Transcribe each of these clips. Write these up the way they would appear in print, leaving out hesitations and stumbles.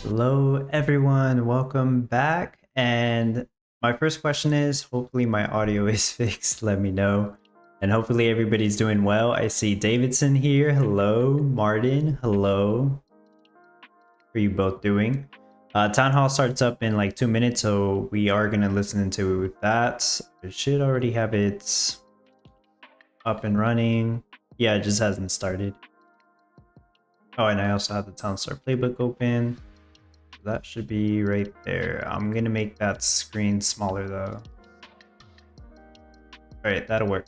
Hello, everyone. Welcome back. And my first question is, hopefully my audio is fixed. Let me know. And hopefully everybody's doing well. I see Davidson here. Hello, Martin. Hello. How are you both doing? Town Hall starts up in like 2 minutes, so we are going to listen to that. It should already have it up and running. Yeah, it just hasn't started. Oh, and I also have the Town Star playbook open. That should be right there. I'm gonna make that screen smaller though. Alright, that'll work.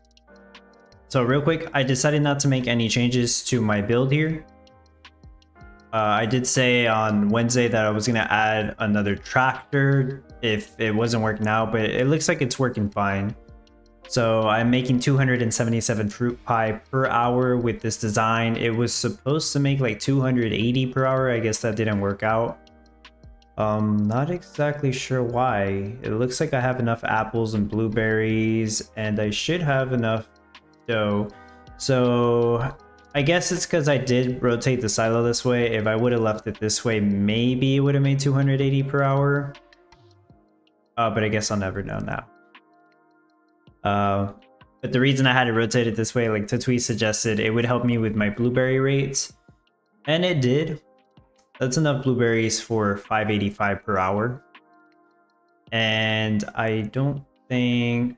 So real quick, I decided not to make any changes to my build here. I did say on Wednesday that I was gonna add another tractor if it wasn't working out, but it looks like it's working fine. So I'm making 277 fruit pie per hour with this design. It was supposed to make like 280 per hour. I guess that didn't work out. Not exactly sure why. It looks like I have enough apples and blueberries, and I should have enough dough. So I guess it's because I did rotate the silo this way. If I would have left it this way, maybe it would have made 280 per hour. But I guess I'll never know now. But the reason I had it rotated this way, like Tatui suggested, it would help me with my blueberry rates. And it did. That's enough blueberries for 585 per hour. And I don't think...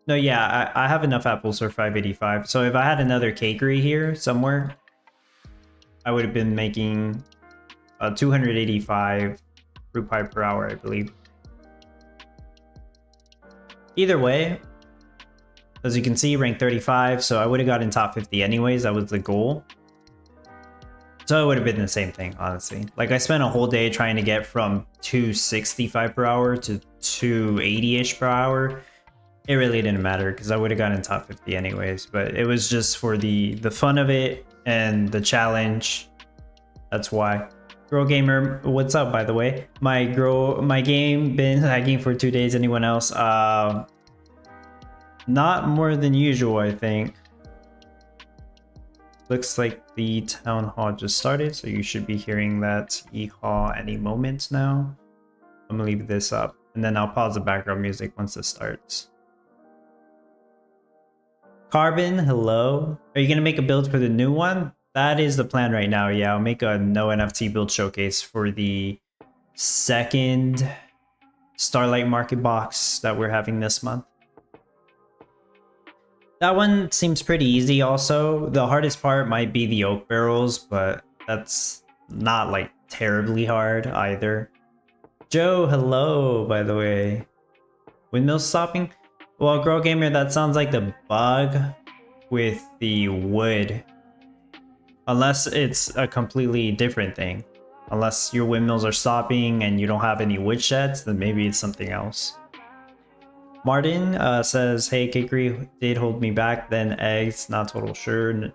No, yeah, I have enough apples for 585. So if I had another cakery here somewhere, I would have been making 285 fruit pie per hour, I believe. Either way, as you can see, rank 35, so I would have gotten top 50 anyways. That was the goal. So it would have been the same thing, honestly. Like, I spent a whole day trying to get from 265 per hour to 280-ish per hour. It really didn't matter because I would have gotten top 50 anyways. But it was just for the fun of it and the challenge. That's why. Girl Gamer, what's up, by the way? My game been lagging for 2 days. Anyone else? Not more than usual, I think. Looks like the town hall just started, so you should be hearing that e-haul any moment now. I'm gonna leave this up, and then I'll pause the background music once it starts. Carbon, hello. Are you gonna make a build for the new one? That is the plan right now. Yeah, I'll make a no NFT build showcase for the second Starlight Market box that we're having this month. That one seems pretty easy also. The hardest part might be the oak barrels, but that's not like terribly hard either. Joe, hello, by the way. Windmill stopping? Well, Girl Gamer, that sounds like the bug with the wood. Unless it's a completely different thing. Unless your windmills are stopping and you don't have any wood sheds, then maybe it's something else. Martin says, hey, Kikri did hold me back, then eggs, not total sure.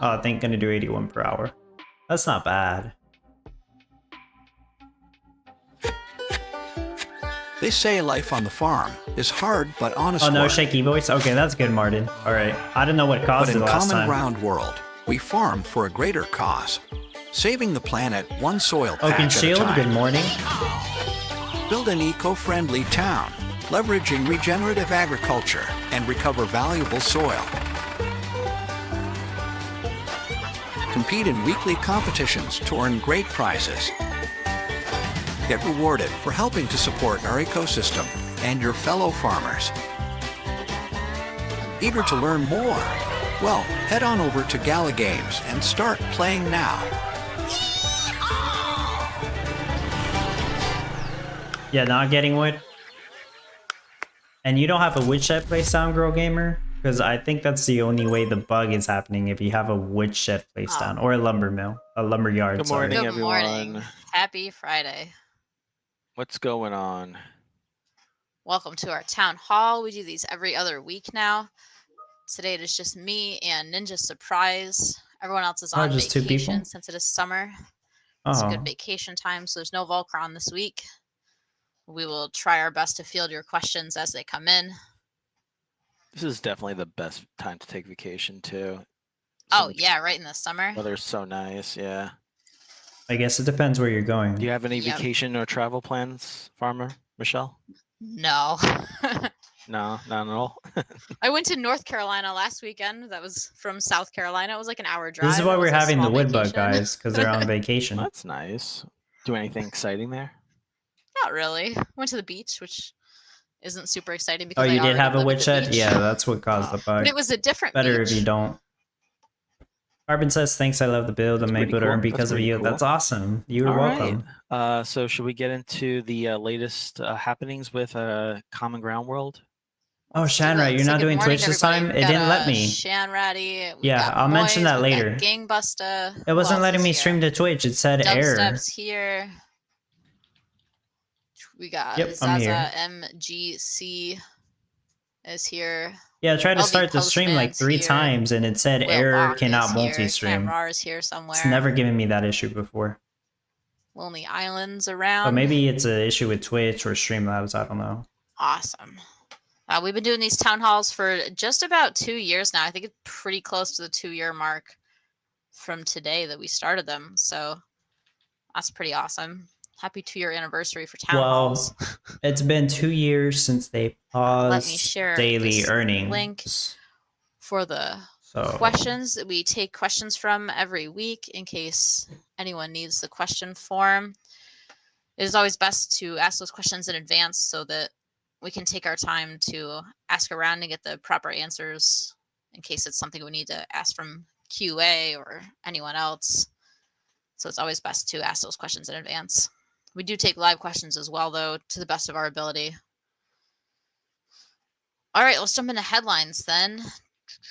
I think gonna do 81 per hour. That's not bad. They say life on the farm is hard but honest work. Oh no, shaky voice? Okay, that's good, Martin. Alright, I don't know what caused it last time. But in Common Ground World, we farm for a greater cause. Saving the planet one soil patch at a time. Good morning. Build an eco-friendly town, leveraging regenerative agriculture and recover valuable soil. Compete in weekly competitions to earn great prizes. Get rewarded for helping to support our ecosystem and your fellow farmers. Eager to learn more? Well, head on over to Gala Games and start playing now. Yeah, not getting wood. And you don't have a woodshed place down, Girl Gamer? Because I think that's the only way the bug is happening if you have a woodshed place down. Or a lumber mill. A lumber yard, Good morning, sorry. everyone. Good morning. Happy Friday. What's going on? Welcome to our town hall. We do these every other week now. Today it is just me and Ninja Surprise. Everyone else is on just 2 people? vacation since it is summer. It's a good vacation time, so there's no Volcron this week. We will try our best to field your questions as they come in. This is definitely the best time to take vacation too. Oh yeah, right in the summer. Weather's so nice, yeah. I guess it depends where you're going. Do you have any Yep. vacation or travel plans, Farmer Michelle? No. No, not at all. I went to North Carolina last weekend. That was from South Carolina. It was like an hour drive. This is why It we're was a having the small wood bug vacation. guys, because they're on vacation. That's nice. Do anything exciting there? Not really. Went to the beach, which isn't super exciting Oh, because you I did already have a live at wood the shed? beach. Yeah, that's what caused the bug. But it was a different Better beach. if you don't. Carbon says, thanks, I love the build. I'm That's able to pretty earn cool. That's because of pretty you. cool. That's awesome. You are All right. welcome. So should we get into the latest happenings with Common Ground World? Oh, Let's do it. Shanrat, you're So not good doing morning, Twitch this everybody. time? We've It got, didn't let me. Shanratty. We've Yeah, got I'll mention Moyes, that we've later. got Gangbusta. It Who wasn't else letting is me here? stream to Twitch. It said error. Dubstep's here. We got Yep, I'm Zaza here. MGC is here. Yeah, I tried to LV start the stream like Postman's 3 here. times and it said Will error Bach cannot is here. multi-stream. Camrar is here somewhere. It's never given me that issue before. Lonely Islands But around. maybe it's an issue with Twitch or Streamlabs. I don't know. Awesome. We've been doing these town halls for just about 2 years now. I think it's pretty close to the 2-year mark from today that we started them. So that's pretty awesome. Happy 2-year anniversary for town halls. Well, it's been 2 years since they Let me paused share daily this earnings. link for the So questions. We take questions from every week in case anyone needs the question form. It is always best to ask those questions in advance so that we can take our time to ask around and get the proper answers in case it's something we need to ask from QA or anyone else. So it's always best to ask those questions in advance. We do take live questions as well, though, to the best of our ability. All right, let's jump into headlines then.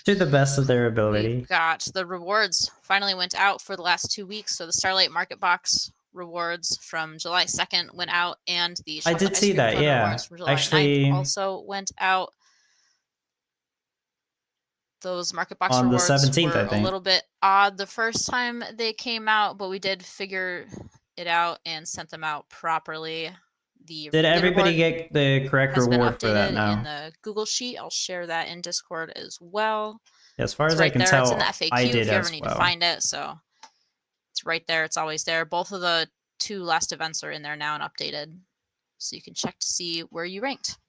to the best of their ability. We've got the rewards finally went out for the last 2 weeks. So the Starlight Market Box rewards from July 2nd went out, and the I chocolate did ice see cream that, cone yeah. rewards from July Actually, 9th also went out. Those market box on the rewards 17th, were I a think. little bit odd the first time they came out, but we did figure it out and sent them out properly. The Did everybody leaderboard get the correct has been reward for that updated now? in the Google Sheet. I'll share that in Discord as well. As far It's as I right can there. tell, It's in the FAQ I did if you ever as need well. to find it. So it's right there. It's always there. Both of the 2 last events are in there now and updated. So you can check to see where you ranked.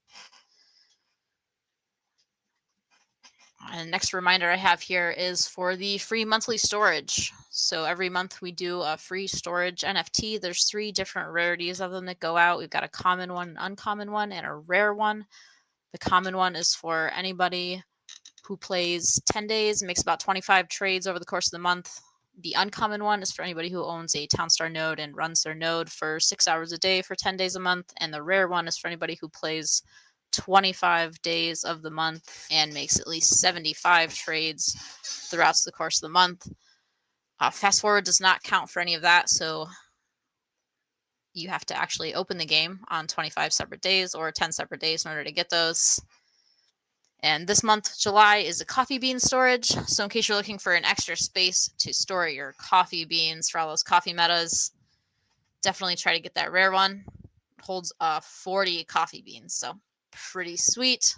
And next reminder I have here is for the free monthly storage. So every month we do a free storage NFT. There's 3 different rarities of them that go out. We've got a common one, an uncommon one, and a rare one. The common one is for anybody who plays 10 days, makes about 25 trades over the course of the month. The uncommon one is for anybody who owns a Townstar node and runs their node for 6 hours a day for 10 days a month. And the rare one is for anybody who plays 25 days of the month and makes at least 75 trades throughout the course of the month. Fast forward does not count for any of that, so you have to actually open the game on 25 separate days or 10 separate days in order to get those. And this month, July, is a coffee bean storage. So in case you're looking for an extra space to store your coffee beans for all those coffee metas, definitely try to get that rare one. It holds 40 coffee beans, so pretty sweet.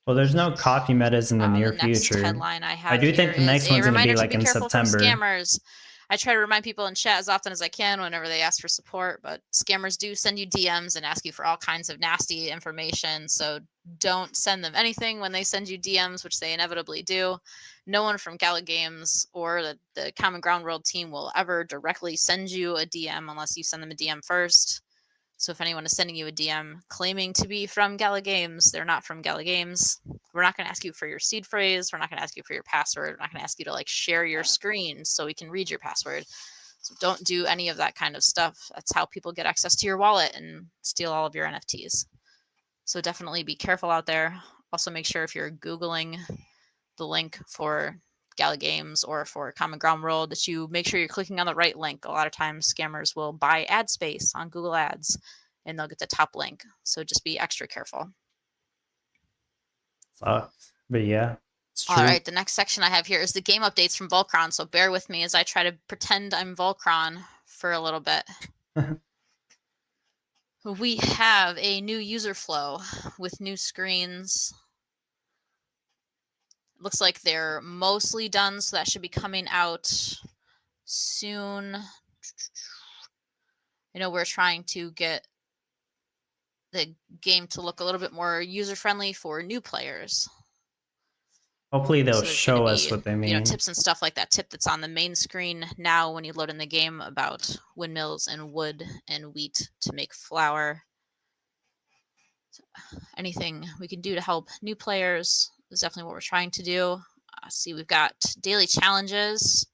Well, there's no coffee metas in the near The next future. headline I have I do think the here next is a one's going to reminder be like in careful from September. scammers. I try to remind people in chat as often as I can whenever they ask for support, but scammers do send you DMs and ask you for all kinds of nasty information. So don't send them anything when they send you DMs, which they inevitably do. No one from Gala Games or the Common Ground World team will ever directly send you a DM unless you send them a DM first. So if anyone is sending you a DM claiming to be from Gala Games, they're not from Gala Games. We're not going to ask you for your seed phrase. We're not going to ask you for your password. We're not going to ask you to share your screen so we can read your password. So don't do any of that kind of stuff. That's how people get access to your wallet and steal all of your NFTs. So definitely be careful out there. Also make sure if you're Googling the link for Gala Games or for Common Ground World that you make sure you're clicking on the right link. A lot of times scammers will buy ad space on Google Ads and they'll get the top link. So just be extra careful. But yeah, it's true. All right, the next section I have here is the game updates from Volcron. So bear with me as I try to pretend I'm Volcron for a little bit. We have a new user flow with new screens. Looks like they're mostly done, so that should be coming out soon. I know we're trying to get the game to look a little bit more user-friendly for new players. Hopefully they'll So there's going to show us be, what they mean. tips and stuff like that tip that's on the main screen now when you load in the game about windmills and wood and wheat to make flour. So anything we can do to help new players is definitely what we're trying to do. See, we've got daily challenges.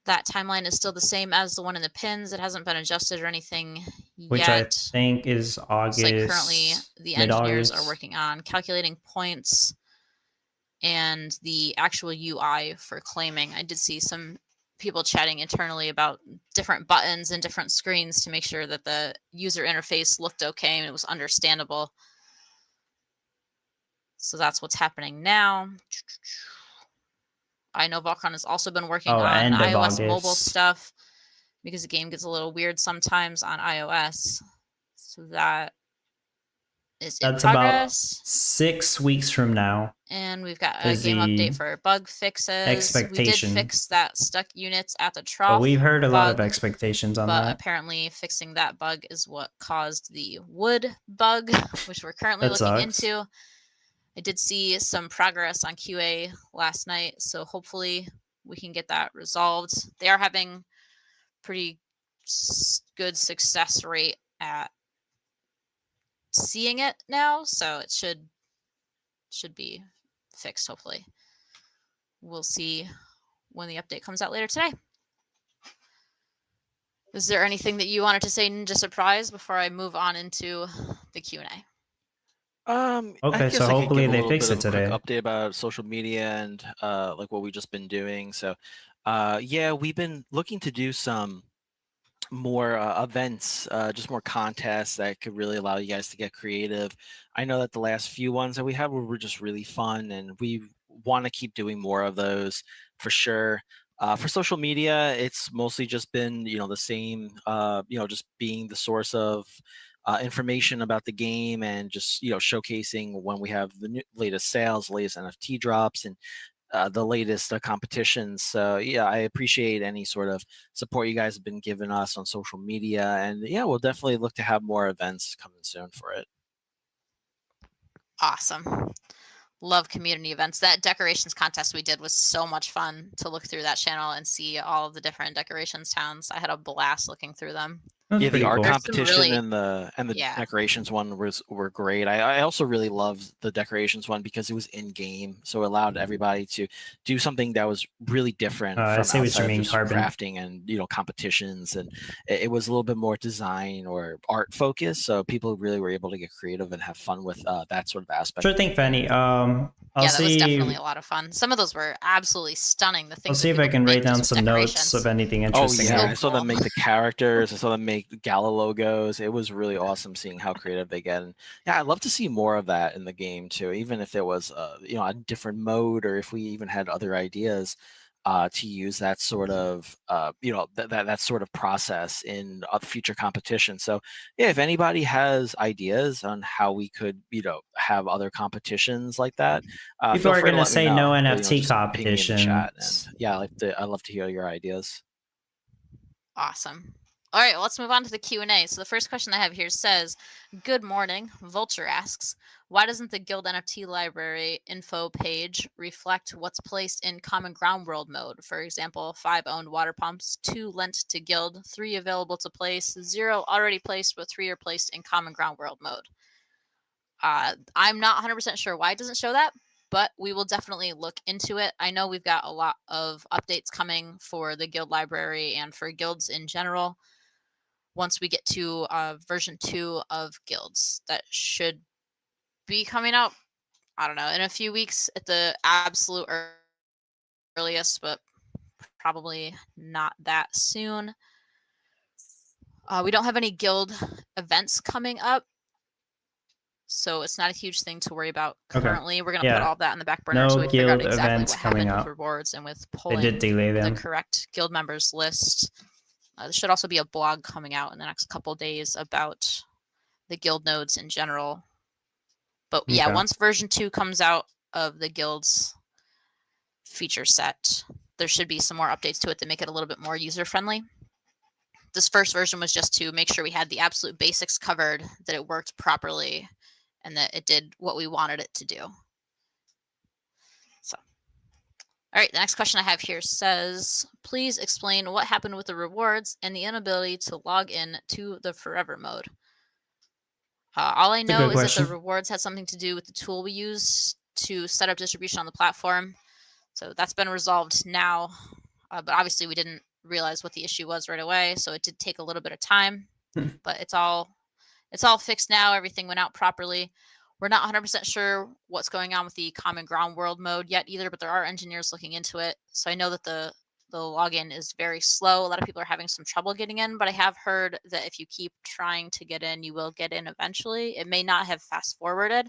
That timeline is still the same as the one in the pins. It hasn't been adjusted or anything Which I yet. think is August. It's like currently the engineers are working on calculating points and the actual UI for claiming. I did see some people chatting internally about different buttons and different screens to make sure that the user interface looked okay and it was understandable. So that's what's happening now. I know Volcron has also been working on iOS mobile stuff because the game gets a little weird sometimes on iOS. So that is in progress. About 6 weeks from now. And we've got a game update for bug fixes. We did fix that stuck units at the trough. But we've heard a lot of expectations on that. But apparently fixing that bug is what caused the wood bug, which we're currently looking into. I did see some progress on QA last night, so hopefully we can get that resolved. They are having pretty good success rate at seeing it now, so it should be fixed, hopefully. We'll see when the update comes out later today. Is there anything that you wanted to say, Ninja Surprise, before I move on into the Q&A? Okay, so hopefully they fix it today. Update about social media and like what we've just been doing. So yeah, we've been looking to do some more events, just more contests that could really allow you guys to get creative. I know that the last few ones that we had were just really fun, and we want to keep doing more of those for sure. For social media, it's mostly just been, the same, just being the source of information about the game and just, showcasing when we have the latest sales, latest NFT drops, and the latest competitions. So yeah, I appreciate any sort of support you guys have been giving us on social media, and yeah, we'll definitely look to have more events coming soon for it. Awesome. Love community events. That decorations contest we did was so much fun to look through that channel and see all of the different decorations towns. I had a blast looking through them. Yeah, the art competition and the decorations one were great. I also really loved the decorations one because it was in game, so it allowed everybody to do something that was really different from outside of just crafting and competitions, and it was a little bit more design or art focused. So people really were able to get creative and have fun with that sort of aspect. Sure thing, Fanny. That was definitely a lot of fun. Some of those were absolutely stunning. The things I'll see if I can write down some notes of anything interesting. Oh yeah, I saw them make the characters. I saw them make the Gala logos. It was really awesome seeing how creative they get. And yeah, I'd love to see more of that in the game too. Even if there was a different mode, or if we even had other ideas to use that sort of that sort of process in future competition. So yeah, if anybody has ideas on how we could have other competitions like that, people are going to say no NFT competition. Yeah, I'd love to hear your ideas. Awesome. All right, let's move on to the Q&A. So the first question I have here says, good morning. Vulture asks, why doesn't the Guild NFT library info page reflect what's placed in Common Ground World mode? For example, 5 owned water pumps, 2 lent to Guild, 3 available to place, 0 already placed, but 3 are placed in Common Ground World mode. I'm not 100% sure why it doesn't show that, but we will definitely look into it. I know we've got a lot of updates coming for the Guild library and for guilds in general. Once we get to version 2 of guilds, that should be coming out, I don't know, in a few weeks at the absolute earliest, but probably not that soon. We don't have any guild events coming up, so it's not a huge thing to worry about currently. We're going to put all of that in the back burner so we figure out exactly what happened with rewards and with pulling the correct guild members list. There should also be a blog coming out in the next couple days about the guild nodes in general. But yeah, once version 2 comes out of the guild's feature set, there should be some more updates to it that make it a little bit more user-friendly. this first version was just to make sure we had the absolute basics covered, that it worked properly, and that it did what we wanted it to do. So, all right, the next question I have here says, please explain what happened with the rewards and the inability to log in to the forever mode. All I know is that the rewards had something to do with the tool we use to set up distribution on the platform. So that's been resolved now, but obviously we didn't realize what the issue was right away, so it did take a little bit of time. But it's all fixed now. Everything went out properly. We're not 100% sure what's going on with the common ground world mode yet either, but there are engineers looking into it. So I know that the login is very slow. A lot of people are having some trouble getting in, but I have heard that if you keep trying to get in, you will get in eventually. It may not have fast forwarded,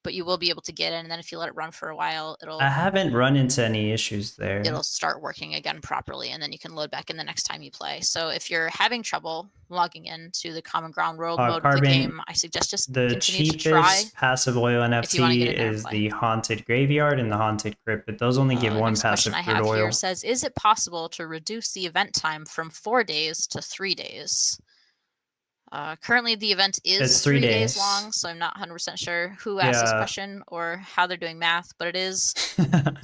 but you will be able to get in, and then if you let it run for a while, I haven't run into any issues there. It'll start working again properly, and then you can load back in the next time you play. So if you're having trouble logging into the common ground world mode of the game, I suggest just continue to try. The cheapest passive oil NFT is the Haunted Graveyard and the Haunted Crypt, but those only give one passive crude oil. The question I have here says, is it possible to reduce the event time from 4 days to 3 days? Currently, the event is 3 days long, so I'm not 100% sure who asked this question or how they're doing math, but it is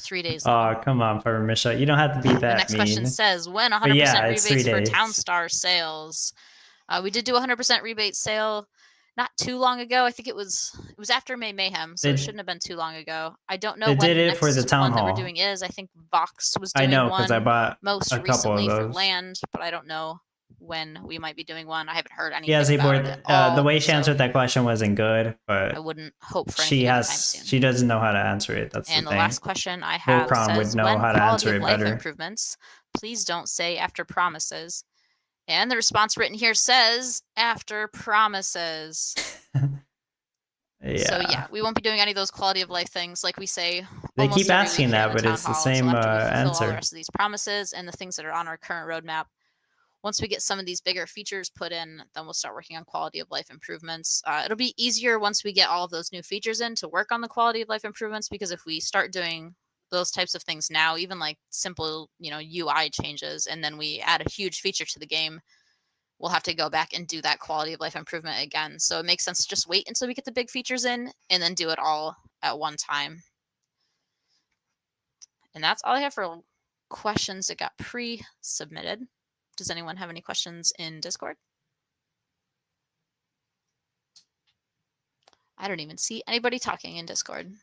3 days long. Oh, come on, Paramisha. You don't have to be that The next question says, when 100% rebates for Town Star sales? We did do a 100% rebate sale not too long ago. I think it was after May Mayhem, so it shouldn't have been too long ago. I don't know when the next for the town hall that we're doing is. I think Vox was doing one. because I bought most a couple recently of for those. land, but I don't know when we might be doing one. I haven't heard anything about it at all, the way she answered that question wasn't good, but I wouldn't hope for she anything anytime soon. She doesn't know how to answer it. That's And the the thing. last question I have Volcron says, would know when how to quality answer of it life better. improvements, please don't say after promises. And the response written here says after promises. So yeah, we won't be doing any of those quality of life things like we say. They keep asking that, but it's the same answer. All the rest of these promises and the things that are on our current roadmap. Once we get some of these bigger features put in, then we'll start working on quality of life improvements. It'll be easier once we get all of those new features in to work on the quality of life improvements, because if we start doing those types of things now, even like simple, UI changes, and then we add a huge feature to the game, we'll have to go back and do that quality of life improvement again. So it makes sense to just wait until we get the big features in and then do it all at one time. And that's all I have for questions that got pre-submitted. Does anyone have any questions in Discord? I don't even see anybody talking in Discord.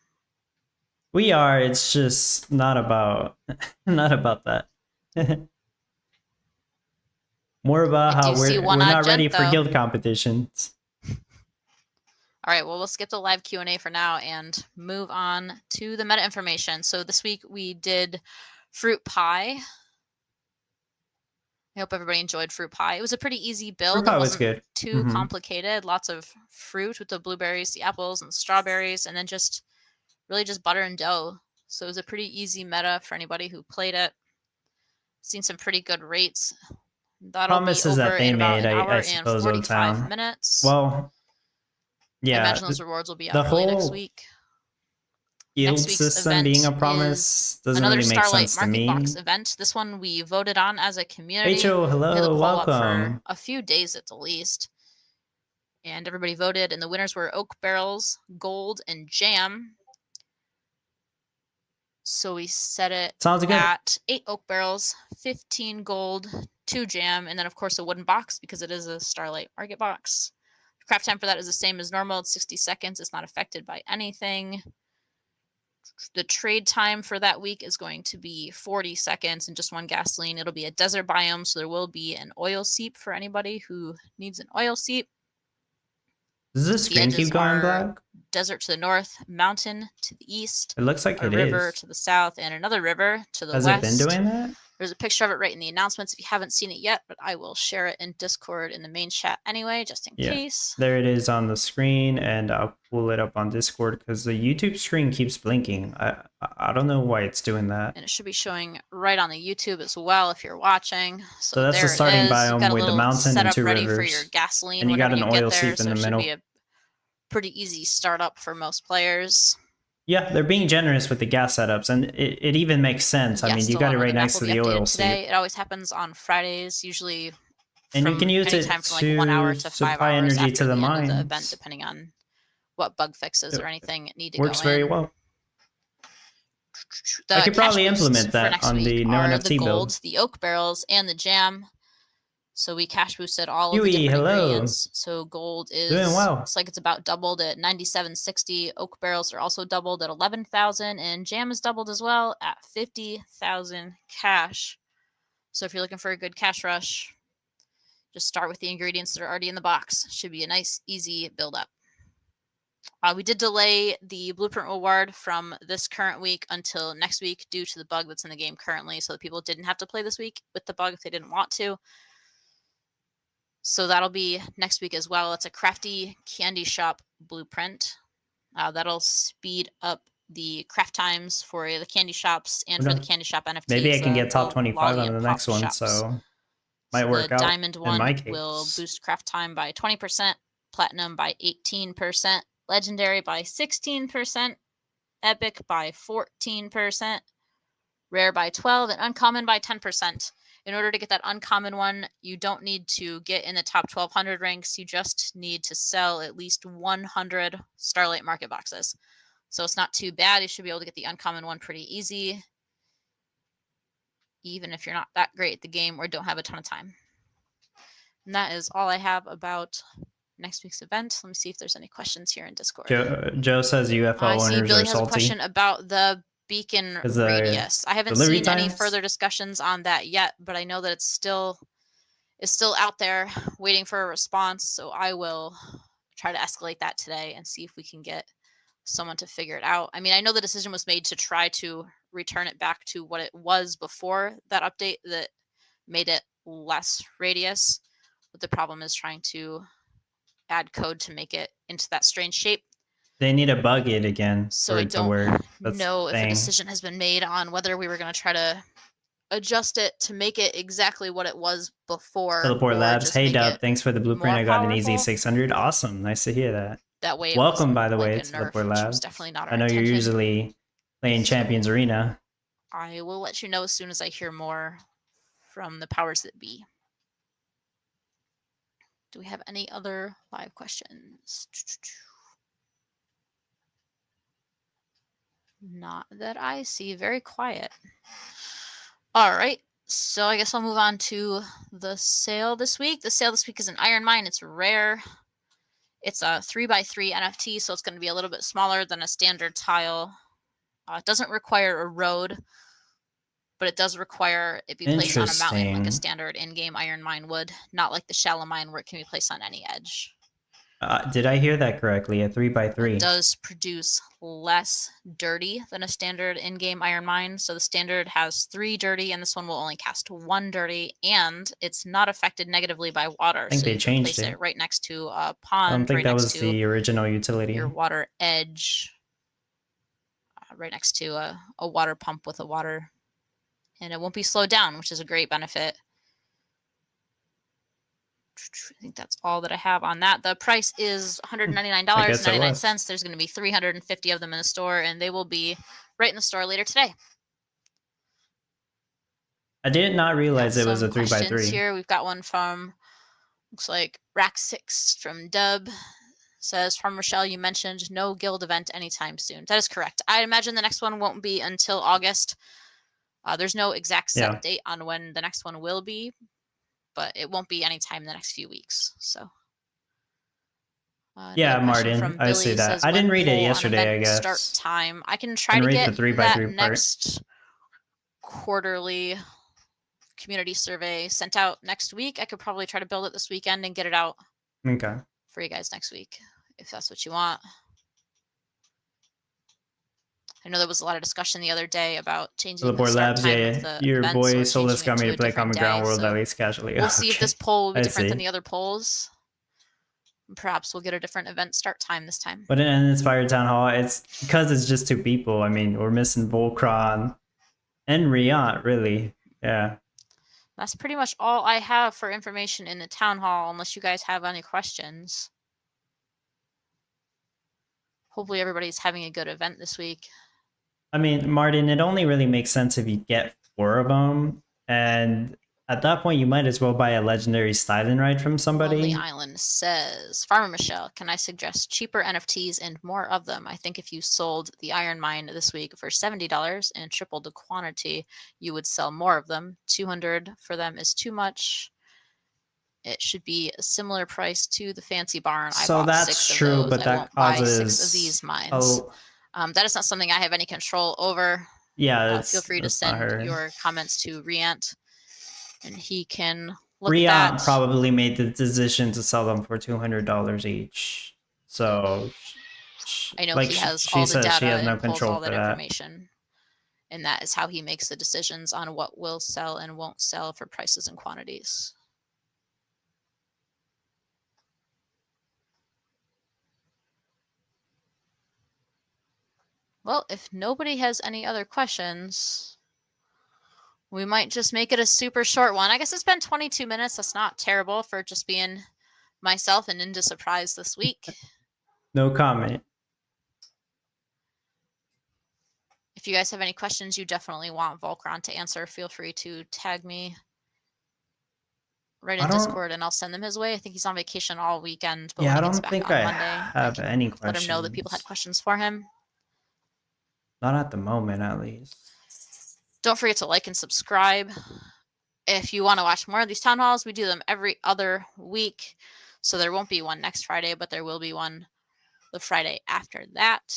We are. It's just not about that. More about how we're not ready for guild competitions. All right, well, we'll skip the live Q&A for now and move on to the meta information. So this week we did fruit pie. I hope everybody enjoyed fruit pie. It was a pretty easy build. Fruit pie was good. Too complicated. Lots of fruit with the blueberries, the apples, and the strawberries, and then really just butter and dough. So it was a pretty easy meta for anybody who played it. Seen some pretty good rates. That'll Promises be over that they in about made, an hour I and suppose, 45 minutes. Well, yeah. I imagine those rewards will be out early next week. Guild system being a promise doesn't really make sense to me. Box event. This one we voted on as a community. Rachel, hello, welcome. For a few days at the least. And everybody voted, and the winners were oak barrels, gold, and jam. So we set it at 8 oak barrels, 15 gold, 2 jam, and then of course a wooden box because it is a Starlight Market box. Craft time for that is the same as normal. It's 60 seconds. It's not affected by anything. The trade time for that week is going to be 40 seconds and just 1 gasoline. It'll be a desert biome, so there will be an oil seep for anybody who needs an oil seep. Does this screen keep going black? Desert to the north, mountain to the east. It looks like it is. A river to the south, and another river to the west. Has it been doing that? There's a picture of it right in the announcements if you haven't seen it yet, but I will share it in Discord in the main chat anyway, just in case. There it is on the screen, and I'll pull it up on Discord because the YouTube screen keeps blinking. I don't know why it's doing that. And it should be showing right on the YouTube as well if you're watching. So that's the starting biome with the mountain and 2 rivers. For your gasoline, and you got an oil seep in the middle. Should be a pretty easy startup for most players. Yeah, they're being generous with the gas setups, and it even makes sense. I mean, you got it right next to the oil seep. It always happens on Fridays, usually And you from can use it anytime from like 1 hour to to 5 supply hours energy to after the the end of the event, mines. depending on what bug fixes It or anything need to works go very in. well. The I could cash probably boosts implement for that next on week the no are the NFT build. golds, the oak barrels, and the jam. So we cash boosted all of the Huey, different hello. ingredients. So gold is Doing well. looks like it's about doubled at 9760. Oak barrels are also doubled at 11,000, and jam is doubled as well at 50,000 cash. So if you're looking for a good cash rush, just start with the ingredients that are already in the box. Should be a nice, easy build up. We did delay the blueprint reward from this current week until next week due to the bug that's in the game currently, so that people didn't have to play this week with the bug if they didn't want to. So that'll be next week as well. It's a crafty candy shop blueprint. That'll speed up the craft times for the candy shops and for the candy shop NFTs. Maybe I can get top 25 on the next one, shops. so might work the out diamond in one my case. will boost craft time by 20%, platinum by 18%, legendary by 16%, epic by 14%, rare by 12%, and uncommon by 10%. In order to get that uncommon one, you don't need to get in the top 1200 ranks. You just need to sell at least 100 Starlight Market boxes. So it's not too bad. You should be able to get the uncommon one pretty easy, even if you're not that great at the game or don't have a ton of time. And that is all I have about next week's event. Let me see if there's any questions here in Discord. Joe says UFO I see owners Billy are has a salty. question about the beacon radius. I haven't seen any further discussions on that yet, but I know that it's still out there waiting for a response. So I will try to escalate that today and see if we can get someone to figure it out. I mean, I know the decision was made to try to return it back to what it was before that update that made it less radius. But the problem is trying to add code to make it into that strange shape. They need to bug it again So for I it to work. don't know if a decision has been made on whether we were going to try to adjust it to make it exactly what it was before. Teleport Labs, hey Dub, thanks for the blueprint. I got an easy 600. Awesome, nice to hear that. That way, welcome by the way to Teleport Labs. Definitely not our I know intention. you're usually playing Champions Arena. I will let you know as soon as I hear more from the powers that be. Do we have any other live questions? Not that I see. Very quiet. All right. So I guess I'll move on to the sale this week. The sale this week is an Iron Mine. It's rare. It's a 3x3 NFT, so it's going to be a little bit smaller than a standard tile. It doesn't require a road, but it does require it be placed on a mountain like a standard in-game Iron Mine would, not like the Shallow Mine where it can be placed on any edge. Did I hear that correctly? A 3x3. It does produce less dirty than a standard in-game Iron Mine. So the standard has 3 dirty, and this one will only cast 1 dirty, and it's not affected negatively by water. I think they changed it right next to a pond. I don't think that was the original utility. Your water edge, right next to a water pump with a water, and it won't be slowed down, which is a great benefit. I think that's all that I have on that. The price is $199.99. There's going to be 350 of them in the store, and they will be right in the store later today. I did not realize it was a 3x3. Here we've got one from, looks like Rack 6 from Dub. Says, from Rochelle, you mentioned no guild event anytime soon. That is correct. I imagine the next one won't be until August. There's no exact set date on when the next one will be, but it won't be anytime in the next few weeks. So, yeah, Martin, I see that. Says, I didn't read it yesterday, I guess. Start time. I can try to get the 3x3 that next quarterly community survey sent out next week. I could probably try to build it this weekend and get it out for you guys next week, if that's what you want. I know there was a lot of discussion the other day about changing the start Labs, time of the your events, boy Solus got me to play Common Ground World at least casually. We'll see if this poll will be different than the other polls. Perhaps we'll get a different event start time this time. But in Inspired Town Hall, it's because it's just 2 people. I mean, we're missing Volcron and Riant, really. Yeah. That's pretty much all I have for information in the town hall, unless you guys have any questions. Hopefully everybody's having a good event this week. I mean, Martin, it only really makes sense if you get 4 of them. And At that point, you might as well buy a legendary styling ride from somebody. Lonely Island says, Farmer Michelle, can I suggest cheaper NFTs and more of them? I think if you sold the Iron Mine this week for $70 and tripled the quantity, you would sell more of them. 200 for them is too much. It should be a similar price to the Fancy Barn. So I bought that's 6 true, of those. but I that won't buy 6 causes of these mines. That is not something I have any control over. Yeah, Feel free to that's not send her. your comments to Riant, and he can look Riant at that. probably made the decision to sell them for $200 each. So I know like he has she all the says data she has no and pulls control all for that that. information, and that is how he makes the decisions on what will sell and won't sell for prices and quantities. Well, if nobody has any other questions, we might just make it a super short one. I guess it's been 22 minutes. That's not terrible for just being myself and Ninja Surprise this week. No comment. If you guys have any questions you definitely want Volcron to answer, feel free to tag me right in Discord and I'll send them his way. I think he's on vacation all weekend, but yeah, when I he gets don't back think on I Monday, have any questions. let him know that people had questions for him. Not at the moment, at least. Don't forget to like and subscribe. If you want to watch more of these town halls, we do them every other week. So there won't be one next Friday, but there will be one the Friday after that.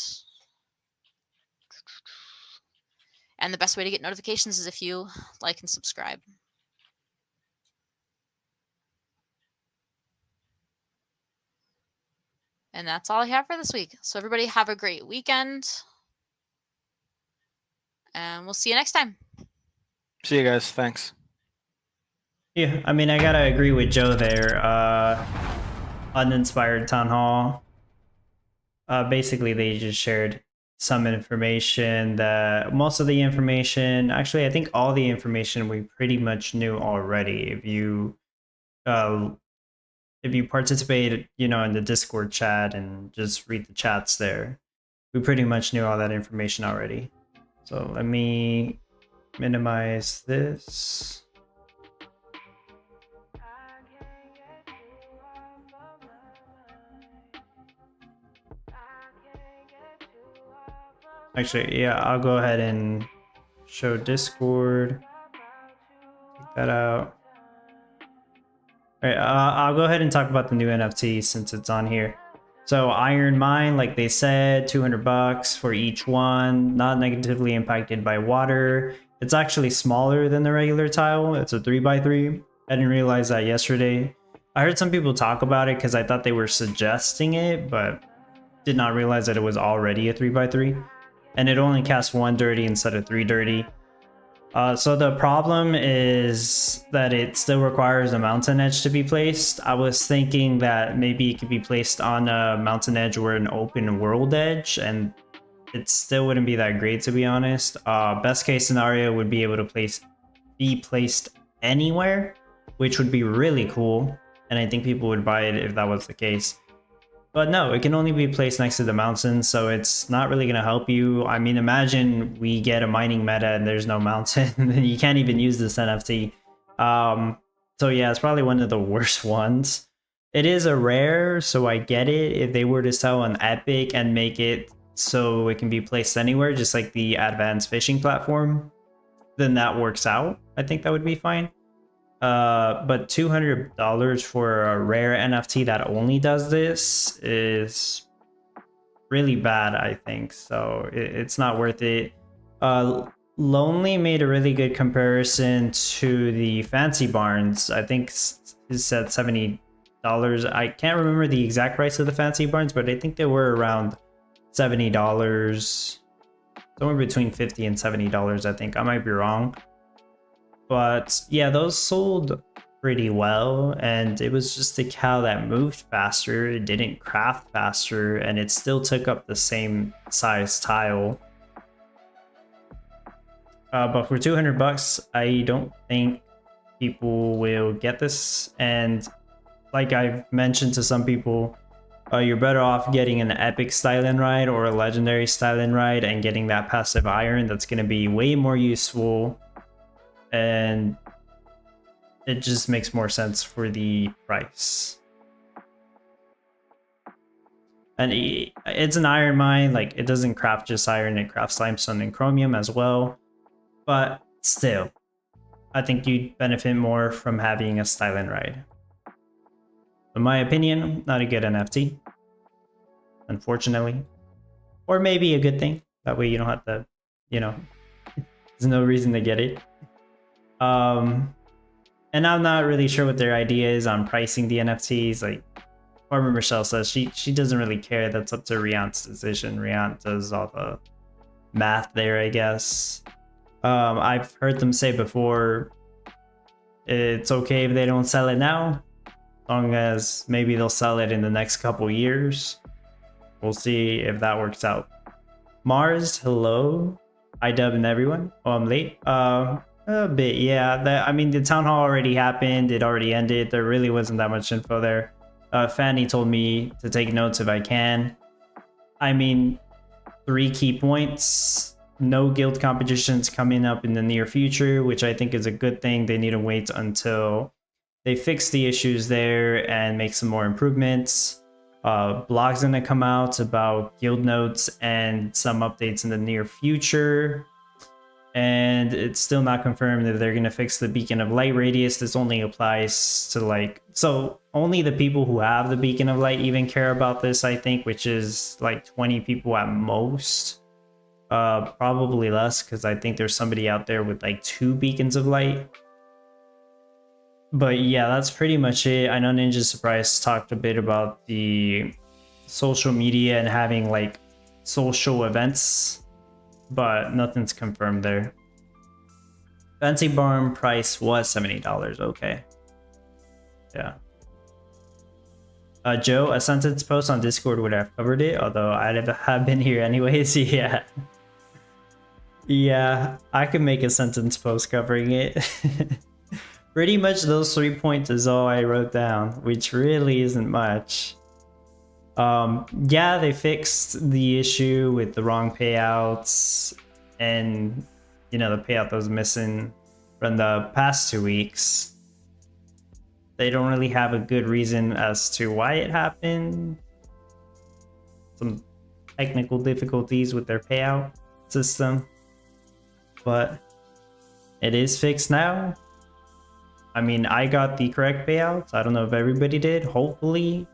And the best way to get notifications is if you like and subscribe. And that's all I have for this week. So everybody have a great weekend. And we'll see you next time. See you guys. Thanks. Yeah, I mean, I gotta agree with Joe there. Uninspired town hall. Basically, they just shared some information that most of the information, actually, I think all the information we pretty much knew already. If you participated, in the Discord chat and just read the chats there, we pretty much knew all that information already. So let me minimize this. Actually, yeah, I'll go ahead and show Discord. Take that out. All right, I'll go ahead and talk about the new NFT since it's on here. So Iron Mine, like they said, $200 for each one, not negatively impacted by water. It's actually smaller than the regular tile. It's a 3x3. I didn't realize that yesterday. I heard some people talk about it because I thought they were suggesting it, but did not realize that it was already a 3x3. And it only casts 1 dirty instead of 3 dirty. So the problem is that it still requires a mountain edge to be placed. I was thinking that maybe it could be placed on a mountain edge or an open world edge, and it still wouldn't be that great, to be honest. Best case scenario would be able to be placed anywhere, which would be really cool. And I think people would buy it if that was the case. But no, it can only be placed next to the mountain, so it's not really going to help you. I mean, imagine we get a mining meta and there's no mountain, and you can't even use this NFT. So yeah, it's probably one of the worst ones. It is a rare, so I get it. If they were to sell an epic and make it so it can be placed anywhere, just like the advanced fishing platform, then that works out. I think that would be fine. But $200 for a rare NFT that only does this is really bad, I think. So it's not worth it. Lonely made a really good comparison to the Fancy Barns. I think it said $70. I can't remember the exact price of the Fancy Barns, but I think they were around $70. Somewhere between $50 and $70, I think. I might be wrong. But yeah, those sold pretty well, and it was just a cow that moved faster, it didn't craft faster, and it still took up the same size tile. But for $200, I don't think people will get this. And like I've mentioned to some people, you're better off getting an epic styling ride or a legendary styling ride and getting that passive iron. That's going to be way more useful. And it just makes more sense for the price. And it's an iron mine, like it doesn't craft just iron, it crafts limestone and chromium as well. But still, I think you'd benefit more from having a Stylen ride. In my opinion, not a good NFT, unfortunately. Or maybe a good thing. That way you don't have to, you know, there's no reason to get it. And I'm not really sure what their idea is on pricing the NFTs. Like Farmer Michelle says, she doesn't really care. That's up to Riant's decision. Riant does all the math there, I guess. I've heard them say before, it's okay if they don't sell it now, as long as maybe they'll sell it in the next couple years. We'll see if that works out. Mars, hello. iDub and everyone. Oh, I'm late. A bit, yeah. I mean, the town hall already happened. It already ended. There really wasn't that much info there. Fanny told me to take notes if I can. I mean, 3 key points. No guild competitions coming up in the near future, which I think is a good thing. They need to wait until they fix the issues there and make some more improvements. Blogs gonna come out about guild notes and some updates in the near future. And it's still not confirmed that they're gonna fix the beacon of light radius. This only applies to like, so only the people who have the beacon of light even care about this, I think, which is like 20 people at most. Probably less, because I think there's somebody out there with like 2 beacons of light. But yeah, that's pretty much it. I know Ninja Surprise talked a bit about the social media and having like social events, but nothing's confirmed there. Fancy Barn price was $70. Okay. Yeah. Joe, a sentence post on Discord would have covered it, although I'd have been here anyways. Yeah. Yeah, I could make a sentence post covering it. Pretty much those 3 points is all I wrote down, which really isn't much. Yeah, they fixed the issue with the wrong payouts and, you know, the payout that was missing from the past 2 weeks. They don't really have a good reason as to why it happened. Some technical difficulties with their payout system, but it is fixed now. I mean, I got the correct payouts. I don't know if everybody did. Hopefully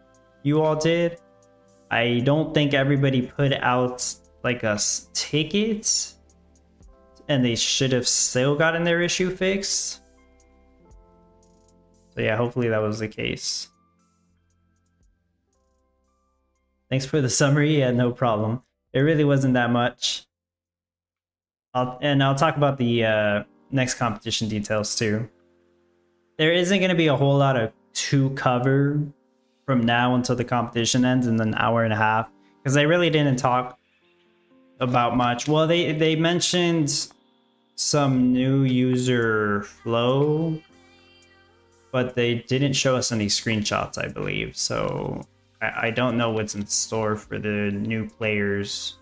you all did. I don't think everybody put out like a ticket, and they should have still gotten their issue fixed. So yeah, hopefully that was the case. Thanks for the summary. Yeah, no problem. It really wasn't that much. I'll talk about the next competition details too. There isn't going to be a whole lot to cover from now until the competition ends in an hour and a half, because they really didn't talk about much. Well, they mentioned some new user flow, but they didn't show us any screenshots, I believe. So I don't know what's in store for the new players,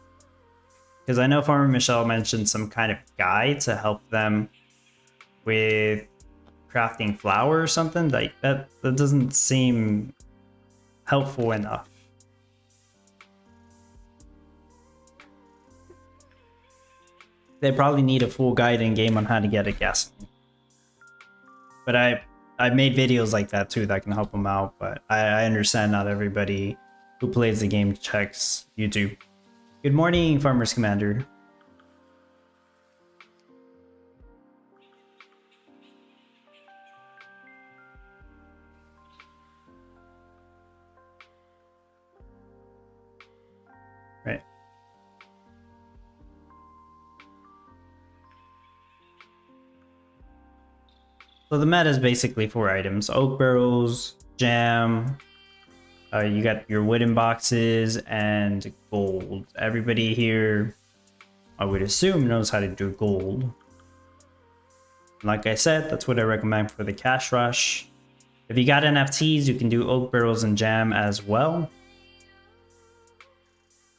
because I know Farmer Michelle mentioned some kind of guide to help them with crafting flour or something. Like that doesn't seem helpful enough. They probably need a full guide in game on how to get a gas. But I made videos like that too that can help them out, but I understand not everybody who plays the game checks YouTube. Good morning, Farmers Commander. Right. So the meta is basically 4 items: oak barrels, jam, you got your wooden boxes, and gold. Everybody here, I would assume, knows how to do gold. Like I said, that's what I recommend for the cash rush. If you got NFTs, you can do oak barrels and jam as well.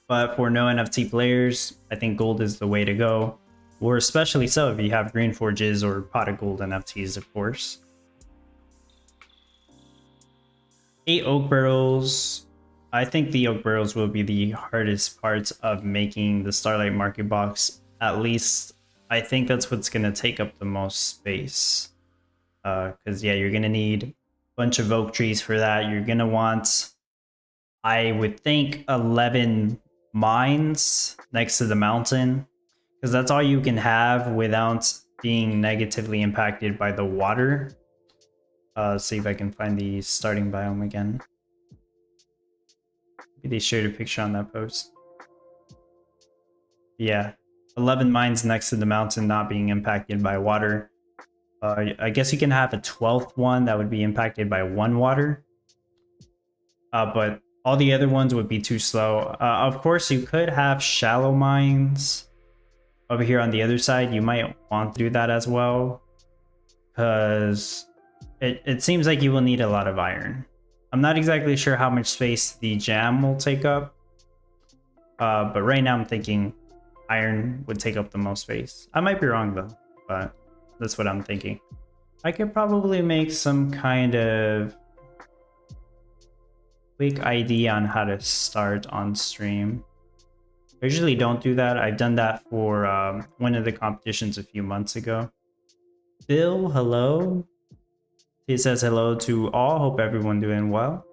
But for no NFT players, I think gold is the way to go. Or especially so if you have green forges or pot of gold NFTs, of course. 8 oak barrels. I think the oak barrels will be the hardest parts of making the Starlight Market Box. At least I think that's what's going to take up the most space. Because yeah, you're going to need a bunch of oak trees for that. You're going to want, I would think, 11 mines next to the mountain. Because that's all you can have without being negatively impacted by the water. Let's see if I can find the starting biome again. Maybe they shared a picture on that post. Yeah, 11 mines next to the mountain not being impacted by water. I guess you can have a 12th one that would be impacted by 1 water. But all the other ones would be too slow. Of course, you could have shallow mines over here on the other side. You might want to do that as well, because it seems like you will need a lot of iron. I'm not exactly sure how much space the jam will take up, but right now I'm thinking iron would take up the most space. I might be wrong though, but that's what I'm thinking. I could probably make some kind of quick ID on how to start on stream. I usually don't do that. I've done that for one of the competitions a few months ago. Bill, hello. He says hello to all. Hope everyone doing well.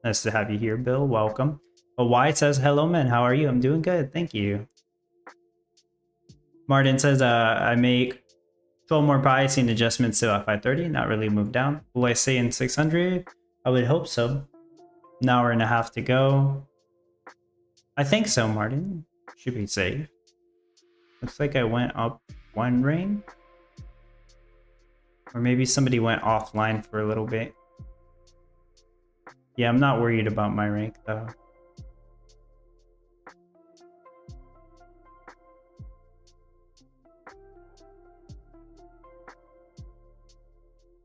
Nice to have you here, Bill. Welcome. But Wyatt says hello, man. How are you? I'm doing good. Thank you. Martin says I make 12 more pies, seen adjustments still at 530. Not really moved down. Will I stay in 600? I would hope so. An hour and a half to go. I think so, Martin. Should be safe. Looks like I went up 1 ring. Or maybe somebody went offline for a little bit. Yeah, I'm not worried about my rank though.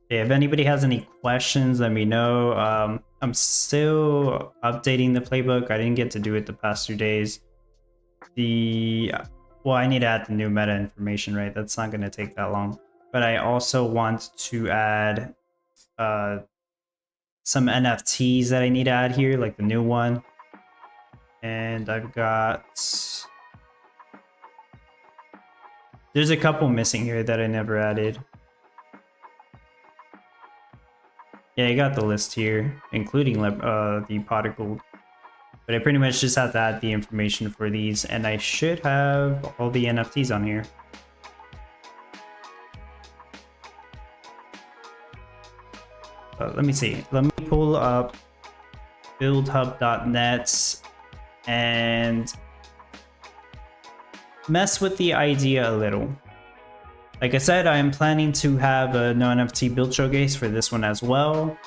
Okay, if anybody has any questions, let me know. I'm still updating the playbook. I didn't get to do it the past 2 days. Well, I need to add the new meta information, right? That's not going to take that long. But I also want to add some NFTs that I need to add here, like the new one. And I've got... There's a couple missing here that I never added. Yeah, I got the list here, including the pot of gold. But I pretty much just have to add the information for these, and I should have all the NFTs on here. Let me see. Let me pull up buildhub.net and mess with the idea a little. Like I said, I am planning to have a no NFT build showcase for this one as well.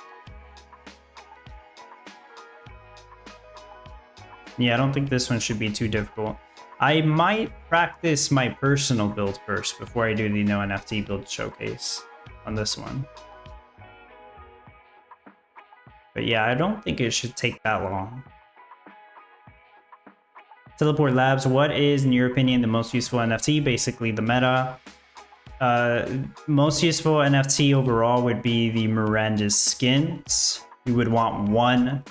Yeah, I don't think this one should be too difficult. I might practice my personal build first before I do the no NFT build showcase on this one. But yeah, I don't think it should take that long. Teleport Labs, what is, in your opinion, the most useful NFT? Basically the meta. Most useful NFT overall would be the Miranda's skins. You would want 1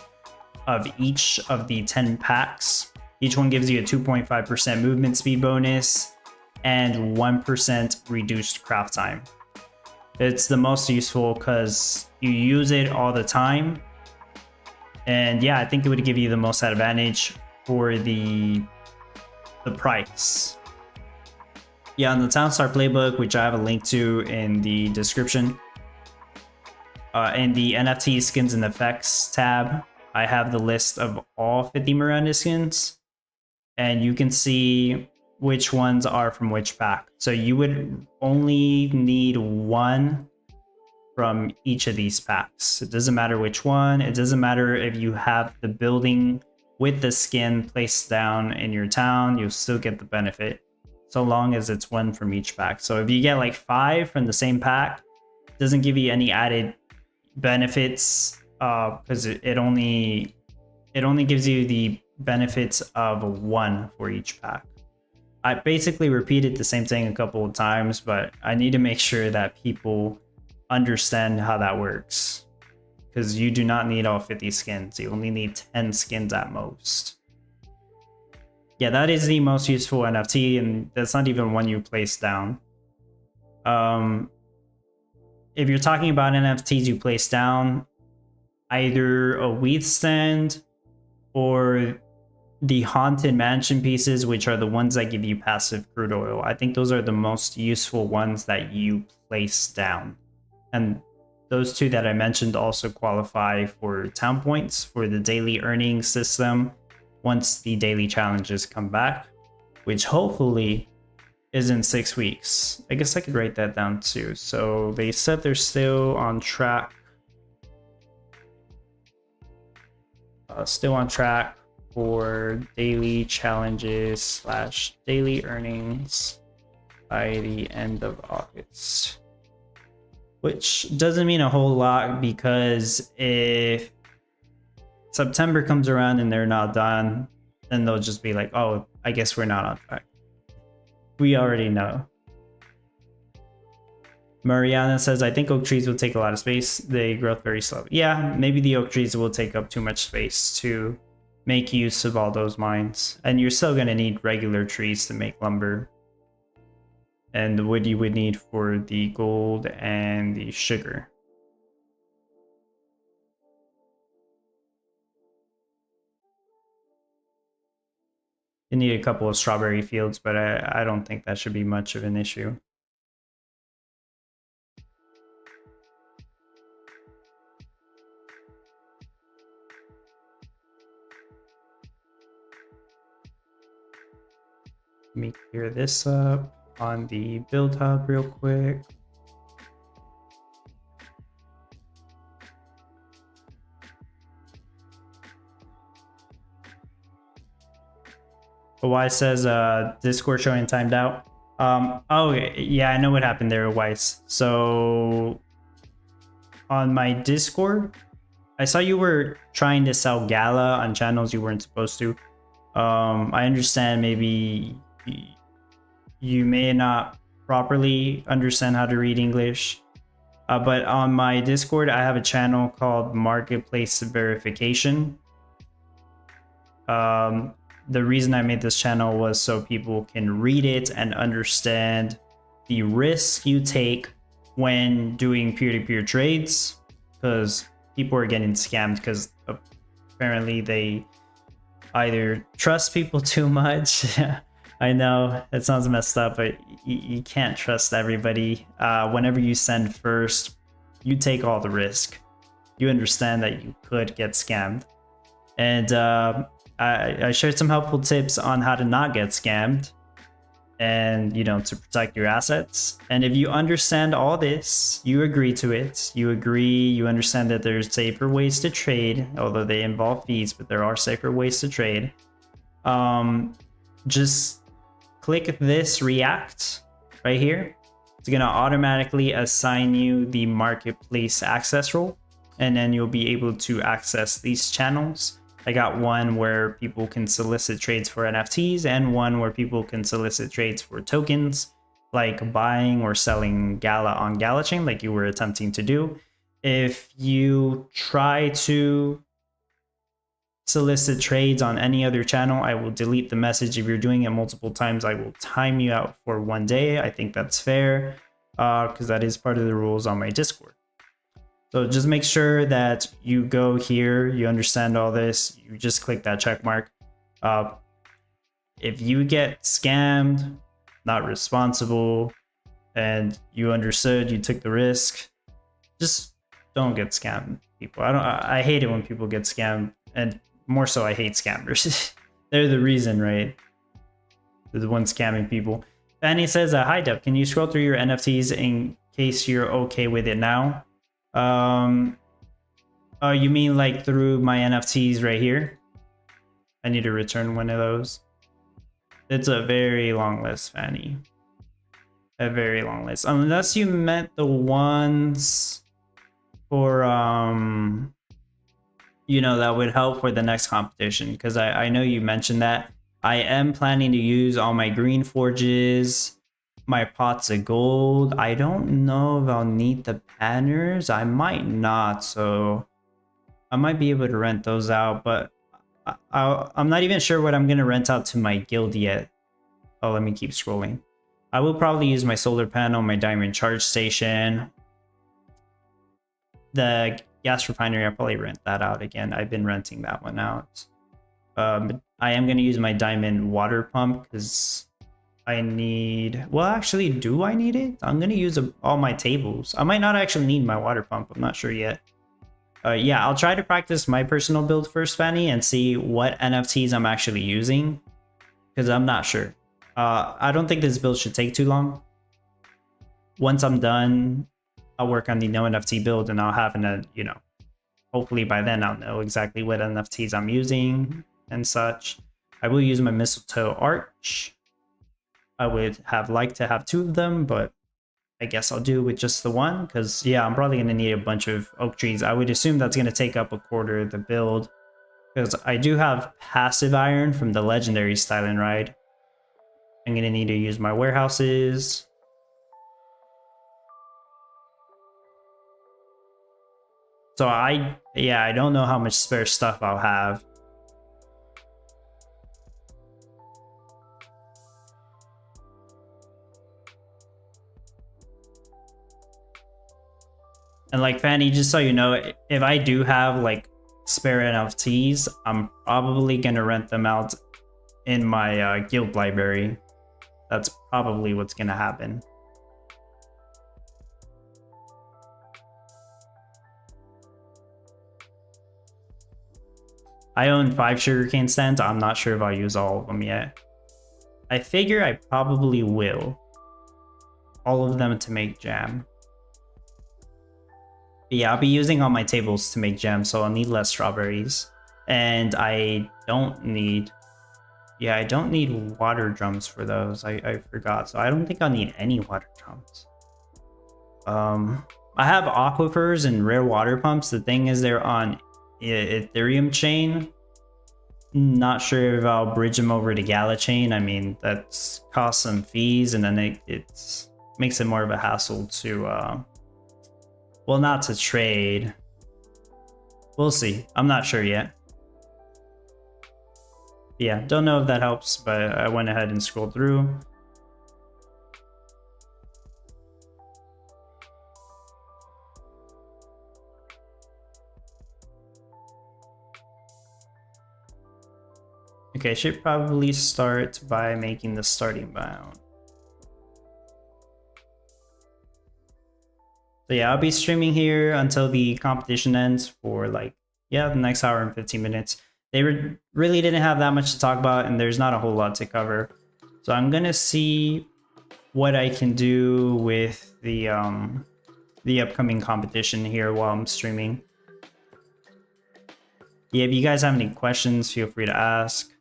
of each of the 10 packs. Each one gives you a 2.5% movement speed bonus and 1% reduced craft time. It's the most useful because you use it all the time. And yeah, I think it would give you the most advantage for the price. Yeah, on the Townstar playbook, which I have a link to in the description, in the NFT skins and effects tab, I have the list of all 50 Miranda skins, and you can see which ones are from which pack. So you would only need 1 from each of these packs. It doesn't matter which one. It doesn't matter if you have the building with the skin placed down in your town, you'll still get the benefit, so long as it's 1 from each pack. So if you get like 5 from the same pack, it doesn't give you any added benefits, because it only gives you the benefits of 1 for each pack. I basically repeated the same thing a couple of times, but I need to make sure that people understand how that works, because you do not need all 50 skins. You only need 10 skins at most. Yeah, that is the most useful NFT, and that's not even one you place down. If you're talking about NFTs you place down, either a Weath stand or the Haunted Mansion pieces, which are the ones that give you passive crude oil. I think those are the most useful ones that you place down. And those two that I mentioned also qualify for town points for the daily earning system once the daily challenges come back, which hopefully is in 6 weeks. I guess I could write that down too. So they said they're still on track. Still on track for daily challenges / daily earnings by the end of August. Which doesn't mean a whole lot, because if September comes around and they're not done, then they'll just be like, oh, I guess we're not on track. We already know. Mariana says, I think oak trees will take a lot of space. They grow very slow. Yeah, maybe the oak trees will take up too much space to make use of all those mines. And you're still going to need regular trees to make lumber. And the wood you would need for the gold and the sugar. You need a couple of strawberry fields, but I don't think that should be much of an issue. Let me clear this up on the build hub real quick. Wise says Discord showing timed out. Oh yeah, I know what happened there, Weiss. So on my Discord, I saw you were trying to sell Gala on channels you weren't supposed to. I understand maybe you may not properly understand how to read English. But on my Discord, I have a channel called Marketplace Verification. The reason I made this channel was so people can read it and understand the risk you take when doing peer-to-peer trades, because people are getting scammed because apparently they either trust people too much. I know it sounds messed up, but you can't trust everybody. Whenever you send first, you take all the risk. You understand that you could get scammed. And I shared some helpful tips on how to not get scammed and, you know, to protect your assets. And if you understand all this, you agree to it. You understand that there's safer ways to trade, although they involve fees, but there are safer ways to trade. Just click this react right here. It's going to automatically assign you the marketplace access role, and then you'll be able to access these channels. I got one where people can solicit trades for NFTs and one where people can solicit trades for tokens, like buying or selling Gala on Gala chain, like you were attempting to do. If you try to solicit trades on any other channel, I will delete the message. If you're doing it multiple times, I will time you out for 1 day. I think that's fair, because that is part of the rules on my Discord. So just make sure that you go here, you understand all this, you just click that check mark. If you get scammed, not responsible, and you understood, you took the risk, just don't get scammed, people. I hate it when people get scammed, and more so I hate scammers. They're the reason, right? They're the ones scamming people. Fanny says, hi Deb, can you scroll through your NFTs in case you're okay with it now? Oh, you mean like through my NFTs right here? I need to return one of those. It's a very long list, Fanny. A very long list. Unless you meant the ones for, you know, that would help for the next competition. Because I know you mentioned that. I am planning to use all my green forges, my pots of gold. I don't know if I'll need the banners. I might not, so I might be able to rent those out, but I'm not even sure what I'm going to rent out to my guild yet. Oh, let me keep scrolling. I will probably use my solar panel, my diamond charge station. The gas refinery, I'll probably rent that out again. I've been renting that one out. I am going to use my diamond water pump because I need... Well, actually, do I need it? I'm going to use all my tables. I might not actually need my water pump. I'm not sure yet. Yeah, I'll try to practice my personal build first, Fanny, and see what NFTs I'm actually using. Because I'm not sure. I don't think this build should take too long. Once I'm done, I'll work on the no NFT build and I'll have hopefully by then I'll know exactly what NFTs I'm using and such. I will use my mistletoe arch. I would have liked to have 2 of them, but I guess I'll do with just the one because, yeah, I'm probably going to need a bunch of oak trees. I would assume that's going to take up a quarter of the build because I do have passive iron from the legendary styling ride. I'm going to need to use my warehouses. So I don't know how much spare stuff I'll have. And like Fanny, just so you know, if I do have like spare NFTs, I'm probably gonna rent them out in my guild library. That's probably what's gonna happen. I own 5 sugarcane stands. I'm not sure if I'll use all of them yet. I figure I probably will. All of them to make jam. But yeah, I'll be using all my tables to make jam, so I'll need less strawberries. And I don't need... Yeah, I don't need water drums for those. I forgot. So I don't think I'll need any water drums. I have aquifers and rare water pumps. The thing is they're on Ethereum chain. Not sure if I'll bridge them over to Gala chain. I mean, that's costs some fees, and then it makes it more of a hassle to well, not to trade. We'll see. I'm not sure yet. Yeah, don't know if that helps, but I went ahead and scrolled through. Okay, I should probably start by making the starting bound. So yeah, I'll be streaming here until the competition ends for like, yeah, the next hour and 15 minutes. They really didn't have that much to talk about, and there's not a whole lot to cover. So I'm gonna see what I can do with the upcoming competition here while I'm streaming. Yeah, if you guys have any questions, feel free to ask.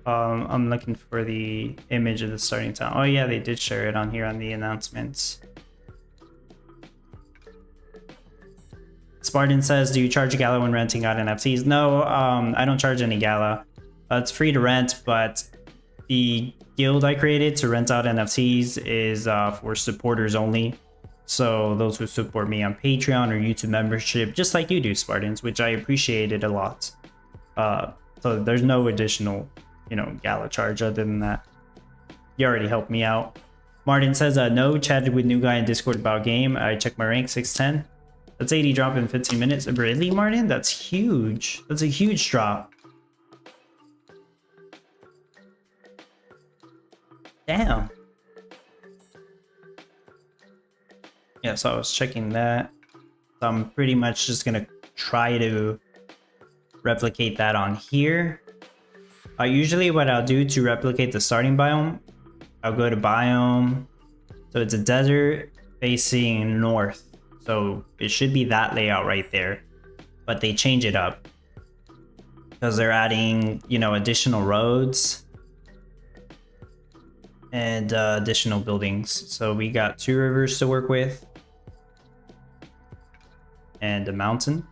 I'm looking for the image of the starting town. Oh yeah, they did share it on here on the announcements. Spartan says, do you charge a Gala when renting out NFTs? No, I don't charge any Gala. It's free to rent, but the guild I created to rent out NFTs is for supporters only. So those who support me on Patreon or YouTube membership, just like you do, Spartans, which I appreciated a lot. So there's no additional, Gala charge other than that. You already helped me out. Martin says, no, chatted with new guy in Discord about game. I checked my rank, 610. That's 80 drop in 15 minutes. Really, Martin? That's huge. That's a huge drop. Damn. Yeah, so I was checking that. So I'm pretty much just gonna try to replicate that on here. Usually what I'll do to replicate the starting biome, I'll go to biome. So it's a desert facing north. So it should be that layout right there. But they change it up because they're adding, additional roads and additional buildings. So we got 2 rivers to work with and a mountain.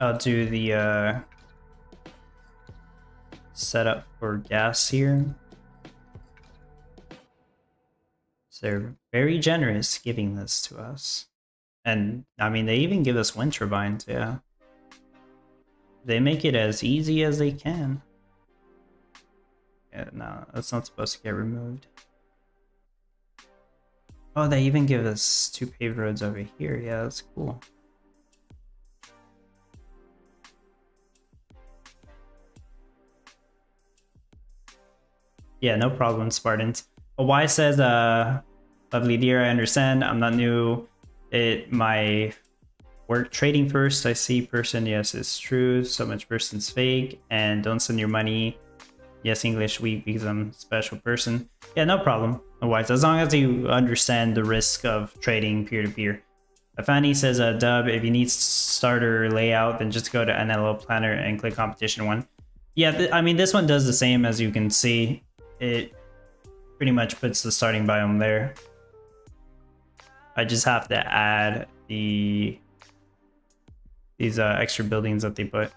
I'll do the set up for gas here. So they're very generous giving this to us. And I mean, they even give us wind turbines, yeah. They make it as easy as they can. Yeah, no, that's not supposed to get removed. Oh, they even give us 2 paved roads over here. Yeah, that's cool. Yeah, no problem, Spartans. Y says, lovely dear, I understand. I'm not new. My work trading first. I see person. Yes, it's true. So much person's fake. And don't send your money. Yes, English weak because I'm a special person. Yeah, no problem. Otherwise, as long as you understand the risk of trading peer-to-peer. Fanny says, Dub, if you need starter layout, then just go to NLO Planner and click Competition 1. Yeah, I mean, this one does the same, as you can see. It pretty much puts the starting biome there. I just have to add these extra buildings that they put.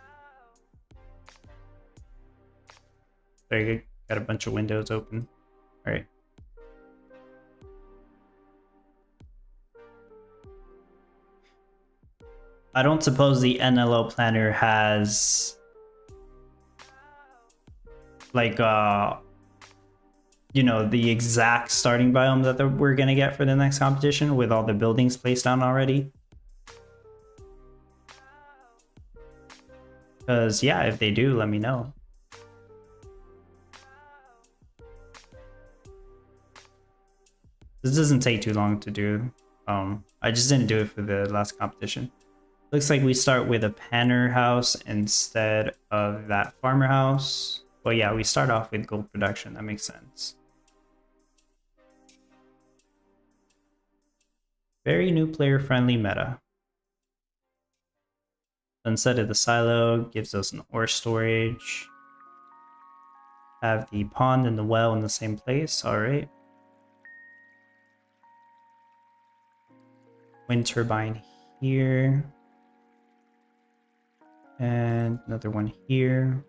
Very good. Got a bunch of windows open. All right. I don't suppose the NLO planner has like you know, the exact starting biome that we're gonna get for the next competition with all the buildings placed down already. Because yeah, if they do, let me know. This doesn't take too long to do. I just didn't do it for the last competition. Looks like we start with a panner house instead of that farmer house. Well, yeah, we start off with gold production. That makes sense. Very new player friendly meta. Instead of the silo, gives us an ore storage. Have the pond and the well in the same place. All right. Wind turbine here. And another one here.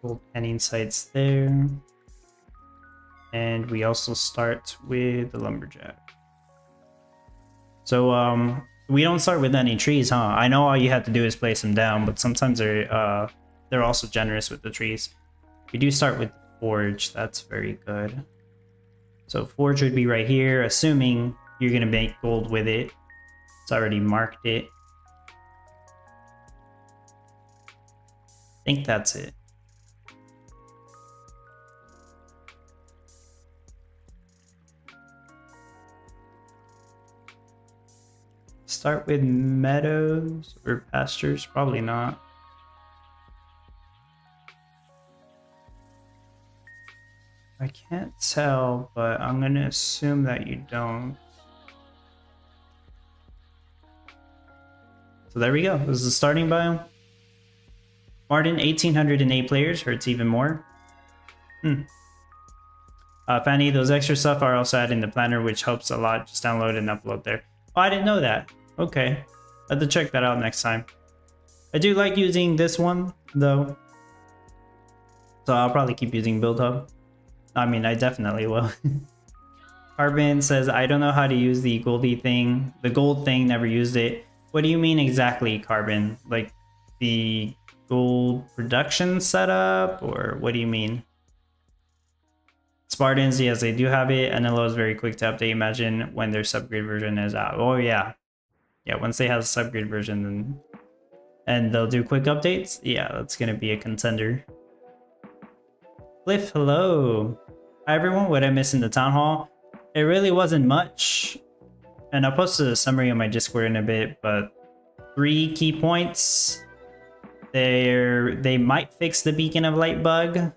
Gold penning sites there. And we also start with the lumberjack. So we don't start with any trees, huh? I know all you have to do is place them down, but sometimes they're also generous with the trees. We do start with forge. That's very good. So forge would be right here, assuming you're gonna make gold with it. It's already marked it. I think that's it. Start with meadows or pastures? Probably not. I can't tell, but I'm gonna assume that you don't. So there we go. This is the starting biome. Martin, 1,808 players. Hurts even more. Fanny, those extra stuff are also added in the planner, which helps a lot. Just download and upload there. Oh, I didn't know that. Okay. I have to check that out next time. I do like using this one, though. So I'll probably keep using Build Hub. I mean, I definitely will. Carbon says, I don't know how to use the Goldie thing. The gold thing, never used it. What do you mean exactly, Carbon? Like the gold production setup? Or what do you mean? Spartans, yes, they do have it. NLO is very quick to update. Imagine when their subgrade version is out. Oh, yeah. Yeah, once they have a subgrade version, then and they'll do quick updates. Yeah, that's going to be a contender. Cliff, hello. Hi, everyone. What I missed in the town hall? It really wasn't much. And I'll post a summary on my Discord in a bit, but 3 key points. They might fix the beacon of light bug,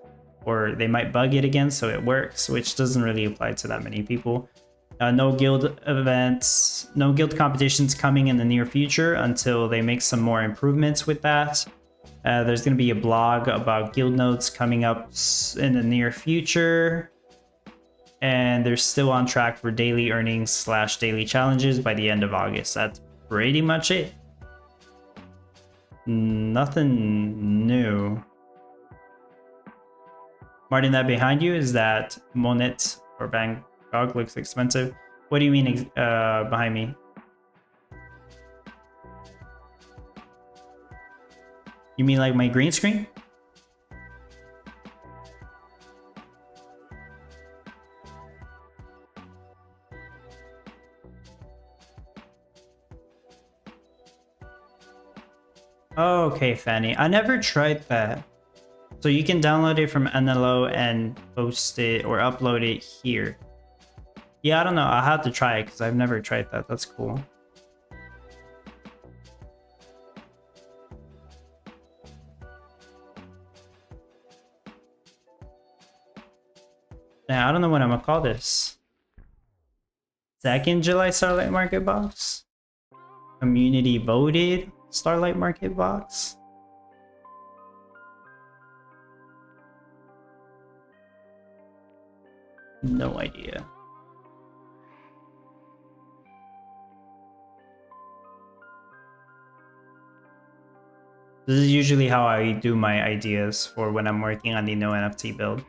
or they might bug it again so it works, which doesn't really apply to that many people. No guild events, no guild competitions coming in the near future until they make some more improvements with that. There's going to be a blog about guild notes coming up in the near future. And they're still on track for daily earnings / daily challenges by the end of August. That's pretty much it. Nothing new. Martin, that behind you, is that Monet or Van Gogh? Looks expensive. What do you mean behind me? You mean like my green screen? Okay, Fanny. I never tried that. So you can download it from NLO and post it or upload it here. Yeah, I don't know. I'll have to try it because I've never tried that. That's cool. Yeah, I don't know what I'm gonna call this. Second July Starlight Market box? Community voted Starlight Market box? No idea. This is usually how I do my ideas for when I'm working on the no NFT build.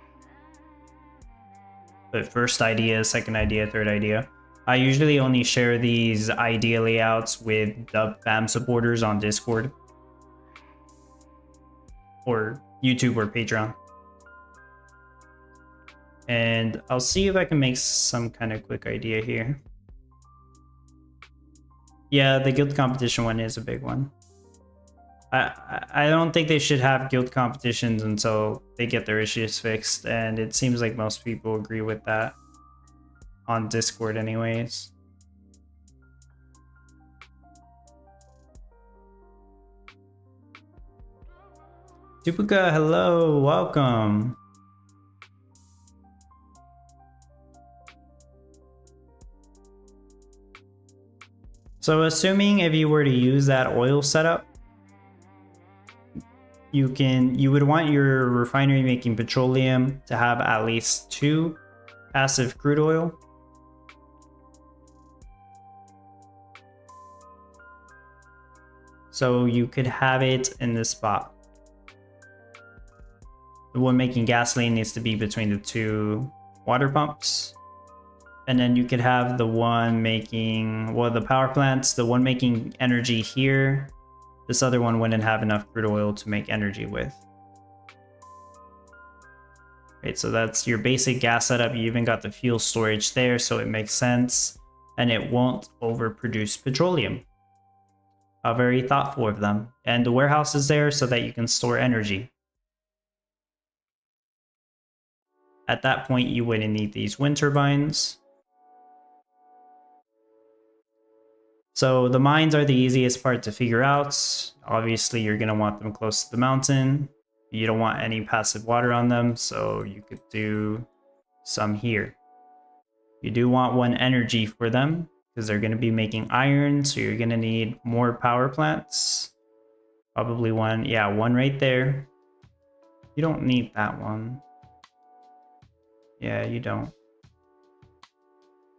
But first idea, second idea, third idea. I usually only share these idea layouts with the fam supporters on Discord. Or YouTube or Patreon. And I'll see if I can make some kind of quick idea here. Yeah, the guild competition one is a big one. I don't think they should have guild competitions until they get their issues fixed, and it seems like most people agree with that on Discord anyways. Tupuka, hello, welcome. So assuming if you were to use that oil setup, you would want your refinery making petroleum to have at least 2 passive crude oil. So you could have it in this spot. The one making gasoline needs to be between the 2 water pumps. And then you could have the one making, well, the power plants, the one making energy here. This other one wouldn't have enough crude oil to make energy with. Right, so that's your basic gas setup. You even got the fuel storage there, so it makes sense. And it won't overproduce petroleum. How very thoughtful of them. And the warehouse is there so that you can store energy. At that point, you wouldn't need these wind turbines. So the mines are the easiest part to figure out. Obviously, you're going to want them close to the mountain. You don't want any passive water on them, so you could do some here. You do want one energy for them because they're going to be making iron, so you're going to need more power plants. Probably one, yeah, one right there. You don't need that one. Yeah, you don't.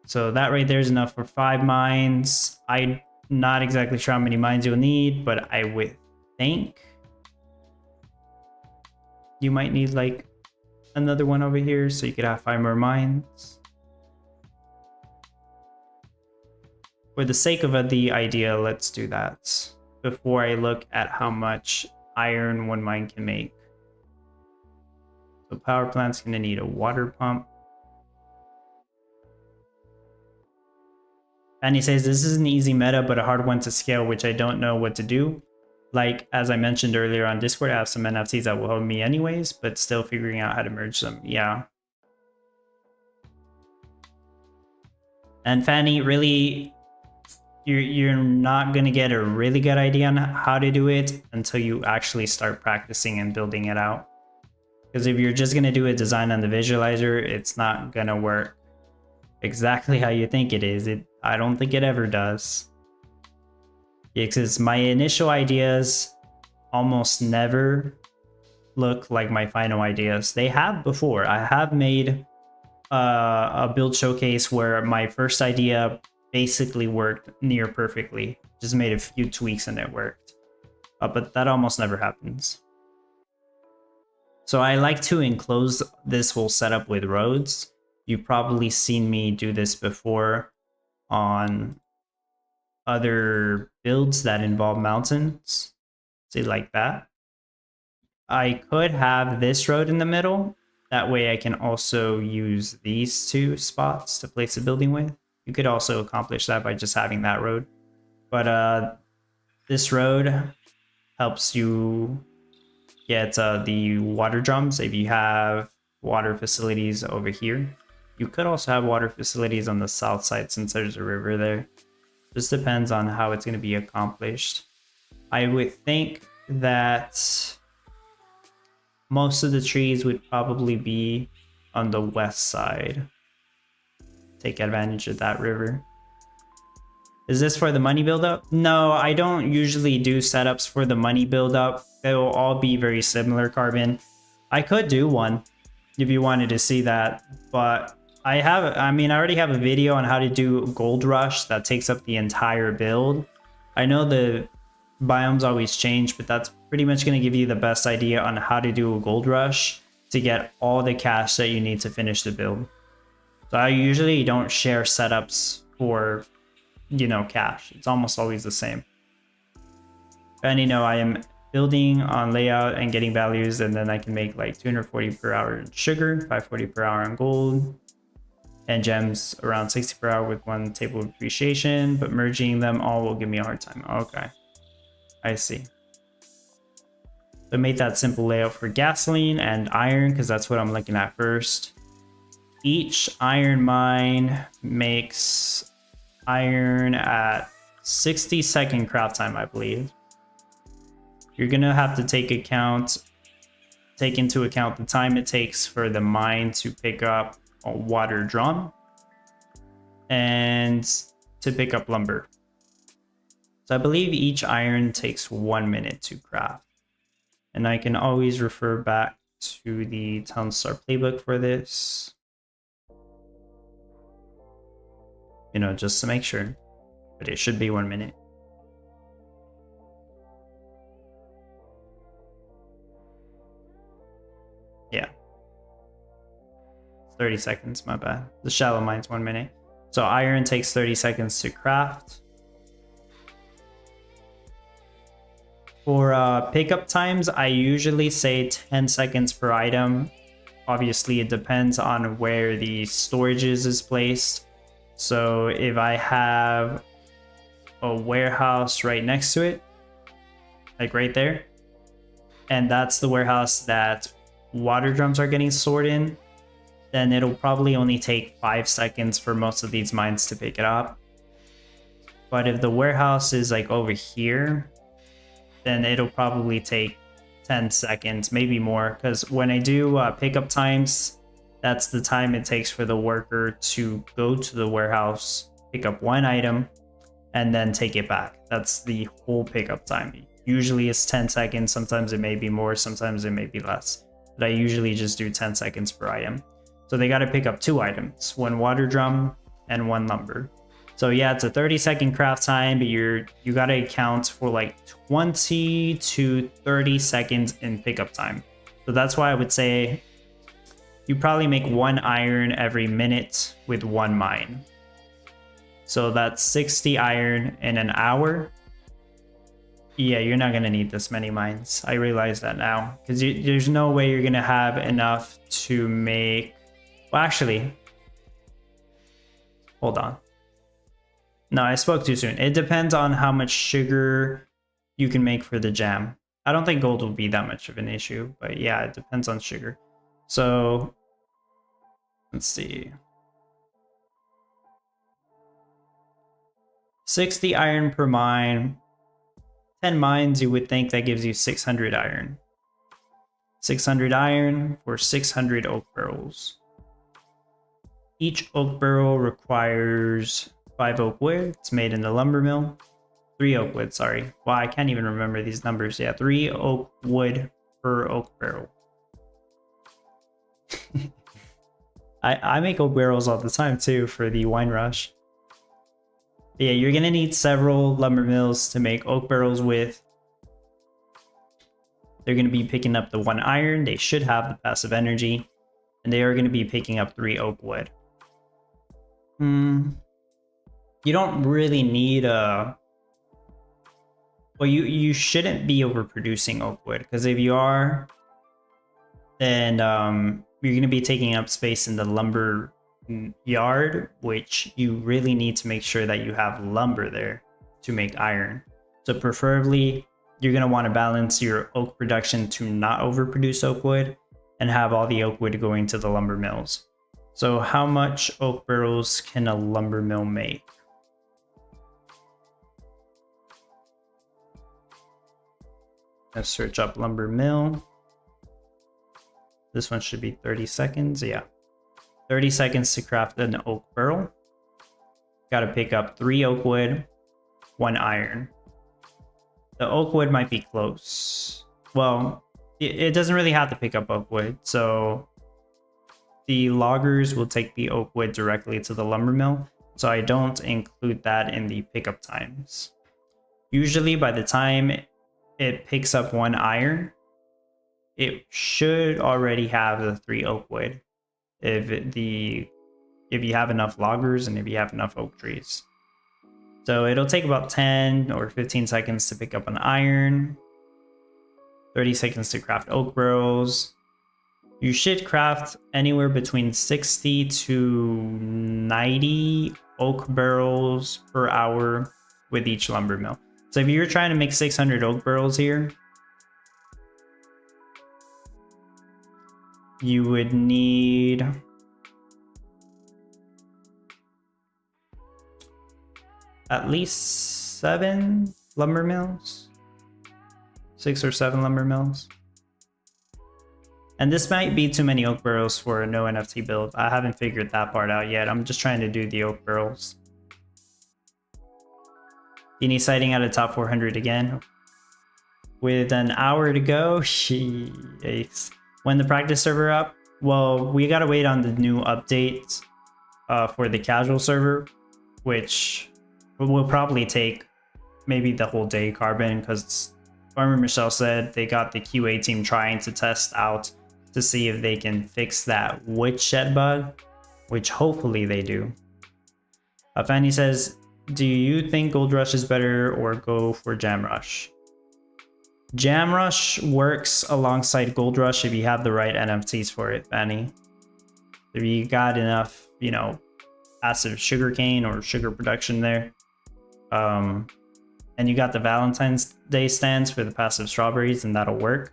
So that right there is enough for 5 mines. I'm not exactly sure how many mines you'll need, but I would think you might need like another one over here so you could have 5 more mines. For the sake of the idea, let's do that before I look at how much iron one mine can make. So power plant's gonna need a water pump. And he says, this is an easy meta, but a hard one to scale, which I don't know what to do. Like, as I mentioned earlier on Discord, I have some NFTs that will help me anyways, but still figuring out how to merge them. Yeah. And Fanny, really, you're not going to get a really good idea on how to do it until you actually start practicing and building it out. Because if you're just going to do a design on the visualizer, it's not going to work. exactly how you think it is. I don't think it ever does. Because my initial ideas almost never look like my final ideas. They have before. I have made a build showcase where my first idea basically worked near perfectly. Just made a few tweaks and it worked. But that almost never happens. So I like to enclose this whole setup with roads. You've probably seen me do this before on other builds that involve mountains. See, like that. I could have this road in the middle. That way I can also use these two spots to place a building with. You could also accomplish that by just having that road. But this road helps you get the water drums if you have water facilities over here. You could also have water facilities on the south side since there's a river there. Just depends on how it's going to be accomplished. I would think that most of the trees would probably be on the west side. Take advantage of that river. Is this for the money buildup? No, I don't usually do setups for the money buildup. They will all be very similar, Carbon. I could do one if you wanted to see that, but I already have a video on how to do Gold Rush that takes up the entire build. I know the biomes always change, but that's pretty much going to give you the best idea on how to do a Gold Rush to get all the cash that you need to finish the build. So I usually don't share setups for, cash. It's almost always the same. And I am building on layout and getting values, and then I can make like 240 per hour in sugar, 540 per hour on gold, and gems around 60 per hour with 1 table of appreciation, but merging them all will give me a hard time. Okay, I see. So make that simple layout for gasoline and iron, because that's what I'm looking at first. Each iron mine makes iron at 60-second craft time, I believe. You're gonna have to take into account the time it takes for the mine to pick up a water drum and to pick up lumber. So I believe each iron takes 1 minute to craft. And I can always refer back to the Townstar playbook for this. Just to make sure. But it should be 1 minute. Yeah. 30 seconds, my bad. The shallow mine's 1 minute. So iron takes 30 seconds to craft. For pickup times, I usually say 10 seconds per item. Obviously, it depends on where the storage is placed. So if I have a warehouse right next to it, like right there, and that's the warehouse that water drums are getting stored in, then it'll probably only take 5 seconds for most of these mines to pick it up. But if the warehouse is like over here, then it'll probably take 10 seconds, maybe more, because when I do pickup times, that's the time it takes for the worker to go to the warehouse, pick up one item, and then take it back. That's the whole pickup time. Usually it's 10 seconds, sometimes it may be more, sometimes it may be less. But I usually just do 10 seconds per item. So they got to pick up 2 items, 1 water drum and 1 lumber. So yeah, it's a 30-second craft time, but you got to account for like 20 to 30 seconds in pickup time. So that's why I would say you probably make 1 iron every minute with 1 mine. So that's 60 iron in an hour. Yeah, you're not going to need this many mines. I realize that now, because there's no way you're going to have enough to make... Well, actually, hold on. No, I spoke too soon. It depends on how much sugar you can make for the jam. I don't think gold will be that much of an issue, but yeah, it depends on sugar. So let's see. 60 iron per mine. 10 mines, you would think that gives you 600 iron. 600 iron for 600 oak barrels. Each oak barrel requires 5 oak wood. It's made in the lumber mill. 3 oak wood, sorry. Wow, I can't even remember these numbers. Yeah, 3 oak wood per oak barrel. I make oak barrels all the time too for the wine rush. But yeah, you're gonna need several lumber mills to make oak barrels with. They're gonna be picking up the 1 iron. They should have the passive energy. And they are gonna be picking up 3 oak wood. You don't really need a... Well, you shouldn't be overproducing oak wood, because if you are, then you're going to be taking up space in the lumber yard, which you really need to make sure that you have lumber there to make iron. So preferably, you're going to want to balance your oak production to not overproduce oak wood and have all the oak wood going to the lumber mills. So how much oak barrels can a lumber mill make? Let's search up lumber mill. This one should be 30 seconds. Yeah. 30 seconds to craft an oak barrel. Got to pick up 3 oak wood, 1 iron. The oak wood might be close. Well, it doesn't really have to pick up oak wood. So the loggers will take the oak wood directly to the lumber mill. So I don't include that in the pickup times. Usually by the time it picks up 1 iron, it should already have the 3 oak wood if you have enough loggers and if you have enough oak trees. So it'll take about 10 or 15 seconds to pick up an iron, 30 seconds to craft oak barrels. You should craft anywhere between 60 to 90 oak barrels per hour with each lumber mill. So if you're trying to make 600 oak barrels here, you would need at least 7 lumber mills, 6 or 7 lumber mills. And this might be too many oak barrels for a no NFT build. I haven't figured that part out yet. I'm just trying to do the oak barrels. Any sighting at a top 400 again. With an hour to go, yikes. When the practice server up, well, we gotta wait on the new update for the casual server, which will probably take maybe the whole day, Carbon, because Farmer Michelle said they got the QA team trying to test out to see if they can fix that woodshed bug, which hopefully they do. Fanny says, do you think Gold Rush is better or go for Jam Rush? Jam Rush works alongside Gold Rush if you have the right NFTs for it, Fanny. If you got enough, you know, passive sugarcane or sugar production there. And you got the Valentine's Day stands for the passive strawberries, and that'll work.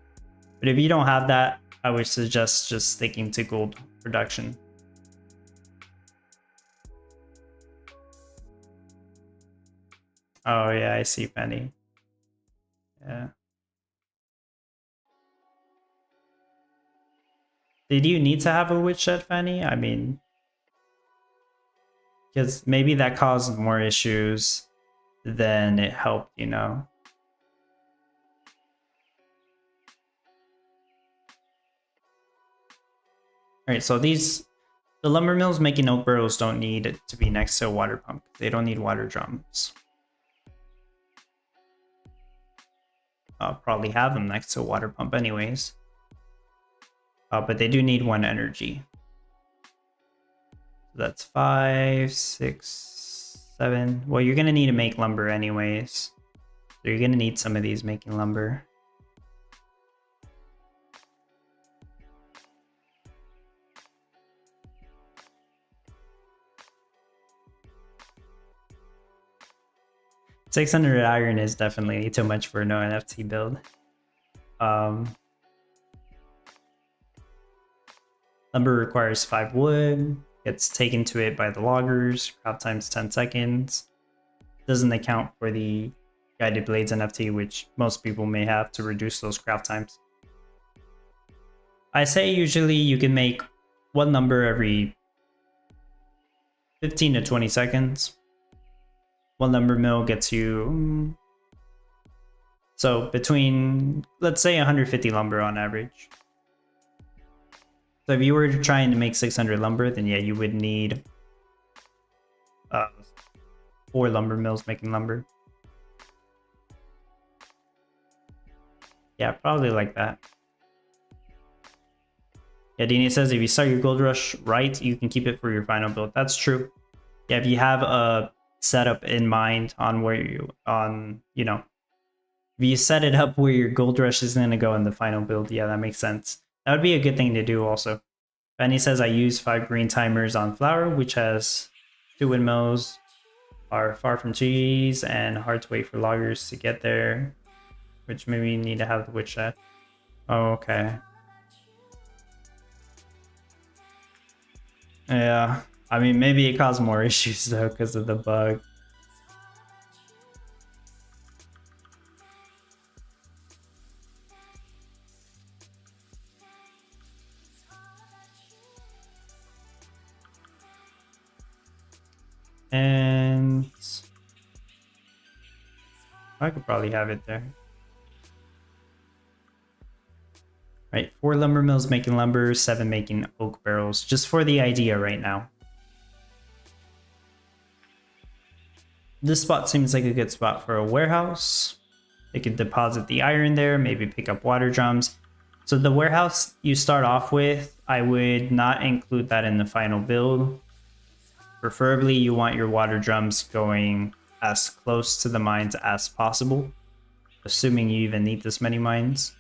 But if you don't have that, I would suggest just sticking to gold production. Oh yeah, I see, Penny. Yeah. Did you need to have a woodshed, Fanny? I mean, because maybe that caused more issues than it helped, you know? Alright, so the lumber mills making oak barrels don't need it to be next to a water pump. They don't need water drums. I'll probably have them next to a water pump anyways. But they do need 1 energy. That's 5, 6, 7. Well, you're gonna need to make lumber anyways. So you're gonna need some of these making lumber. $600 iron is definitely too much for no NFT build. Lumber requires 5 wood. Gets taken to it by the loggers. Craft time's 10 seconds. Doesn't account for the guided blades NFT, which most people may have to reduce those craft times. I say usually you can make 1 lumber every 15 to 20 seconds. One lumber mill gets you, so between, let's say 150 lumber on average. So if you were trying to make 600 lumber, then yeah, you would need 4 lumber mills making lumber. Yeah, probably like that. Yeah, Dini says if you start your gold rush right, you can keep it for your final build. That's true. Yeah, if you have a setup in mind on where you, you know, if you set it up where your gold rush is going to go in the final build, yeah, that makes sense. That would be a good thing to do also. Benny says I use 5 green timers on flour, which has 2 windmills, are far from trees and hard to wait for loggers to get there, which maybe you need to have the witch shed. Oh, okay. Yeah, I mean, maybe it caused more issues though because of the bug. And I could probably have it there. Right, 4 lumber mills making lumber, 7 making oak barrels, just for the idea right now. This spot seems like a good spot for a warehouse. They could deposit the iron there, maybe pick up water drums. So the warehouse you start off with, I would not include that in the final build. Preferably you want your water drums going as close to the mines as possible, assuming you even need this many mines.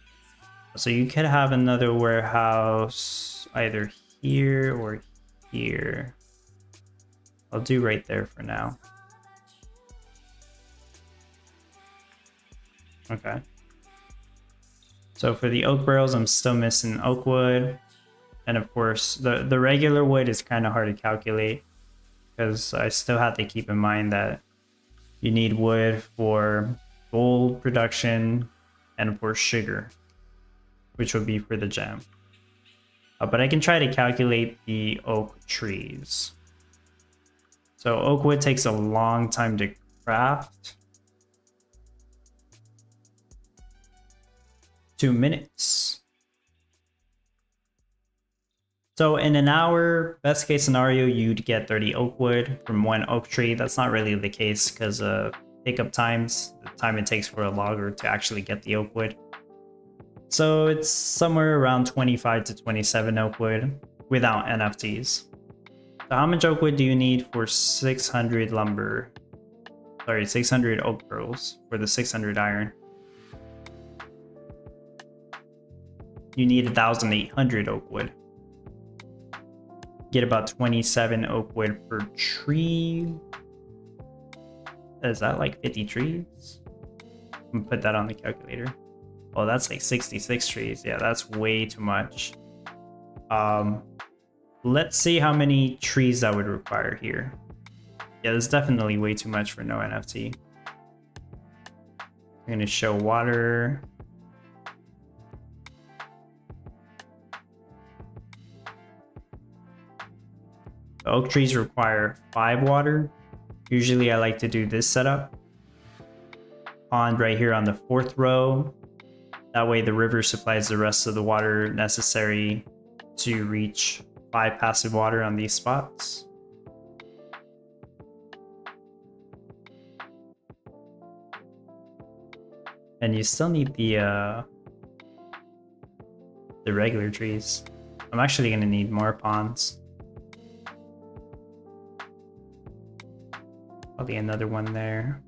So you could have another warehouse either here or here. I'll do right there for now. Okay. So for the oak barrels, I'm still missing oak wood. And of course, the regular wood is kind of hard to calculate because I still have to keep in mind that you need wood for gold production and of course sugar, which would be for the gem. But I can try to calculate the oak trees. So oak wood takes a long time to craft. 2 minutes. So in an hour, best case scenario, you'd get 30 oak wood from 1 oak tree. That's not really the case because of pickup times, the time it takes for a logger to actually get the oak wood. So it's somewhere around 25 to 27 oak wood without NFTs. So how much oak wood do you need for 600 lumber? Sorry, 600 oak barrels for the 600 iron. You need 1,800 oak wood. Get about 27 oak wood per tree. Is that like 50 trees? I'm gonna put that on the calculator. Oh, that's like 66 trees. Yeah, that's way too much. Let's see how many trees that would require here. Yeah, that's definitely way too much for no NFT. I'm gonna show water. The oak trees require 5 water. Usually I like to do this setup. Pond right here on the 4th row. That way the river supplies the rest of the water necessary to reach 5 passive water on these spots. And you still need the regular trees. I'm actually gonna need more ponds. Probably another one there.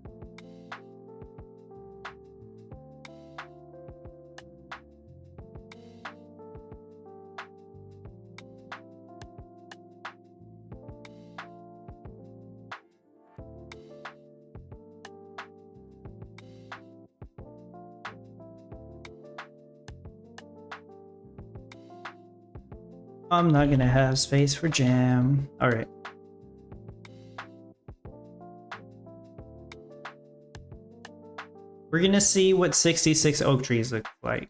I'm not gonna have space for jam. All right. We're gonna see what 66 oak trees look like.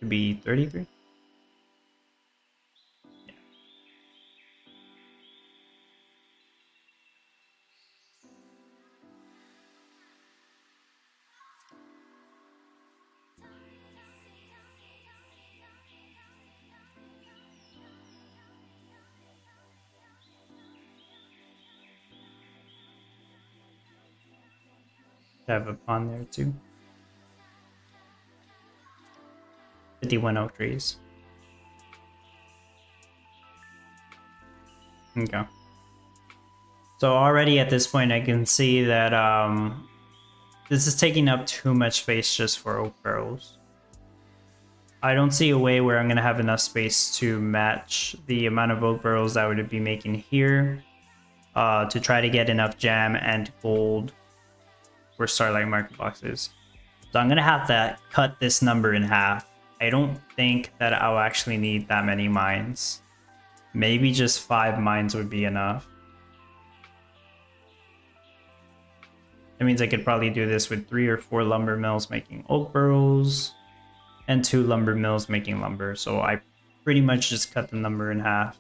to be 33. I have a pond there too. 51 oak trees. Okay. So already at this point, I can see that this is taking up too much space just for oak barrels. I don't see a way where I'm going to have enough space to match the amount of oak barrels that I would be making here to try to get enough jam and gold for Starlight Market Boxes. So I'm going to have to cut this number in half. I don't think that I'll actually need that many mines. Maybe just 5 mines would be enough. That means I could probably do this with 3 or 4 lumber mills making oak barrels and 2 lumber mills making lumber. So I pretty much just cut the number in half.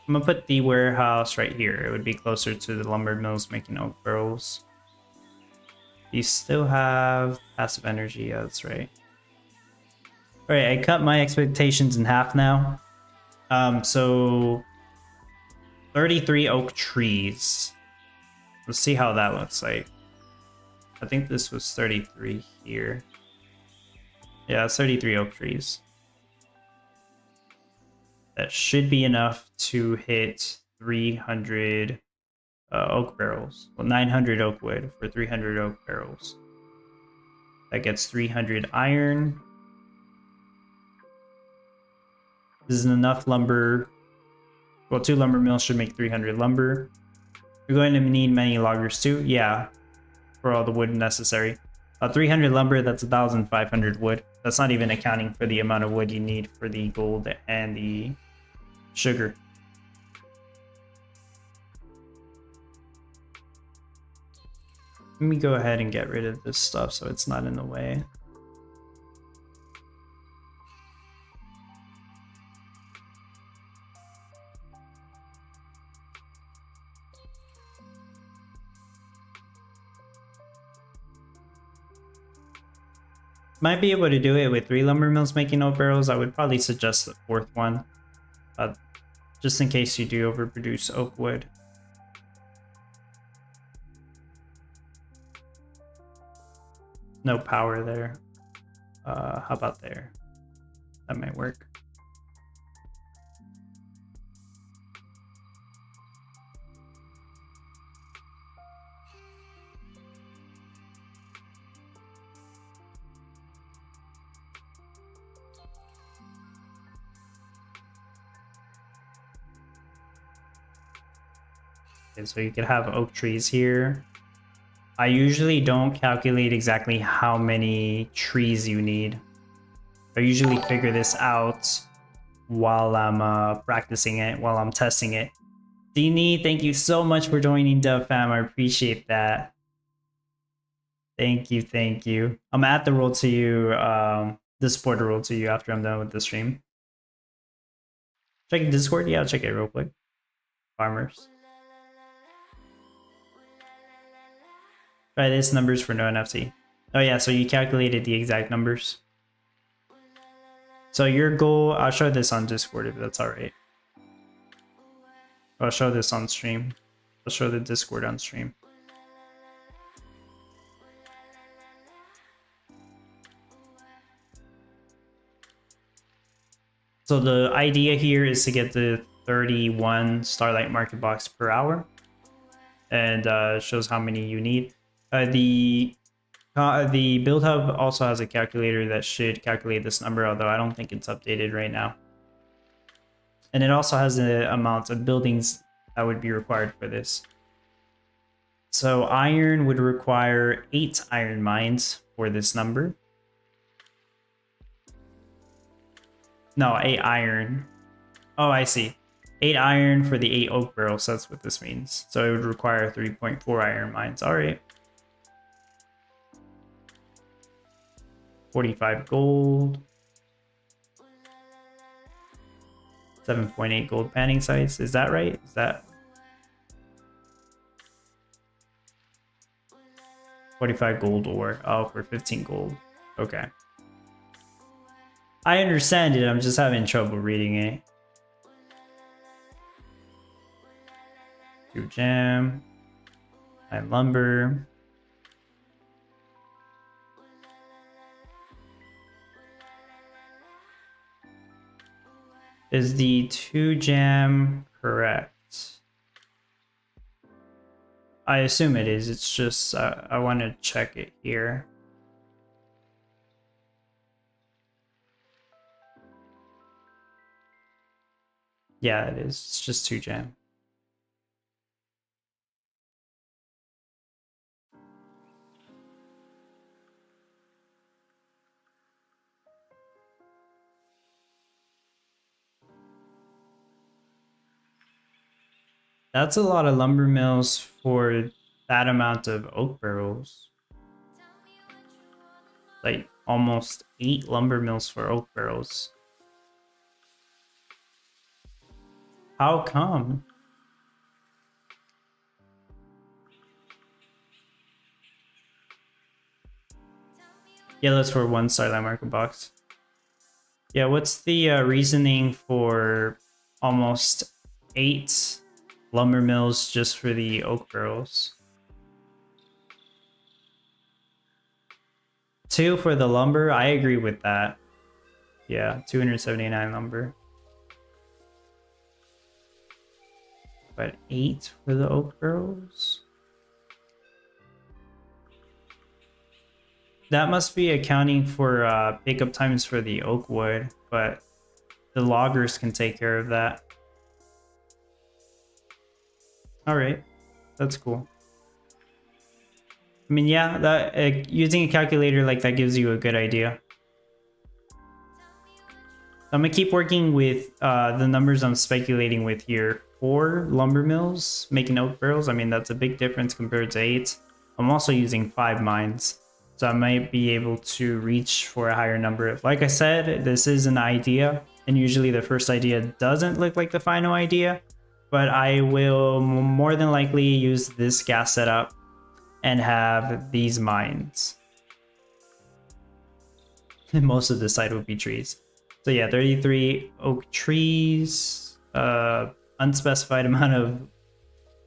I'm gonna put the warehouse right here. It would be closer to the lumber mills making oak barrels. You still have passive energy. Yeah, that's right. All right, I cut my expectations in half now. So 33 oak trees. Let's see how that looks like. I think this was 33 here. Yeah, it's 33 oak trees. That should be enough to hit 300 oak barrels. Well, 900 oak wood for 300 oak barrels. That gets 300 iron. This is enough lumber. Well, 2 lumber mills should make 300 lumber. You're going to need many loggers too. Yeah, for all the wood necessary. 300 lumber, that's 1,500 wood. That's not even accounting for the amount of wood you need for the gold and the sugar. Let me go ahead and get rid of this stuff so it's not in the way. Might be able to do it with 3 lumber mills making oak barrels. I would probably suggest the 4th one, just in case you do overproduce oak wood. No power there. How about there? That might work. Okay, so you could have oak trees here. I usually don't calculate exactly how many trees you need. I usually figure this out while I'm practicing it, while I'm testing it. Dini, thank you so much for joining Dub Fam. I appreciate that. Thank you, thank you. I'm gonna add the role to you, the supporter role to you after I'm done with the stream. Check Discord? Yeah, I'll check it real quick. Farmers. Try this, numbers for no NFC. Oh yeah, so you calculated the exact numbers. So your goal, I'll show this on Discord if that's alright. I'll show this on stream. I'll show the Discord on stream. So the idea here is to get the 31 Starlight Market Box per hour. And shows how many you need. The build hub also has a calculator that should calculate this number, although I don't think it's updated right now. And it also has the amount of buildings that would be required for this. So iron would require 8 iron mines for this number. No, 8 iron. Oh, I see. 8 iron for the 8 oak barrels. That's what this means. So it would require 3.4 iron mines. All right. 45 gold. 7.8 gold panning sites. Is that right? Is that 45 gold ore? Oh, for 15 gold. Okay. I understand it. I'm just having trouble reading it. 2 gem. 9 lumber. Is the 2 gem correct? I assume it is. It's just I want to check it here. Yeah, it is. It's just 2 gem. That's a lot of lumber mills for that amount of oak barrels. Like almost 8 lumber mills for oak barrels. How come? Yeah, that's for 1 starlight market box. Yeah, what's the reasoning for almost 8 lumber mills just for the oak barrels? 2 for the lumber, I agree with that. Yeah, 279 lumber. But 8 for the oak barrels? That must be accounting for pickup times for the oak wood, but the loggers can take care of that. Alright, that's cool. I mean, yeah, that using a calculator like that gives you a good idea. I'm gonna keep working with the numbers I'm speculating with here. 4 lumber mills making oak barrels. I mean, that's a big difference compared to 8. I'm also using 5 mines, so I might be able to reach for a higher number. Like I said, this is an idea, and usually the first idea doesn't look like the final idea, but I will more than likely use this gas setup and have these mines. Most of the site would be trees. So yeah, 33 oak trees, unspecified amount of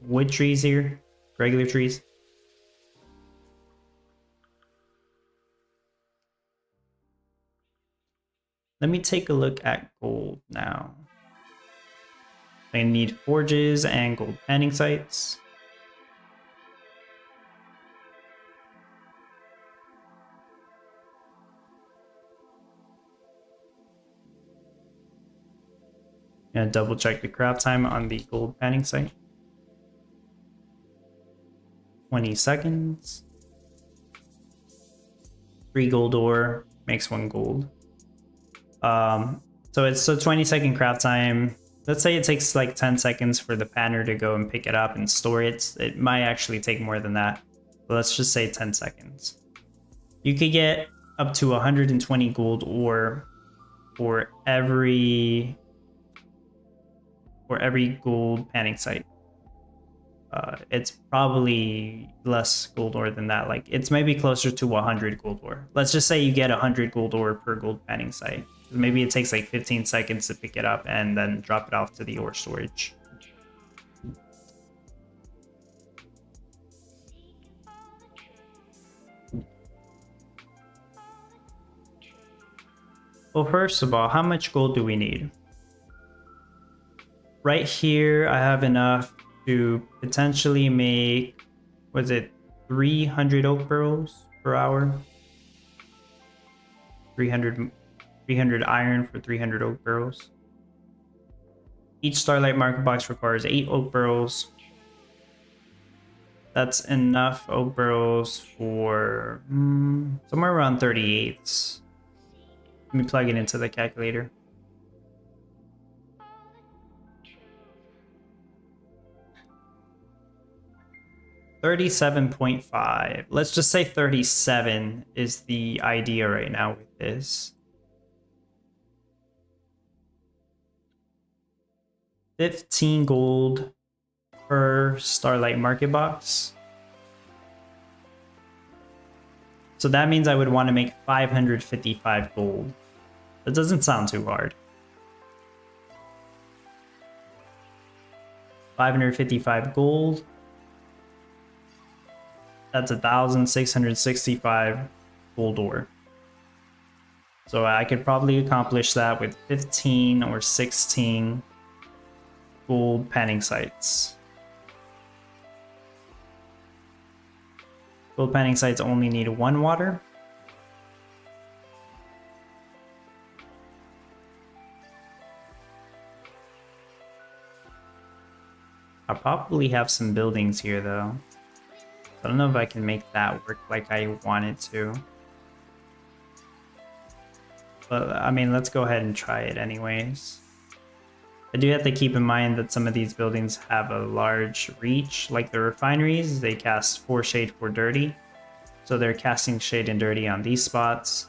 wood trees here, regular trees. Let me take a look at gold now. I need forges and gold panning sites. And double check the craft time on the gold panning site. 20 seconds. 3 gold ore makes 1 gold. So it's a 20-second craft time. Let's say it takes like 10 seconds for the panner to go and pick it up and store it. It might actually take more than that. But let's just say 10 seconds. You could get up to 120 gold ore for every gold panning site. It's probably less gold ore than that. Like it's maybe closer to 100 gold ore. Let's just say you get 100 gold ore per gold panning site. Maybe it takes like 15 seconds to pick it up and then drop it off to the ore storage. Well, first of all, how much gold do we need? Right here, I have enough to potentially make, was it 300 oak barrels per hour? 300 iron for 300 oak barrels. Each starlight market box requires 8 oak barrels. That's enough oak barrels for somewhere around 38. Let me plug it into the calculator. 37.5. Let's just say 37 is the idea right now with this. 15 gold per Starlight Market Box. So that means I would want to make 555 gold. That doesn't sound too hard. 555 gold. That's 1,665 gold ore. So I could probably accomplish that with 15 or 16 gold panning sites. Gold panning sites only need 1 water. I'll probably have some buildings here though. I don't know if I can make that work like I want it to. But I mean, let's go ahead and try it anyways. I do have to keep in mind that some of these buildings have a large reach, like the refineries. They cast 4 shade for dirty. So they're casting shade and dirty on these spots.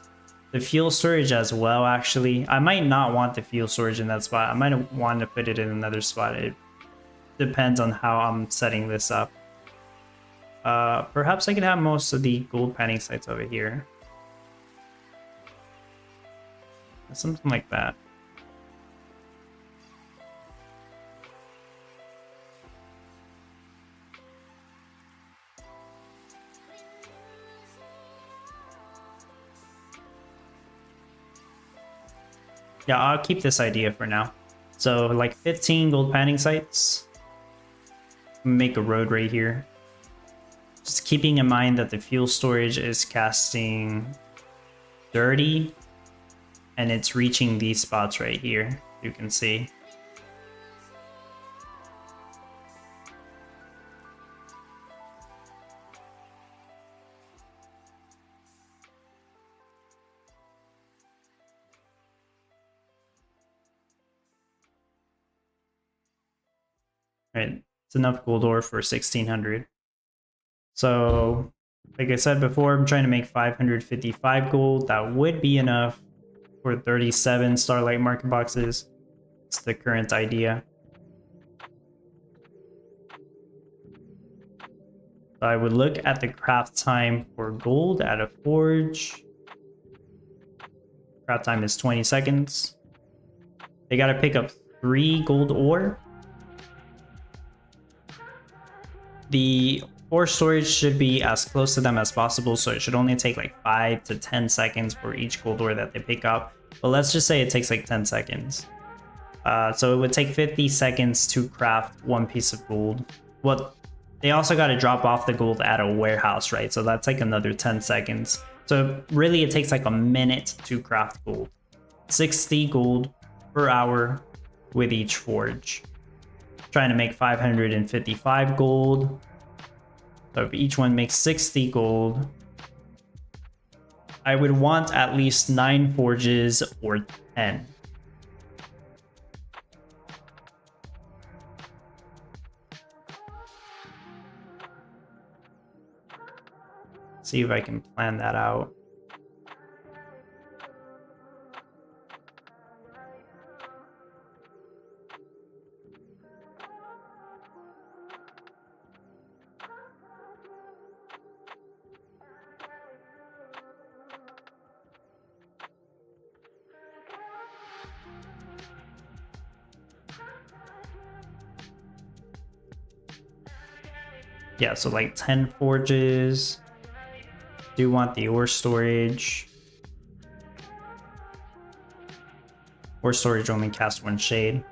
The fuel storage as well, actually. I might not want the fuel storage in that spot. I might want to put it in another spot. It depends on how I'm setting this up. Perhaps I can have most of the gold panning sites over here. Something like that. Yeah, I'll keep this idea for now. So like 15 gold panning sites. Make a road right here. Just keeping in mind that the fuel storage is casting dirty and it's reaching these spots right here, you can see. Right, it's enough gold ore for 1600. So, like I said before, I'm trying to make 555 gold. That would be enough for 37 Starlight Market Boxes. It's the current idea. So I would look at the craft time for gold at a forge. Craft time is 20 seconds. They gotta pick up 3 gold ore. The ore storage should be as close to them as possible, so it should only take like 5 to 10 seconds for each gold ore that they pick up. But let's just say it takes like 10 seconds. So it would take 50 seconds to craft 1 piece of gold. Well, they also got to drop off the gold at a warehouse, right? So that's like another 10 seconds. So really it takes like a minute to craft gold. 60 gold per hour with each forge. Trying to make 555 gold. So if each one makes 60 gold, I would want at least 9 forges or 10. See if I can plan that out. Yeah, so like 10 forges. Do want the ore storage. Ore storage only casts 1 shade.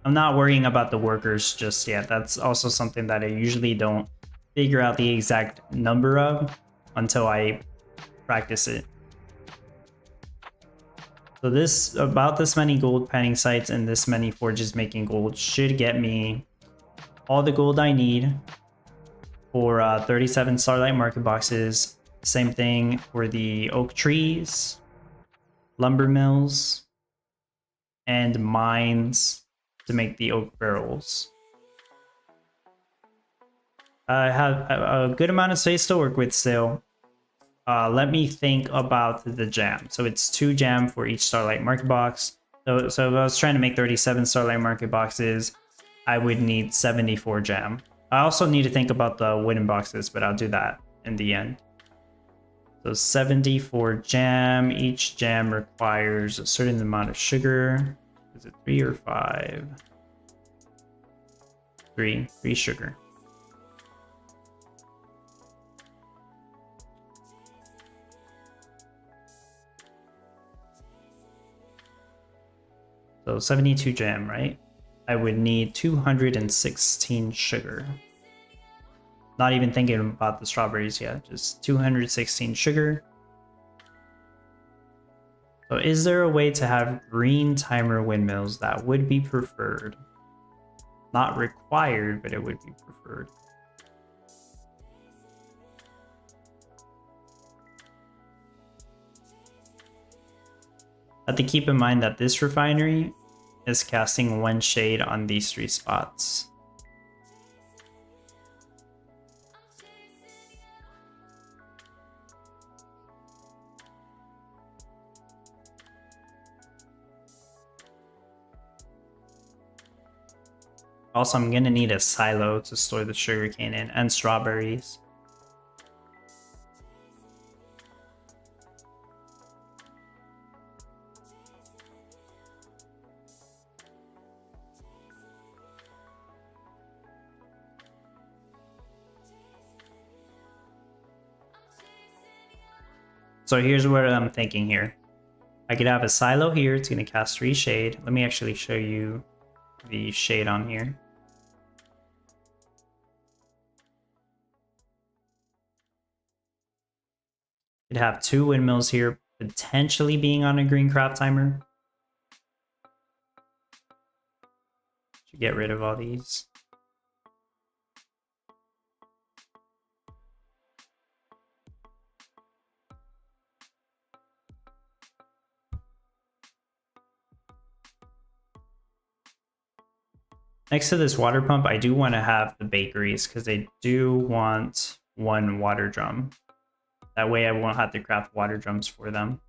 I'm not worrying about the workers just yet. That's also something that I usually don't figure out the exact number of until I practice it. So this, about this many gold panning sites and this many forges making gold should get me all the gold I need for 37 Starlight Market Boxes. Same thing for the oak trees, lumber mills, and mines to make the oak barrels. I have a good amount of space to work with still. Let me think about the jam. So it's 2 jam for each Starlight Market Box. So if I was trying to make 37 Starlight Market Boxes, I would need 74 jam. I also need to think about the wooden boxes, but I'll do that in the end. So 74 jam. Each jam requires a certain amount of sugar. Is it 3 or 5? 3 sugar. So 72 jam, right? I would need 216 sugar. Not even thinking about the strawberries yet, just 216 sugar. So is there a way to have green timer windmills that would be preferred? Not required, but it would be preferred. Have to keep in mind that this refinery is casting 1 shade on these 3 spots. Also, I'm gonna need a silo to store the sugarcane in and strawberries. So here's what I'm thinking here. I could have a silo here. It's going to cast 3 shade. Let me actually show you the shade on here. You'd have 2 windmills here, potentially being on a green craft timer. Should get rid of all these. Next to this water pump, I do want to have the bakeries because they do want 1 water drum. That way I won't have to craft water drums for them.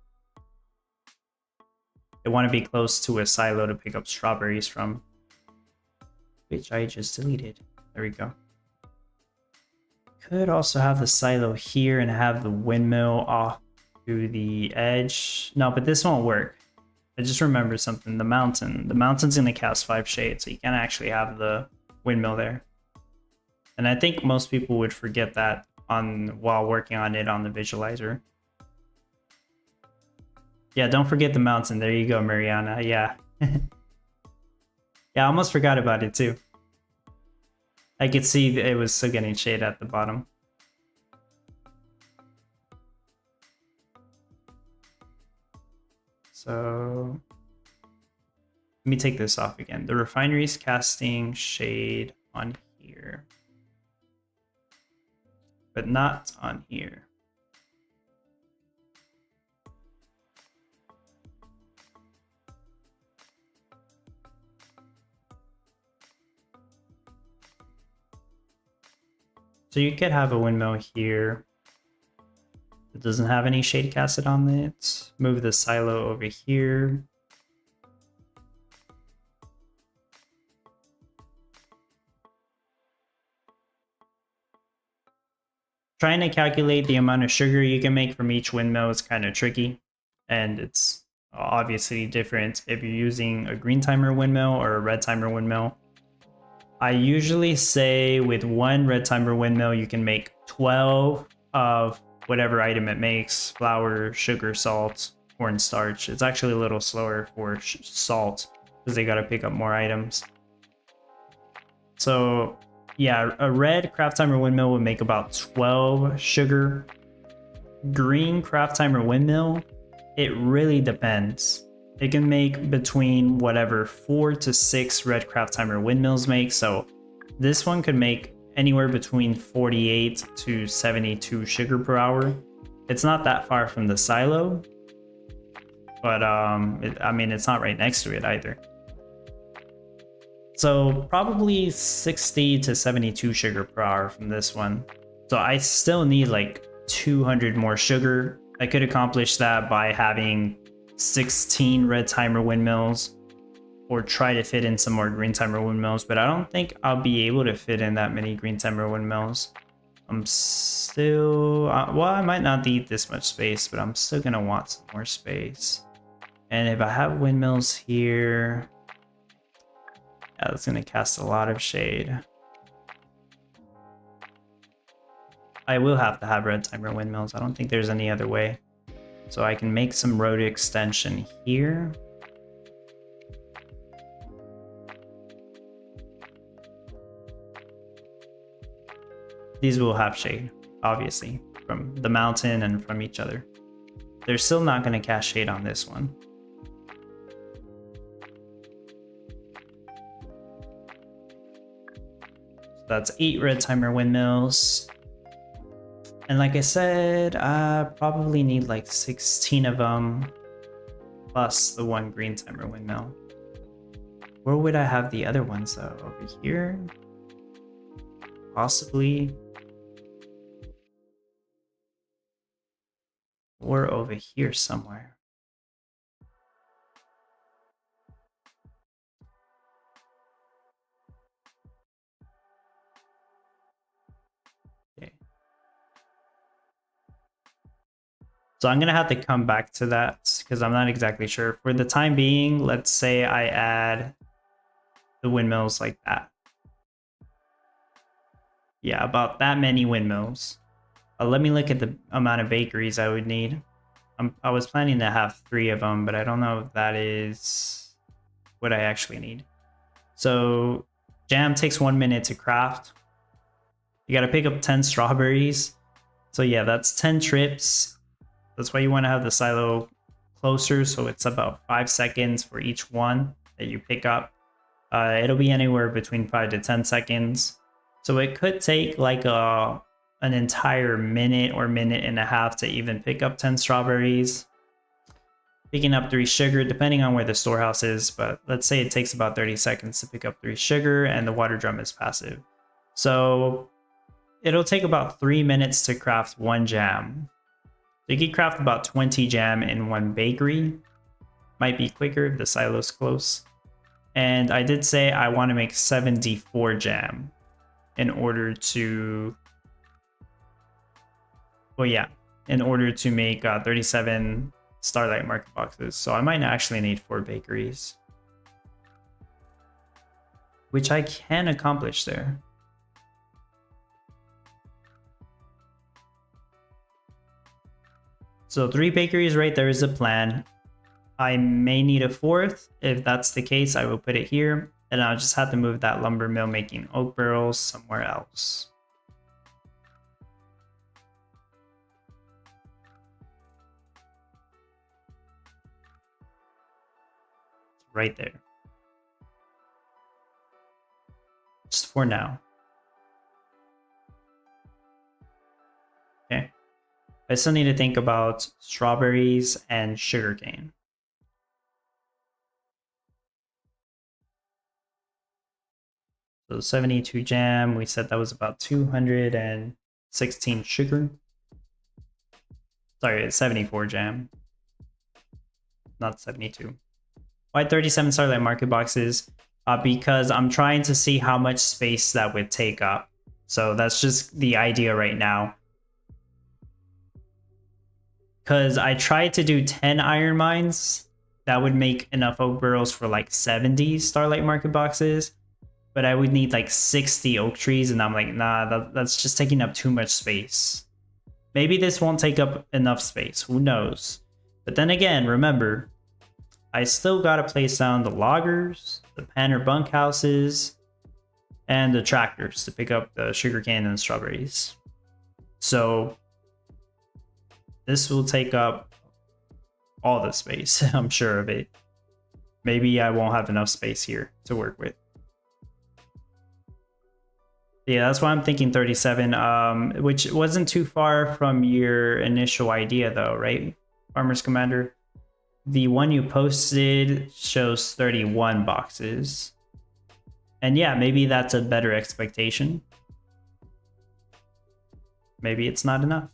They want to be close to a silo to pick up strawberries from, which I just deleted. There we go. Could also have the silo here and have the windmill off to the edge. No, but this won't work. I just remembered something. The mountain's gonna cast 5 shades, so you can't actually have the windmill there. And I think most people would forget that while working on it on the visualizer. Yeah, don't forget the mountain. There you go, Mariana. Yeah. Yeah, I almost forgot about it too. I could see that it was still getting shade at the bottom. So let me take this off again. The refinery's casting shade on here, but not on here. So you could have a windmill here. It doesn't have any shade casted on it. Move the silo over here. Trying to calculate the amount of sugar you can make from each windmill is kind of tricky. And it's obviously different if you're using a green timer windmill or a red timer windmill. I usually say with 1 red timer windmill, you can make 12 of whatever item it makes: flour, sugar, salt, cornstarch. It's actually a little slower for salt because they got to pick up more items. So yeah, a red craft timer windmill would make about 12 sugar. Green craft timer windmill, it really depends. It can make between whatever 4 to 6 red craft timer windmills make. So this one could make anywhere between 48 to 72 sugar per hour. It's not that far from the silo, but I mean, it's not right next to it either. So probably 60 to 72 sugar per hour from this one. So I still need like 200 more sugar. I could accomplish that by having 16 red timer windmills or try to fit in some more green timer windmills, but I don't think I'll be able to fit in that many green timer windmills. I'm still, well, I might not need this much space, but I'm still gonna want some more space. And if I have windmills here, yeah, that's gonna cast a lot of shade. I will have to have red timer windmills. I don't think there's any other way. So I can make some road extension here. These will have shade, obviously, from the mountain and from each other. They're still not going to cast shade on this one. So that's 8 red timer windmills. And like I said, I probably need like 16 of them, plus the 1 green timer windmill. Where would I have the other ones though? Over here? Possibly. Or over here somewhere. Okay. So I'm gonna have to come back to that because I'm not exactly sure. For the time being, let's say I add the windmills like that. Yeah, about that many windmills. Let me look at the amount of bakeries I would need. I was planning to have 3 of them, but I don't know if that is what I actually need. So jam takes 1 minute to craft. You got to pick up 10 strawberries. So yeah, that's 10 trips. That's why you want to have the silo closer. So it's about 5 seconds for each one that you pick up. It'll be anywhere between 5 to 10 seconds. So it could take like an entire minute or minute and a half to even pick up 10 strawberries. Picking up 3 sugar, depending on where the storehouse is, but let's say it takes about 30 seconds to pick up 3 sugar and the water drum is passive. So it'll take about 3 minutes to craft 1 jam. So you can craft about 20 jam in 1 bakery. Might be quicker if the silo's close. And I did say I want to make 74 jam in order to, well, yeah, in order to make 37 Starlight market boxes. So I might actually need 4 bakeries, which I can accomplish there. So 3 bakeries right there is a plan. I may need a 4th. If that's the case, I will put it here. And I'll just have to move that lumber mill making oak barrels somewhere else. Right there. Just for now. Okay. I still need to think about strawberries and sugarcane. So 72 jam, we said that was about 216 sugar. Sorry, it's 74 jam, not 72. Why 37 Starlight market boxes? Because I'm trying to see how much space that would take up. So that's just the idea right now. Because I tried to do 10 iron mines. That would make enough oak barrels for like 70 Starlight market boxes. But I would need like 60 oak trees, and I'm like, nah, that's just taking up too much space. Maybe this won't take up enough space, who knows? But then again, remember, I still gotta place down the loggers, the panner bunkhouses, and the tractors to pick up the sugarcane and strawberries. So this will take up all the space, I'm sure of it. Maybe I won't have enough space here to work with. Yeah, that's why I'm thinking 37, which wasn't too far from your initial idea though, right, Farmers Commander? The one you posted shows 31 boxes. And yeah, maybe that's a better expectation. Maybe it's not enough.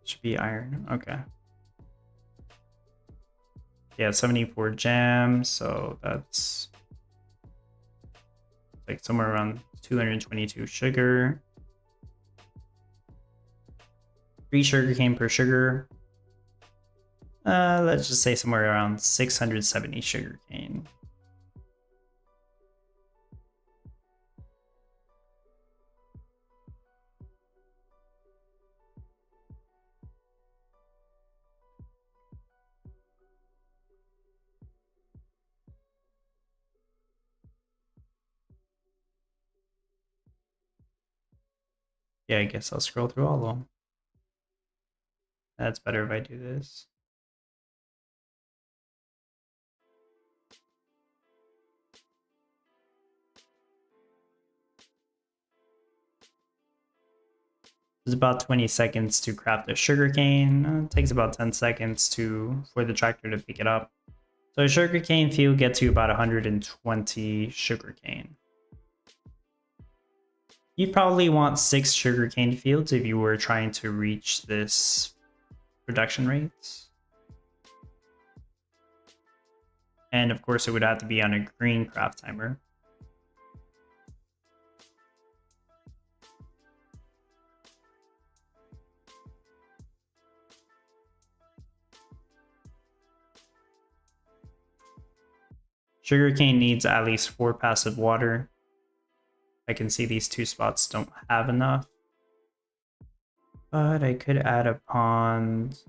Should be iron. Okay. Yeah, 74 jam, so that's like somewhere around 222 sugar. 3 sugarcane per sugar. Let's just say somewhere around 670 sugarcane. Yeah, I guess I'll scroll through all of them. That's better if I do this. It's about 20 seconds to craft a sugarcane. It takes about 10 seconds for the tractor to pick it up. So a sugarcane field gets you about 120 sugarcane. You'd probably want 6 sugarcane fields if you were trying to reach this production rate. And of course it would have to be on a green craft timer. Sugarcane needs at least 4 passive water. I can see these 2 spots don't have enough. But I could add a pond.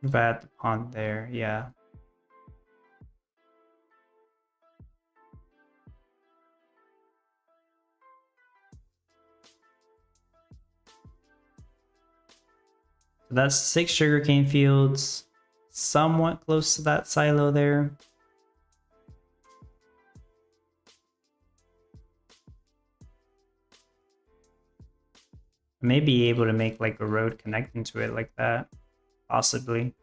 If I add the pond there, yeah. So that's 6 sugarcane fields. Somewhat close to that silo there. I may be able to make like a road connecting to it like that. Possibly.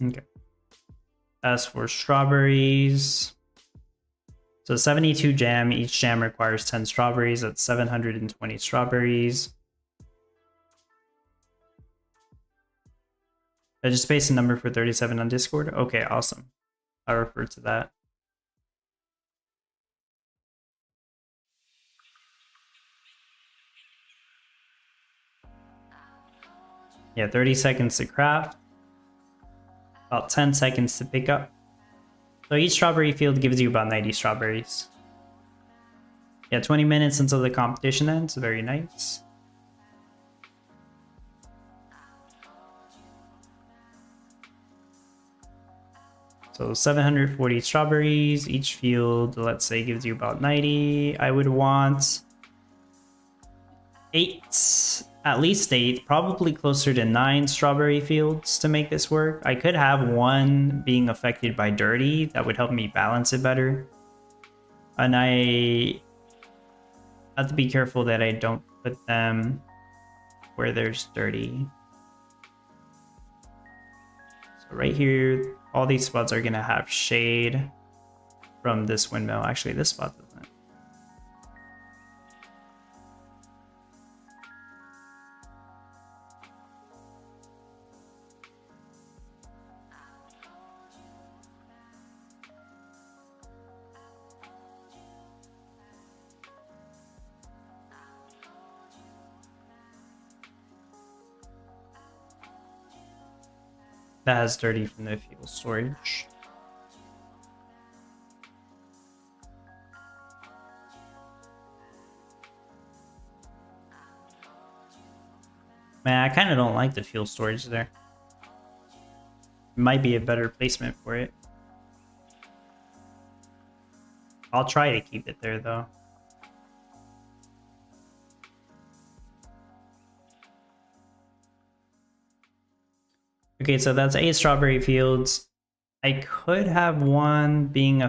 Okay. As for strawberries, so 72 jam, each jam requires 10 strawberries. That's 720 strawberries. I just pasted a number for 37 on Discord. Okay, awesome. I'll refer to that. Yeah, 30 seconds to craft. About 10 seconds to pick up. So each strawberry field gives you about 90 strawberries. Yeah, 20 minutes until the competition ends. Very nice. So 740 strawberries. Each field, let's say, gives you about 90. I would want 8, at least 8, probably closer to 9 strawberry fields to make this work. I could have one being affected by dirty. That would help me balance it better. And I have to be careful that I don't put them where there's dirty. So right here, all these spots are going to have shade from this windmill. Actually, this spot doesn't. That has dirty from the fuel storage. Man, I kind of don't like the fuel storage there. Might be a better placement for it. I'll try to keep it there though. Okay, so that's 8 strawberry fields. I could have one being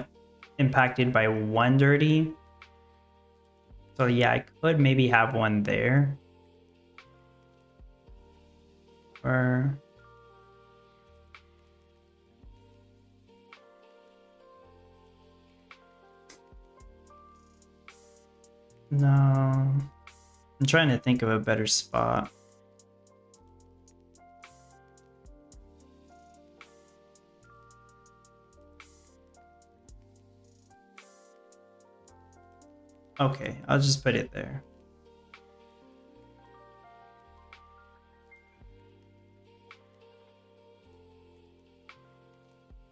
impacted by one dirty. So yeah, I could maybe have one there. Or no. I'm trying to think of a better spot. Okay, I'll just put it there.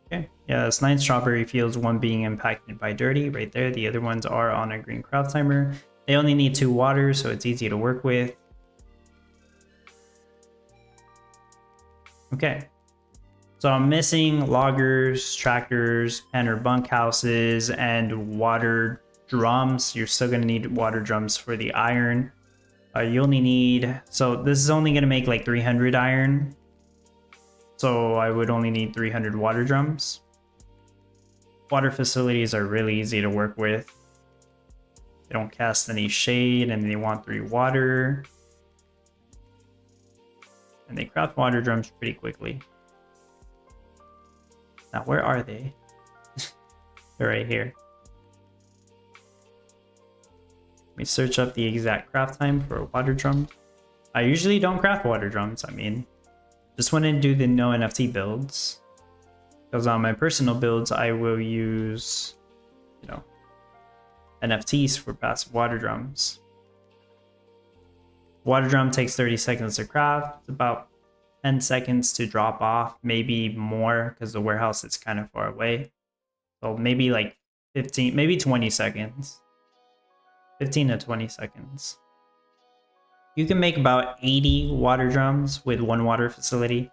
Okay, yeah, that's 9 strawberry fields, one being impacted by dirty right there. The other ones are on a green craft timer. They only need 2 waters, so it's easy to work with. Okay, so I'm missing loggers, tractors, pen or bunkhouses, and water drums. You're still gonna need water drums for the iron. You only need, so this is only gonna make like 300 iron. So I would only need 300 water drums. Water facilities are really easy to work with. They don't cast any shade and they want 3 water. And they craft water drums pretty quickly. Now, where are they? They're right here. Let me search up the exact craft time for a water drum. I usually don't craft water drums. I mean, just want to do the no NFT builds. Because on my personal builds, I will use, you know, NFTs for passive water drums. Water drum takes 30 seconds to craft, about 10 seconds to drop off, maybe more because the warehouse is kind of far away. So maybe like 15, maybe 20 seconds. 15 to 20 seconds. You can make about 80 water drums with 1 water facility.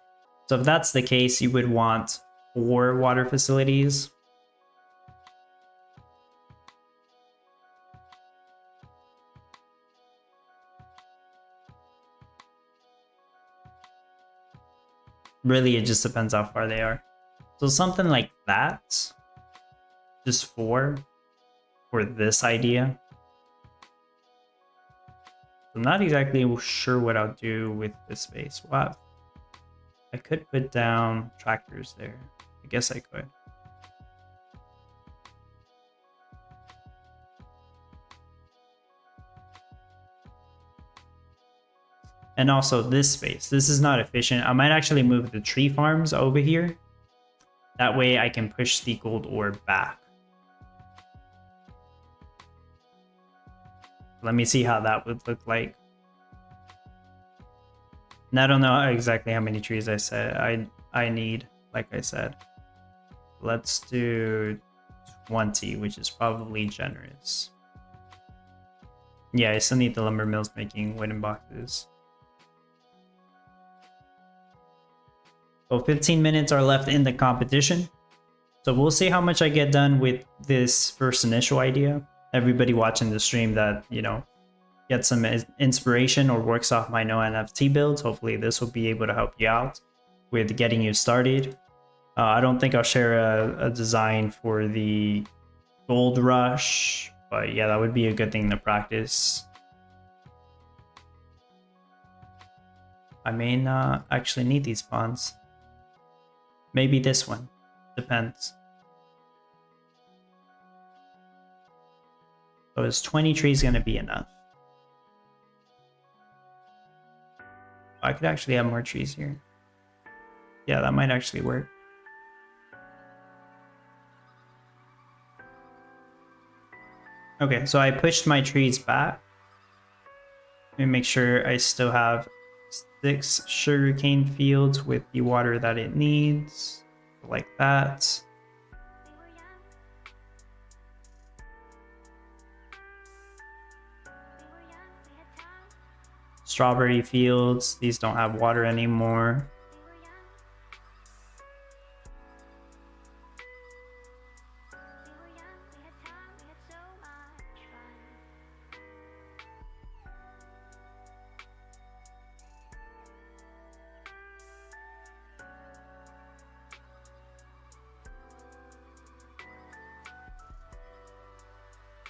So if that's the case, you would want 4 water facilities. Really, it just depends how far they are. So something like that, just 4 for this idea. I'm not exactly sure what I'll do with this space. Wow. I could put down tractors there. I guess I could. And also this space. This is not efficient. I might actually move the tree farms over here. That way I can push the gold ore back. Let me see how that would look like. And I don't know exactly how many trees I said I need, like I said. Let's do 20, which is probably generous. Yeah, I still need the lumber mills making wooden boxes. So 15 minutes are left in the competition. So we'll see how much I get done with this first initial idea. Everybody watching the stream that, you know, get some inspiration or works off my no NFT builds. Hopefully this will be able to help you out with getting you started. I don't think I'll share a design for the gold rush, but yeah, that would be a good thing to practice. I may not actually need these spawns. Maybe this one. Depends. So is 20 trees going to be enough? I could actually have more trees here. Yeah, that might actually work. Okay, so I pushed my trees back. Let me make sure I still have 6 sugarcane fields with the water that it needs. Like that. Strawberry fields, these don't have water anymore.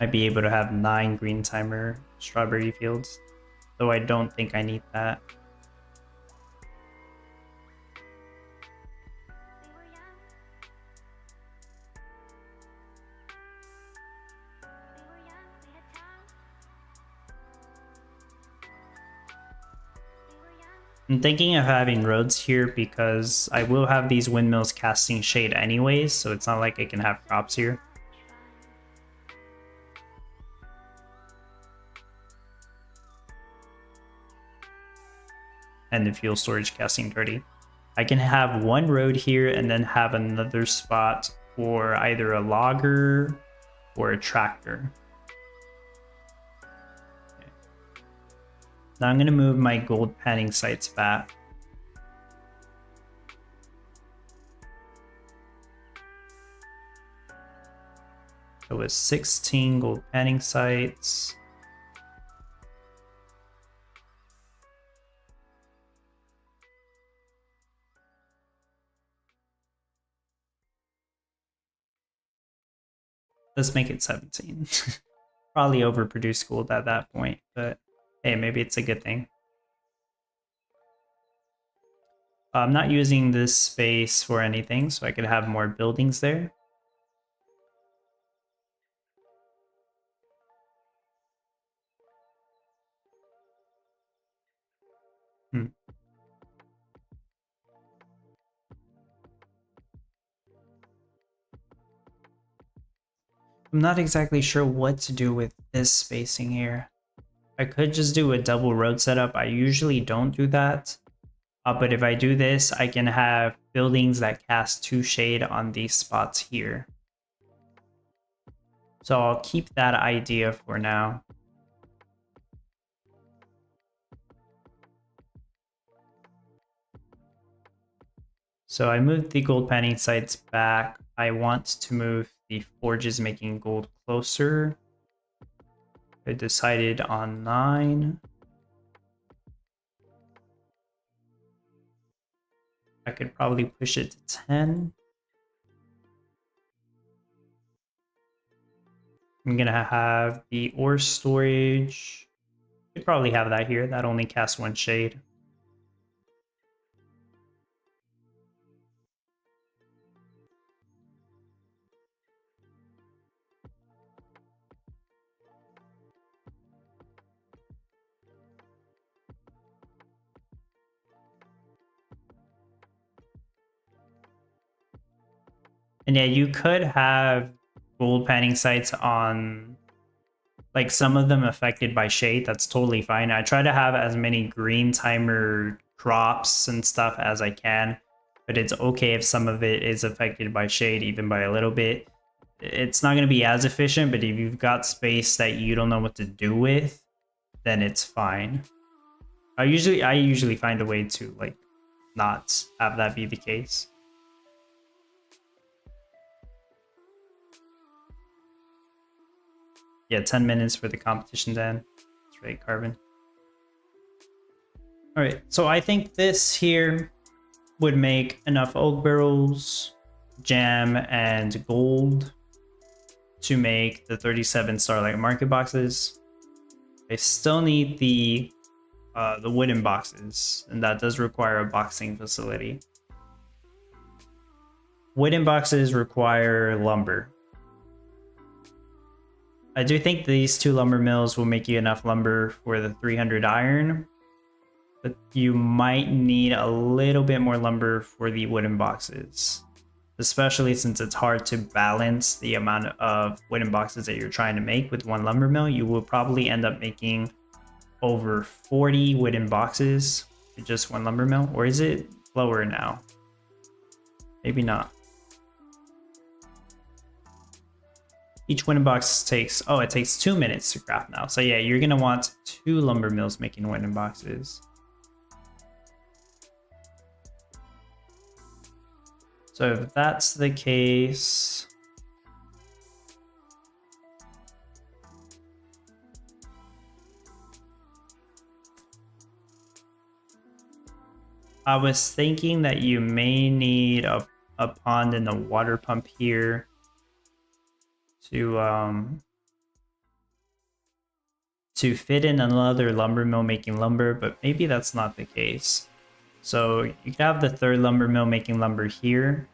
Might be able to have 9 green timer strawberry fields, though I don't think I need that. I'm thinking of having roads here because I will have these windmills casting shade anyways, so it's not like I can have crops here. And the fuel storage casting 30. I can have one road here and then have another spot for either a logger or a tractor. Okay. Now I'm going to move my gold panning sites back. So with 16 gold panning sites. Let's make it 17. Probably overproduced gold at that point, but hey, maybe it's a good thing. I'm not using this space for anything, so I could have more buildings there. I'm not exactly sure what to do with this spacing here. I could just do a double road setup. I usually don't do that. But if I do this, I can have buildings that cast 2 shade on these spots here. So I'll keep that idea for now. So I moved the gold panning sites back. I want to move the forges making gold closer. I decided on 9. I could probably push it to 10. I'm gonna have the ore storage. Could probably have that here. That only casts 1 shade. And yeah, you could have gold panning sites on, like, some of them affected by shade. That's totally fine. I try to have as many green timer crops and stuff as I can, but it's okay if some of it is affected by shade, even by a little bit. It's not going to be as efficient, but if you've got space that you don't know what to do with, then it's fine. I usually find a way to, like, not have that be the case. Yeah, 10 minutes for the competition to end. That's right, Carbon. All right, so I think this here would make enough oak barrels, jam, and gold to make the 37 Starlight Market boxes. I still need the wooden boxes, and that does require a boxing facility. Wooden boxes require lumber. I do think these 2 lumber mills will make you enough lumber for the 300 iron, but you might need a little bit more lumber for the wooden boxes, especially since it's hard to balance the amount of wooden boxes that you're trying to make with 1 lumber mill. You will probably end up making over 40 wooden boxes with just 1 lumber mill, or is it lower now? Maybe not. Each wooden box takes, oh, it takes 2 minutes to craft now. So yeah, you're gonna want 2 lumber mills making wooden boxes. So if that's the case, I was thinking that you may need a pond and a water pump here to to fit in another lumber mill making lumber, but maybe that's not the case. So you could have the third lumber mill making lumber here,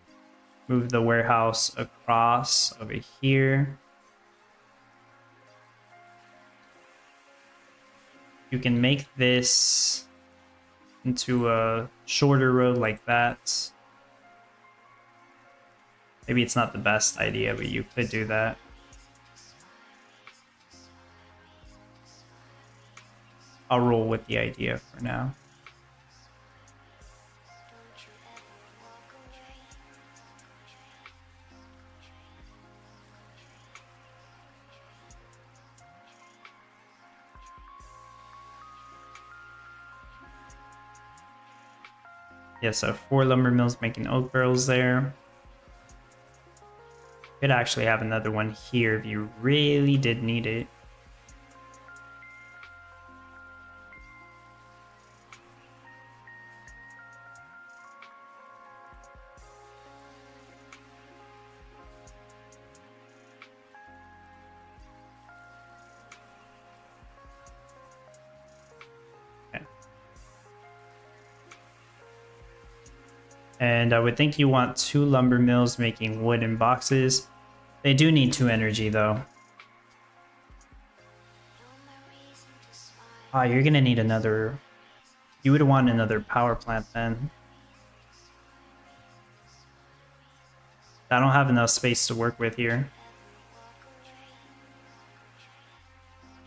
move the warehouse across over here. You can make this into a shorter road like that. Maybe it's not the best idea, but you could do that. I'll roll with the idea for now. Yeah, so 4 lumber mills making oak barrels there. Could actually have another one here if you really did need it. And I would think you want 2 lumber mills making wooden boxes. They do need 2 energy though. Ah, you're gonna need another... You would want another power plant then. I don't have enough space to work with here.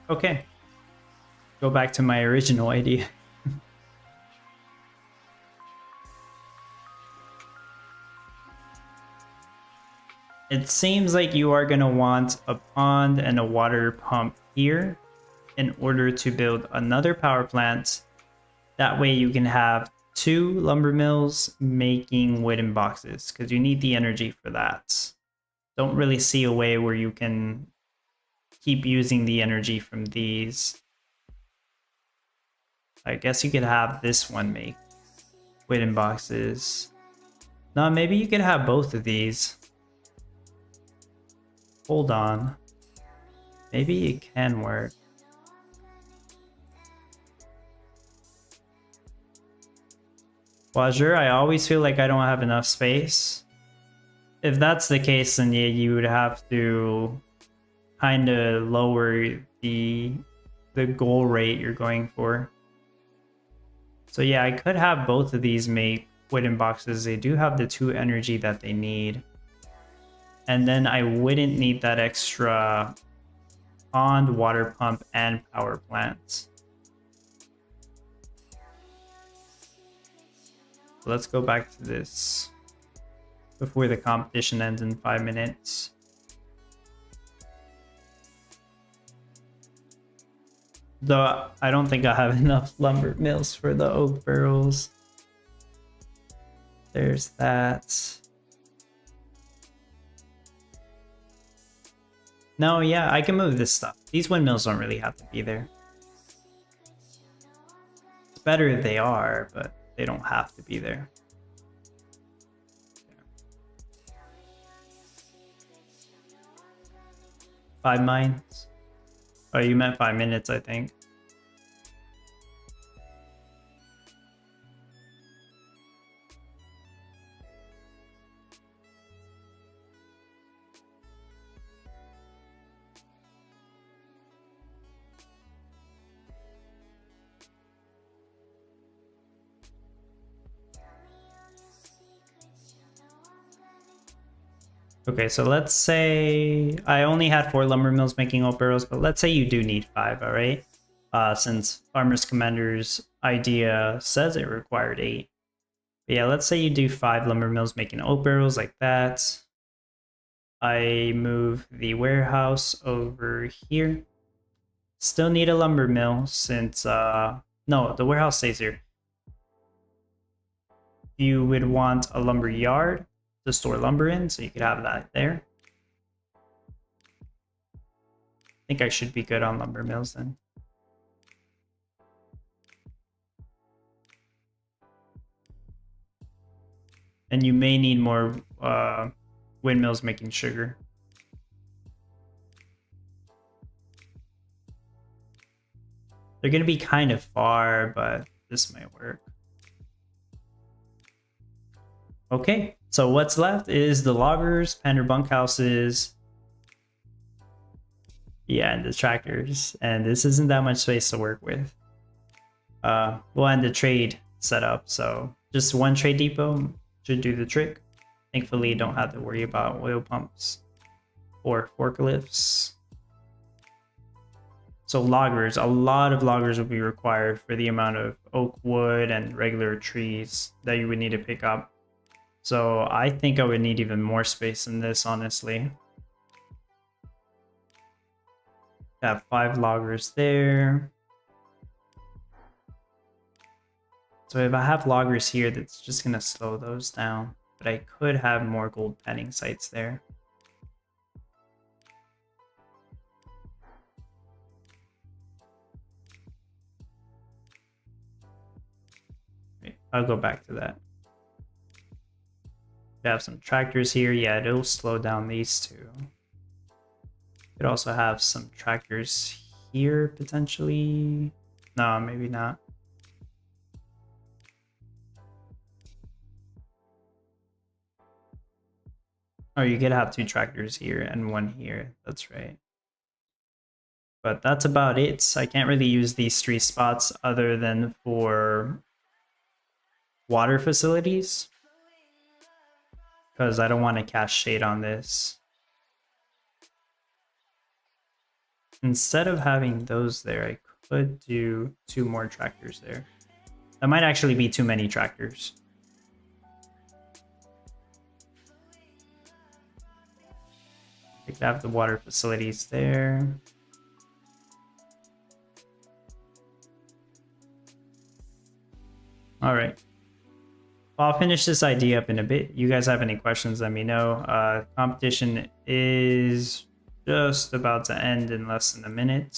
Okay. Go back to my original idea. It seems like you are going to want a pond and a water pump here in order to build another power plant. That way you can have 2 lumber mills making wooden boxes because you need the energy for that. Don't really see a way where you can keep using the energy from these. I guess you could have this one make wooden boxes. No, maybe you could have both of these. Hold on. Maybe it can work. Wazir, I always feel like I don't have enough space. If that's the case, then yeah, you would have to kind of lower the goal rate you're going for. So yeah, I could have both of these make wooden boxes. They do have the 2 energy that they need. And then I wouldn't need that extra pond, water pump, and power plant. So let's go back to this before the competition ends in 5 minutes. Though I don't think I have enough lumber mills for the oak barrels. There's that. No, yeah, I can move this stuff. These windmills don't really have to be there. It's better if they are, but they don't have to be there. Yeah. 5 mines? Oh, you meant 5 minutes, I think. Okay, so let's say I only had 4 lumber mills making oak barrels, but let's say you do need 5, all right? Since Farmer's Commander's idea says it required 8. But yeah, let's say you do 5 lumber mills making oak barrels like that. I move the warehouse over here. Still need a lumber mill since, no, the warehouse stays here. You would want a lumber yard to store lumber in, so you could have that there. I think I should be good on lumber mills then. And you may need more windmills making sugar. They're gonna be kind of far, but this might work. Okay, so what's left is the loggers, Pander bunkhouses, yeah, and the tractors. And this isn't that much space to work with. We'll end the trade setup, so just one trade depot should do the trick. Thankfully, don't have to worry about oil pumps or forklifts. So loggers, a lot of loggers will be required for the amount of oak wood and regular trees that you would need to pick up. So I think I would need even more space than this, honestly. Have 5 loggers there. So if I have loggers here, that's just gonna slow those down. But I could have more gold panning sites there. Wait, I'll go back to that. Have some tractors here. Yeah, it'll slow down these two. Could also have some tractors here potentially. No, maybe not. Oh, you could have 2 tractors here and 1 here. That's right. But that's about it. I can't really use these 3 spots other than for water facilities, because I don't want to cast shade on this. Instead of having those there, I could do 2 more tractors there. That might actually be too many tractors. I could have the water facilities there. All right. Well, I'll finish this idea up in a bit. You guys have any questions, let me know. Competition is just about to end in less than a minute.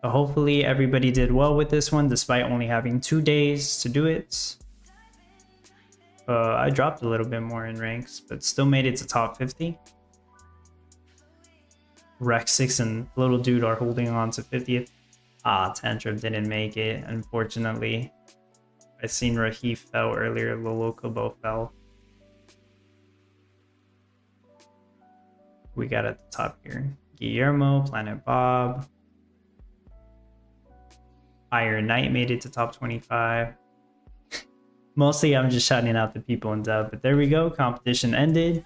So hopefully everybody did well with this one, despite only having 2 days to do it. I dropped a little bit more in ranks, but still made it to top 50. Rex 6 and Little Dude are holding on to 50th. Tantrum didn't make it, unfortunately. I seen Rahi fell earlier, Lolo Kobo fell. We got at the top here. Guillermo, Planet Bob. Iron Knight made it to top 25. Mostly I'm just shouting out the people in dub, but there we go. Competition ended.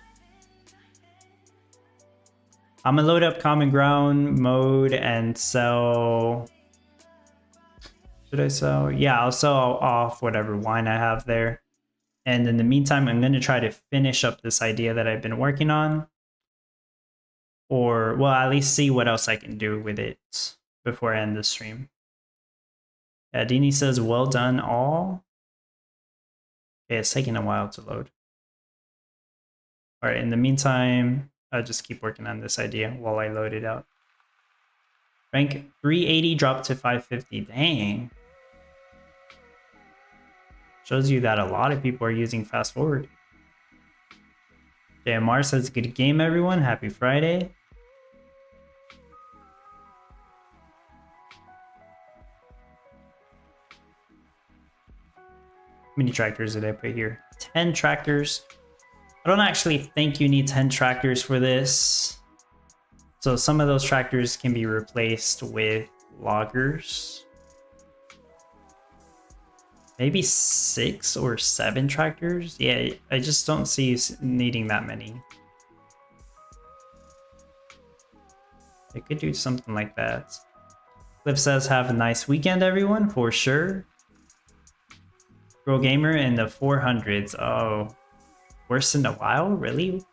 I'm gonna load up Common Ground mode and sell. Should I sell? Yeah, I'll sell off whatever wine I have there. And in the meantime, I'm gonna try to finish up this idea that I've been working on. Or, well, at least see what else I can do with it before I end the stream. Yeah, Dini says, well done all. Okay, it's taking a while to load. All right, in the meantime, I'll just keep working on this idea while I load it out. Rank 380 dropped to 550. Dang. Shows you that a lot of people are using fast forward. JMR says, good game, everyone. Happy Friday. How many tractors did I put here? 10 tractors. I don't actually think you need 10 tractors for this. So some of those tractors can be replaced with loggers. Maybe 6 or 7 tractors? Yeah, I just don't see needing that many. I could do something like that. Cliff says, have a nice weekend, everyone, for sure. Pro Gamer in the 400s. Oh, worse than a while? Really?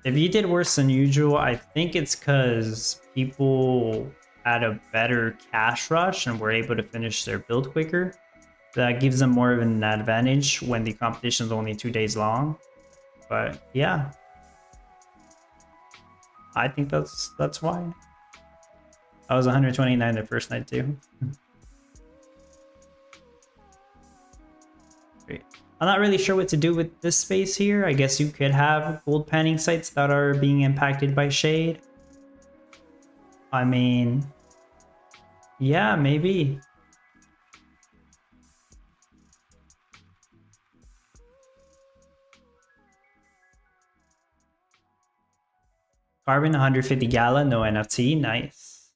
If you did worse than usual, I think it's because people had a better cash rush and were able to finish their build quicker. That gives them more of an advantage when the competition is only 2 days long. But yeah, I think that's why. I was 129 the first night too. Great. I'm not really sure what to do with this space here. I guess you could have gold panning sites that are being impacted by shade. I mean, yeah, maybe. Carbon 150 Gala, no NFT, nice.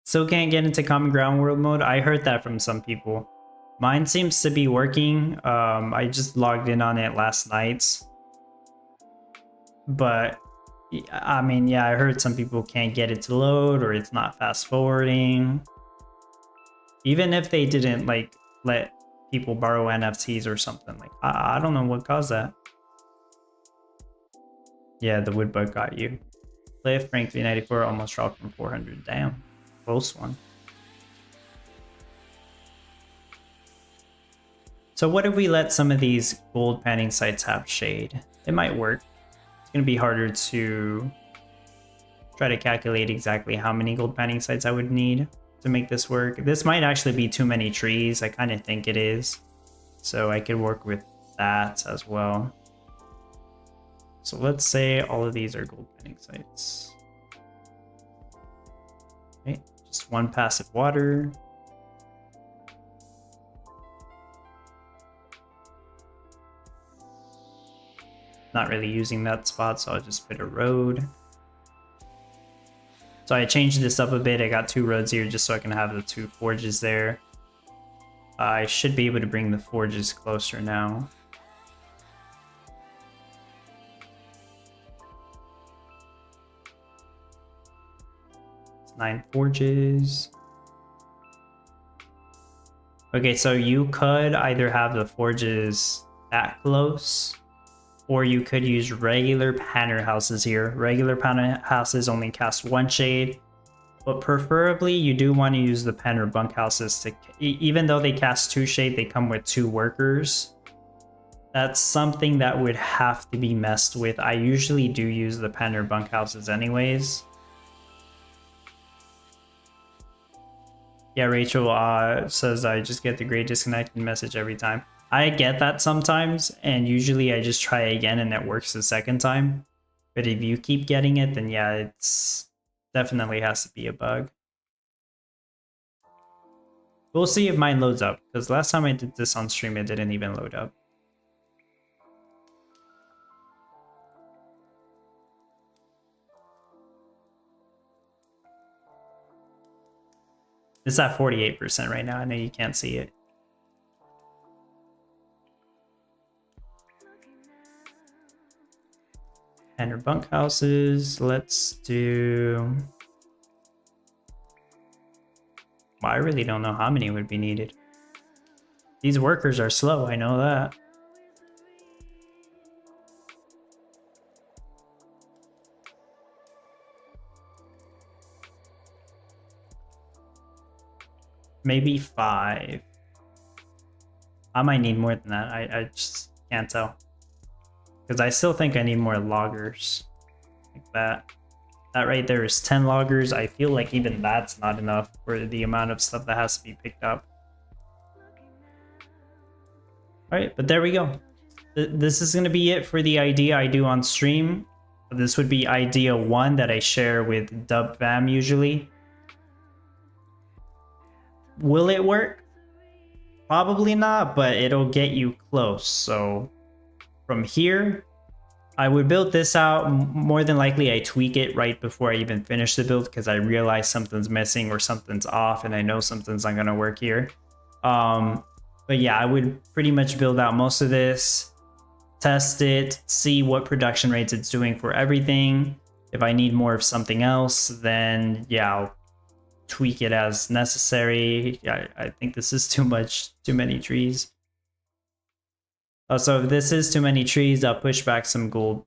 Still can't get into Common Ground World mode. I heard that from some people. Mine seems to be working. I just logged in on it last night. But, I mean, yeah, I heard some people can't get it to load or it's not fast forwarding. Even if they didn't, like, let people borrow NFTs or something. Like, I don't know what caused that. Yeah, the wood bug got you. Cliff, rank 394, almost dropped from 400. Damn, close one. So what if we let some of these gold panning sites have shade? It might work. It's going to be harder to try to calculate exactly how many gold panning sites I would need to make this work. This might actually be too many trees. I kind of think it is. So I could work with that as well. So let's say all of these are gold panning sites. Okay, just one passive water. Not really using that spot, so I'll just put a road. So I changed this up a bit. I got 2 roads here just so I can have the 2 forges there. I should be able to bring the forges closer now. 9 forges. Okay, so you could either have the forges that close, or you could use regular panner houses here. Regular panner houses only cast 1 shade, but preferably you do want to use the panner bunkhouses to, even though they cast 2 shade, they come with 2 workers. That's something that would have to be messed with. I usually do use the panner bunkhouses anyways. Yeah, Rachel says I just get the gray disconnected message every time. I get that sometimes, and usually I just try again and it works the second time. But if you keep getting it, then yeah, it's definitely has to be a bug. We'll see if mine loads up, because last time I did this on stream, it didn't even load up. It's at 48% right now. I know you can't see it. Panner bunkhouses. Let's do... Well, I really don't know how many would be needed. These workers are slow, I know that. Maybe 5. I might need more than that. I just can't tell. Because I still think I need more loggers. Like that. That right there is 10 loggers. I feel like even that's not enough for the amount of stuff that has to be picked up. Alright, but there we go. This is going to be it for the idea I do on stream. This would be idea 1 that I share with Dub Fam usually. Will it work? Probably not, but it'll get you close. So from here, I would build this out. More than likely, I tweak it right before I even finish the build because I realize something's missing or something's off and I know something's not going to work here. But yeah, I would pretty much build out most of this, test it, see what production rates it's doing for everything. If I need more of something else, then yeah, I'll tweak it as necessary. I think this is too many trees. So if this is too many trees, I'll push back some gold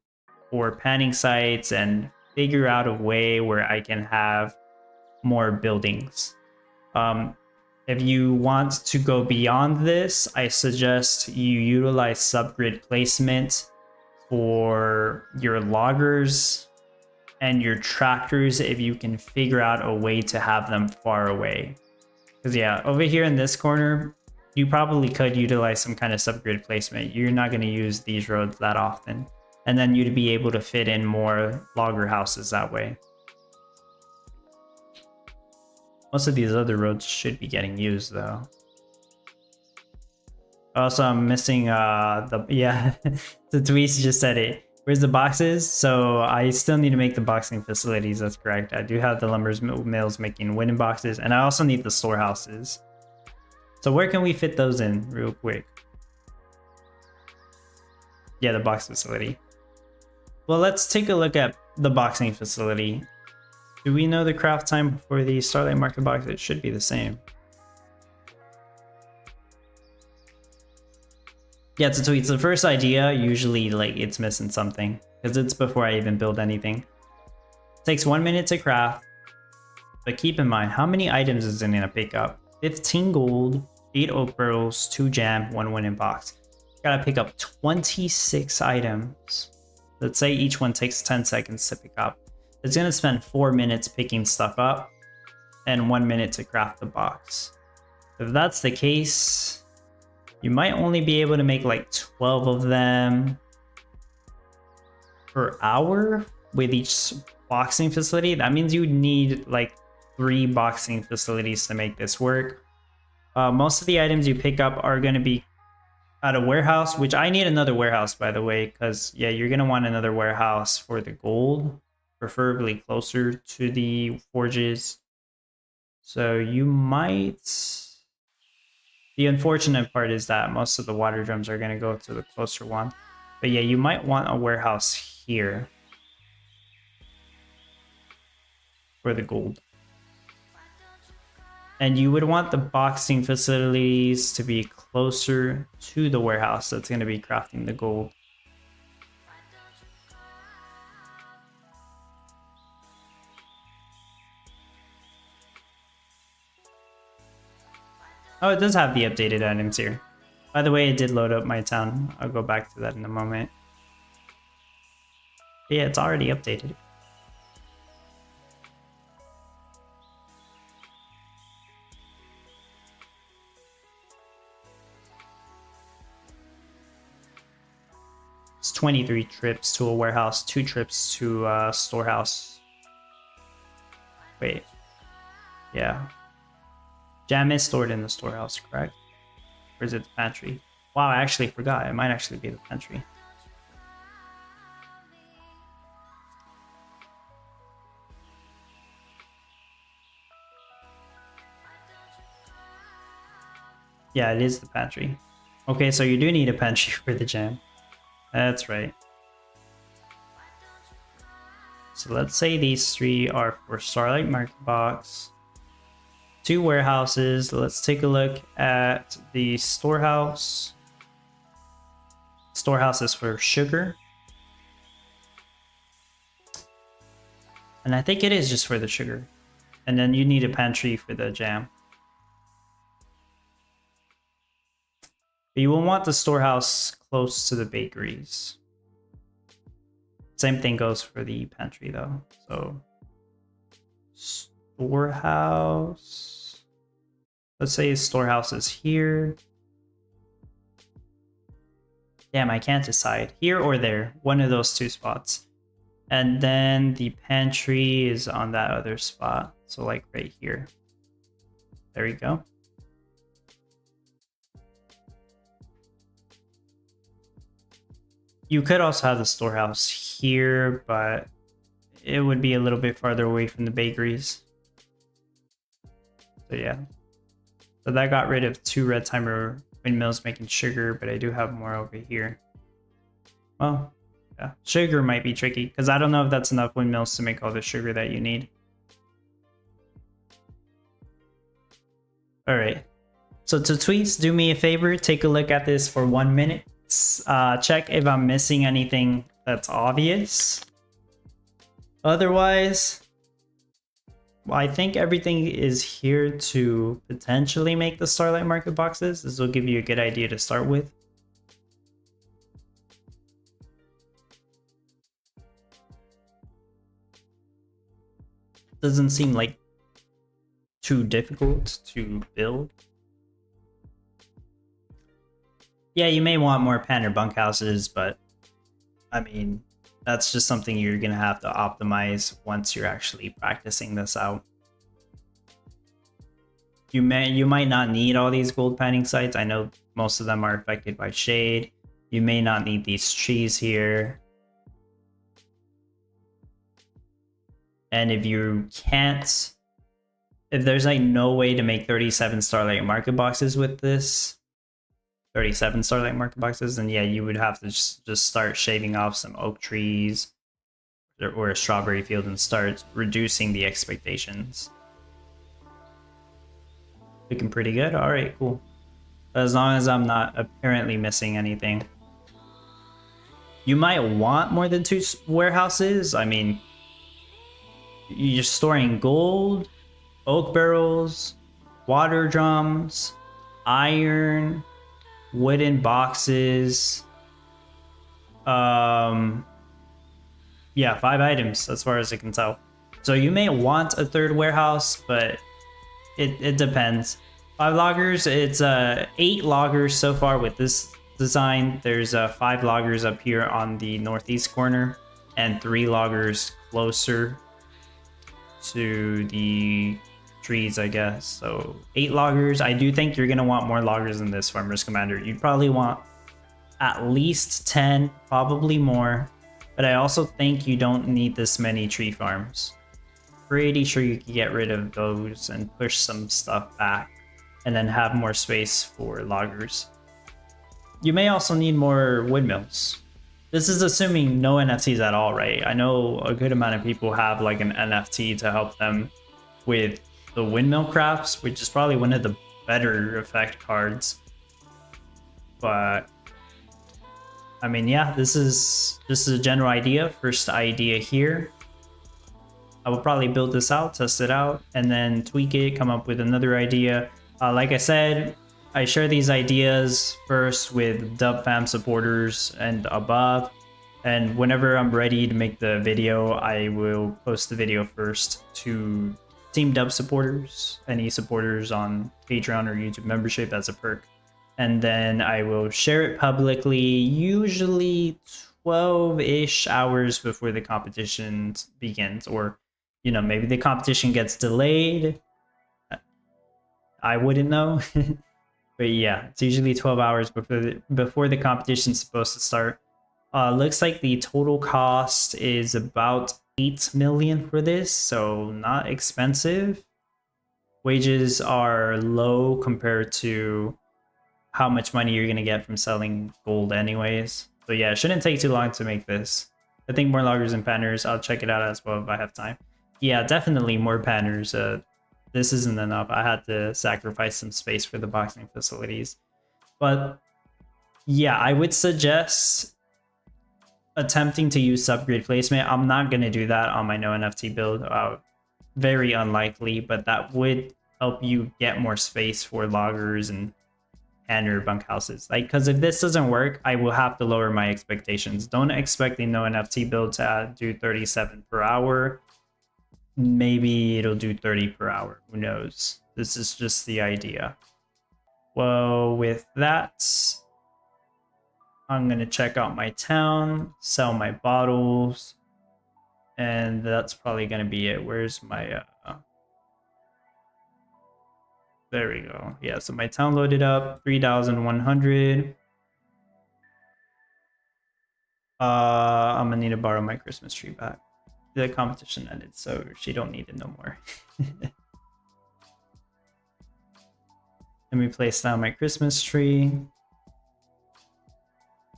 for panning sites and figure out a way where I can have more buildings. If you want to go beyond this, I suggest you utilize subgrid placement for your loggers and your tractors if you can figure out a way to have them far away. Because yeah, over here in this corner, you probably could utilize some kind of subgrid placement. You're not going to use these roads that often. And then you'd be able to fit in more logger houses that way. Most of these other roads should be getting used though. Also, I'm missing yeah, the tweets just said it. Where's the boxes? So I still need to make the boxing facilities. That's correct. I do have the lumber mills making wooden boxes, and I also need the storehouses. So where can we fit those in real quick? Yeah, the box facility. Well, let's take a look at the boxing facility. Do we know the craft time for the Starlight Market box? It should be the same. Yeah, it's a tweet. So the first idea, usually like it's missing something because it's before I even build anything. It takes 1 minute to craft, but keep in mind, how many items is it gonna pick up? 15 gold, 8 oak pearls, 2 jam, 1 wooden box. Gotta pick up 26 items. Let's say each one takes 10 seconds to pick up. It's gonna spend 4 minutes picking stuff up and 1 minute to craft the box. If that's the case, you might only be able to make like 12 of them per hour with each boxing facility. That means you need like 3 boxing facilities to make this work. Most of the items you pick up are going to be at a warehouse, which I need another warehouse, by the way, because yeah, you're going to want another warehouse for the gold, preferably closer to the forges. So you might... The unfortunate part is that most of the water drums are going to go to the closer one. But yeah, you might want a warehouse here for the gold. And you would want the boxing facilities to be closer to the warehouse that's going to be crafting the gold. Oh, it does have the updated items here. By the way, it did load up my town. I'll go back to that in a moment. But yeah, it's already updated. It's 23 trips to a warehouse, 2 trips to a storehouse. Wait. Yeah. Jam is stored in the storehouse, correct? Or is it the pantry? Wow, I actually forgot. It might actually be the pantry. Yeah, it is the pantry. Okay, so you do need a pantry for the jam. That's right. So let's say these 3 are for Starlight Market Box. 2 warehouses. Let's take a look at the storehouse. Storehouse is for sugar. And I think it is just for the sugar. And then you need a pantry for the jam. But you will want the storehouse close to the bakeries. Same thing goes for the pantry though. So storehouse. Let's say storehouse is here. Damn, I can't decide. Here or there. One of those 2 spots. And then the pantry is on that other spot. So like right here. There we go. You could also have the storehouse here, but it would be a little bit farther away from the bakeries. So yeah. So that got rid of 2 red timer windmills making sugar, but I do have more over here. Well, yeah. Sugar might be tricky, because I don't know if that's enough windmills to make all the sugar that you need. Alright. So to tweets, do me a favor, take a look at this for 1 minute. Check if I'm missing anything that's obvious. Otherwise, well, I think everything is here to potentially make the Starlight Market boxes. This will give you a good idea to start with. Doesn't seem like too difficult to build. Yeah, you may want more Panther bunkhouses, but I mean, that's just something you're going to have to optimize once you're actually practicing this out. You might not need all these gold panning sites. I know most of them are affected by shade. You may not need these trees here. And if you can't, if there's like no way to make 37 Starlight market boxes with this, 37 Starlight market boxes, then yeah, you would have to just start shaving off some oak trees or a strawberry field and start reducing the expectations. Looking pretty good. All right, cool. As long as I'm not apparently missing anything. You might want more than 2 warehouses. I mean, you're storing gold, oak barrels, water drums, iron, wooden boxes. Yeah, 5 items as far as I can tell. So you may want a 3rd warehouse, but it depends. 5 loggers, it's 8 loggers so far with this design. There's 5 loggers up here on the northeast corner and 3 loggers closer to the trees, I guess. So 8 loggers. I do think you're gonna want more loggers than this, Farmers Commander. You'd probably want at least 10, probably more. But I also think you don't need this many tree farms. Pretty sure you can get rid of those and push some stuff back and then have more space for loggers. You may also need more windmills. This is assuming no NFTs at all, right? I know a good amount of people have like an NFT to help them with the windmill crafts, which is probably one of the better effect cards. But I mean, yeah, this is a general idea. First idea here. I will probably build this out, test it out, and then tweak it, come up with another idea. Like I said, I share these ideas first with Dub Fam supporters and above. And whenever I'm ready to make the video, I will post the video first to Team Dub supporters, any supporters on Patreon or YouTube membership as a perk. And then I will share it publicly, usually 12-ish hours before the competition begins. Or, you know, maybe the competition gets delayed. I wouldn't know. But yeah, it's usually 12 hours before the competition's supposed to start. Looks like the total cost is about 8 million for this, so not expensive. Wages are low compared to how much money you're gonna get from selling gold anyways. So yeah, it shouldn't take too long to make this. I think more loggers and panners. I'll check it out as well if I have time. Yeah, definitely more panners. This isn't enough. I had to sacrifice some space for the boxing facilities. But yeah, I would suggest attempting to use subgrid placement. I'm not going to do that on my no NFT build. Very unlikely, but that would help you get more space for loggers and panner bunkhouses. Like, because if this doesn't work, I will have to lower my expectations. Don't expect the no NFT build to do 37 per hour. Maybe it'll do 30 per hour. Who knows? This is just the idea. Well, with that, I'm going to check out my town, sell my bottles, and that's probably going to be it. Where's my... There we go. Yeah, so my town loaded up, 3,100. I'm going to need to borrow my Christmas tree back. The competition ended, so she don't need it no more. Let me place down my Christmas tree.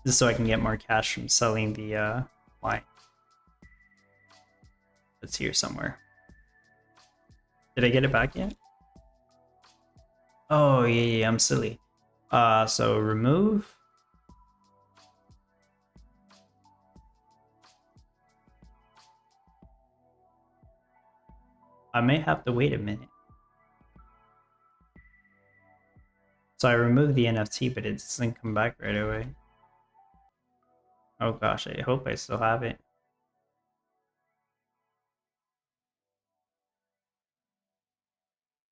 Just so I can get more cash from selling the wine. It's here somewhere. Did I get it back yet? Oh, yeah, I'm silly. So remove. I may have to wait a minute. So I removed the NFT, but it doesn't come back right away. Oh gosh, I hope I still have it.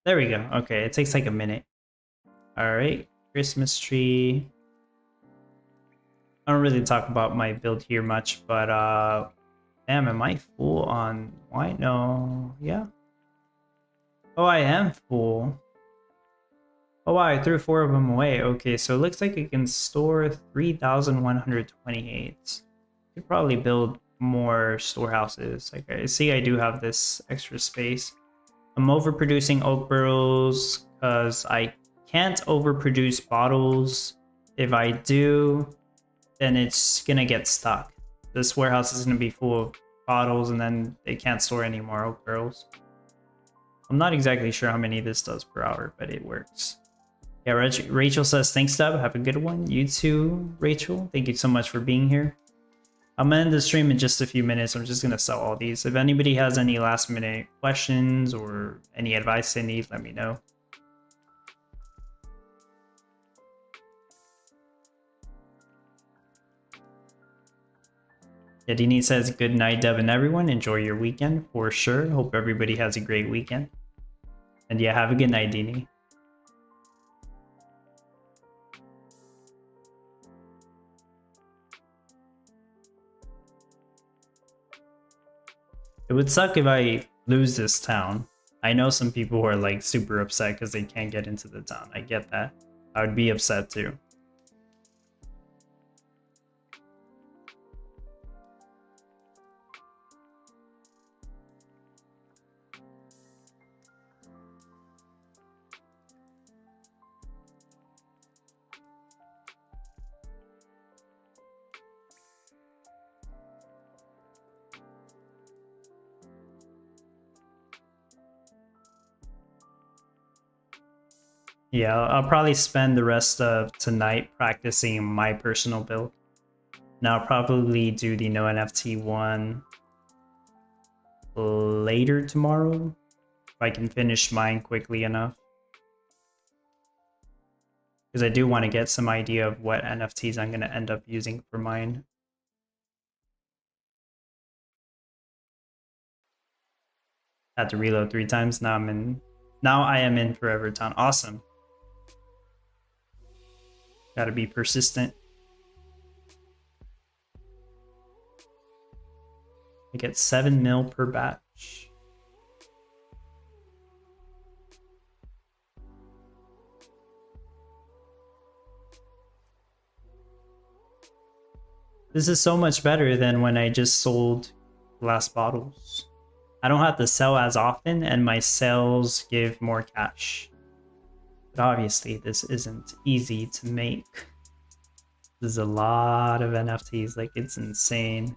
There we go. Okay, it takes like a minute. Alright, Christmas tree. I don't really talk about my build here much, but damn, am I full on wine? No, yeah. Oh, I am full. Oh wow, I threw 4 of them away. Okay, so it looks like it can store 3,128. Could probably build more storehouses. Like I see I do have this extra space. I'm overproducing oak barrels because I can't overproduce bottles. If I do, then it's gonna get stuck. This warehouse is gonna be full of bottles and then they can't store any more oak barrels. I'm not exactly sure how many this does per hour, but it works. Yeah, Rachel says, thanks, Dub. Have a good one. You too, Rachel. Thank you so much for being here. I'm gonna end the stream in just a few minutes. I'm just gonna sell all these. If anybody has any last minute questions or any advice they need, let me know. Yadini says, good night, Dub and everyone. Enjoy your weekend for sure. Hope everybody has a great weekend. And yeah, have a good night, Dini. It would suck if I lose this town. I know some people who are like super upset because they can't get into the town. I get that. I would be upset too. Yeah, I'll probably spend the rest of tonight practicing my personal build. Now I'll probably do the no NFT one later tomorrow, if I can finish mine quickly enough. Because I do want to get some idea of what NFTs I'm going to end up using for mine. Had to reload 3 times. Now I am in Forever Town. Awesome. Gotta be persistent. I get 7 mil per batch. This is so much better than when I just sold glass bottles. I don't have to sell as often and my sales give more cash. But obviously this isn't easy to make. There's a lot of NFTs, like it's insane.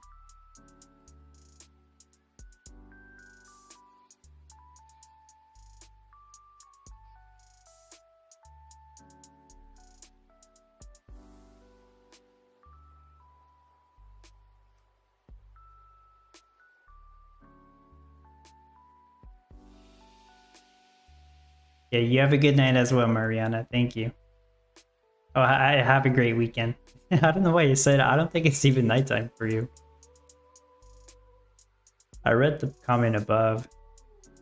Yeah, you have a good night as well, Mariana. Thank you. Oh, I have a great weekend. I don't know why you said I don't think it's even nighttime for you. I read the comment above.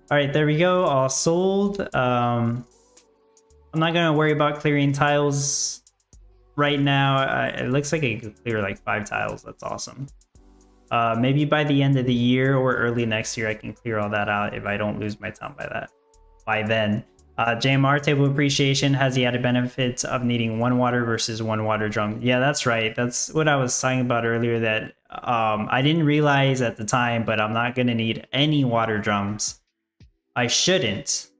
All right, there we go. All sold. I'm not gonna worry about clearing tiles right now. It looks like I could clear like 5 tiles. That's awesome. Maybe by the end of the year or early next year, I can clear all that out if I don't lose my town by then. JMR table appreciation has the added benefits of needing 1 water versus 1 water drum. Yeah, that's right. That's what I was talking about earlier, that I didn't realize at the time, but I'm not going to need any water drums. I shouldn't.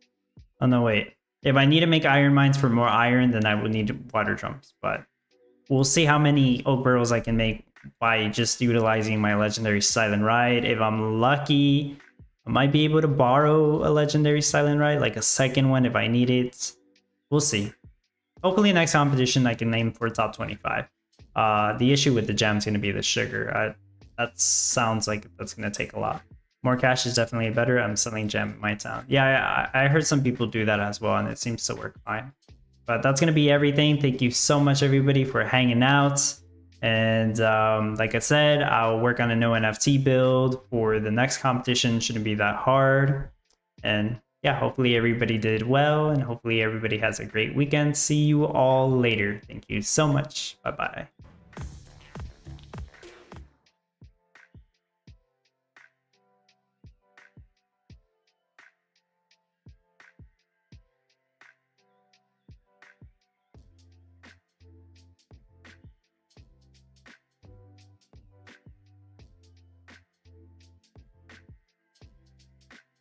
Oh, no, wait. If I need to make iron mines for more iron, then I will need water drums. But we'll see how many oak barrels I can make by just utilizing my legendary silent ride. If I'm lucky, I might be able to borrow a legendary silent ride, like a second one if I need it. We'll see. Hopefully next competition I can aim for top 25. The issue with the gem is going to be the sugar. That sounds like that's going to take a lot. More cash is definitely better. I'm selling gem in my town. Yeah, I heard some people do that as well, and it seems to work fine. But that's going to be everything. Thank you so much, everybody, for hanging out. And like I said, I'll work on a no NFT build for the next competition. Shouldn't be that hard. And yeah, hopefully everybody did well, and hopefully everybody has a great weekend. See you all later. Thank you so much. Bye-bye.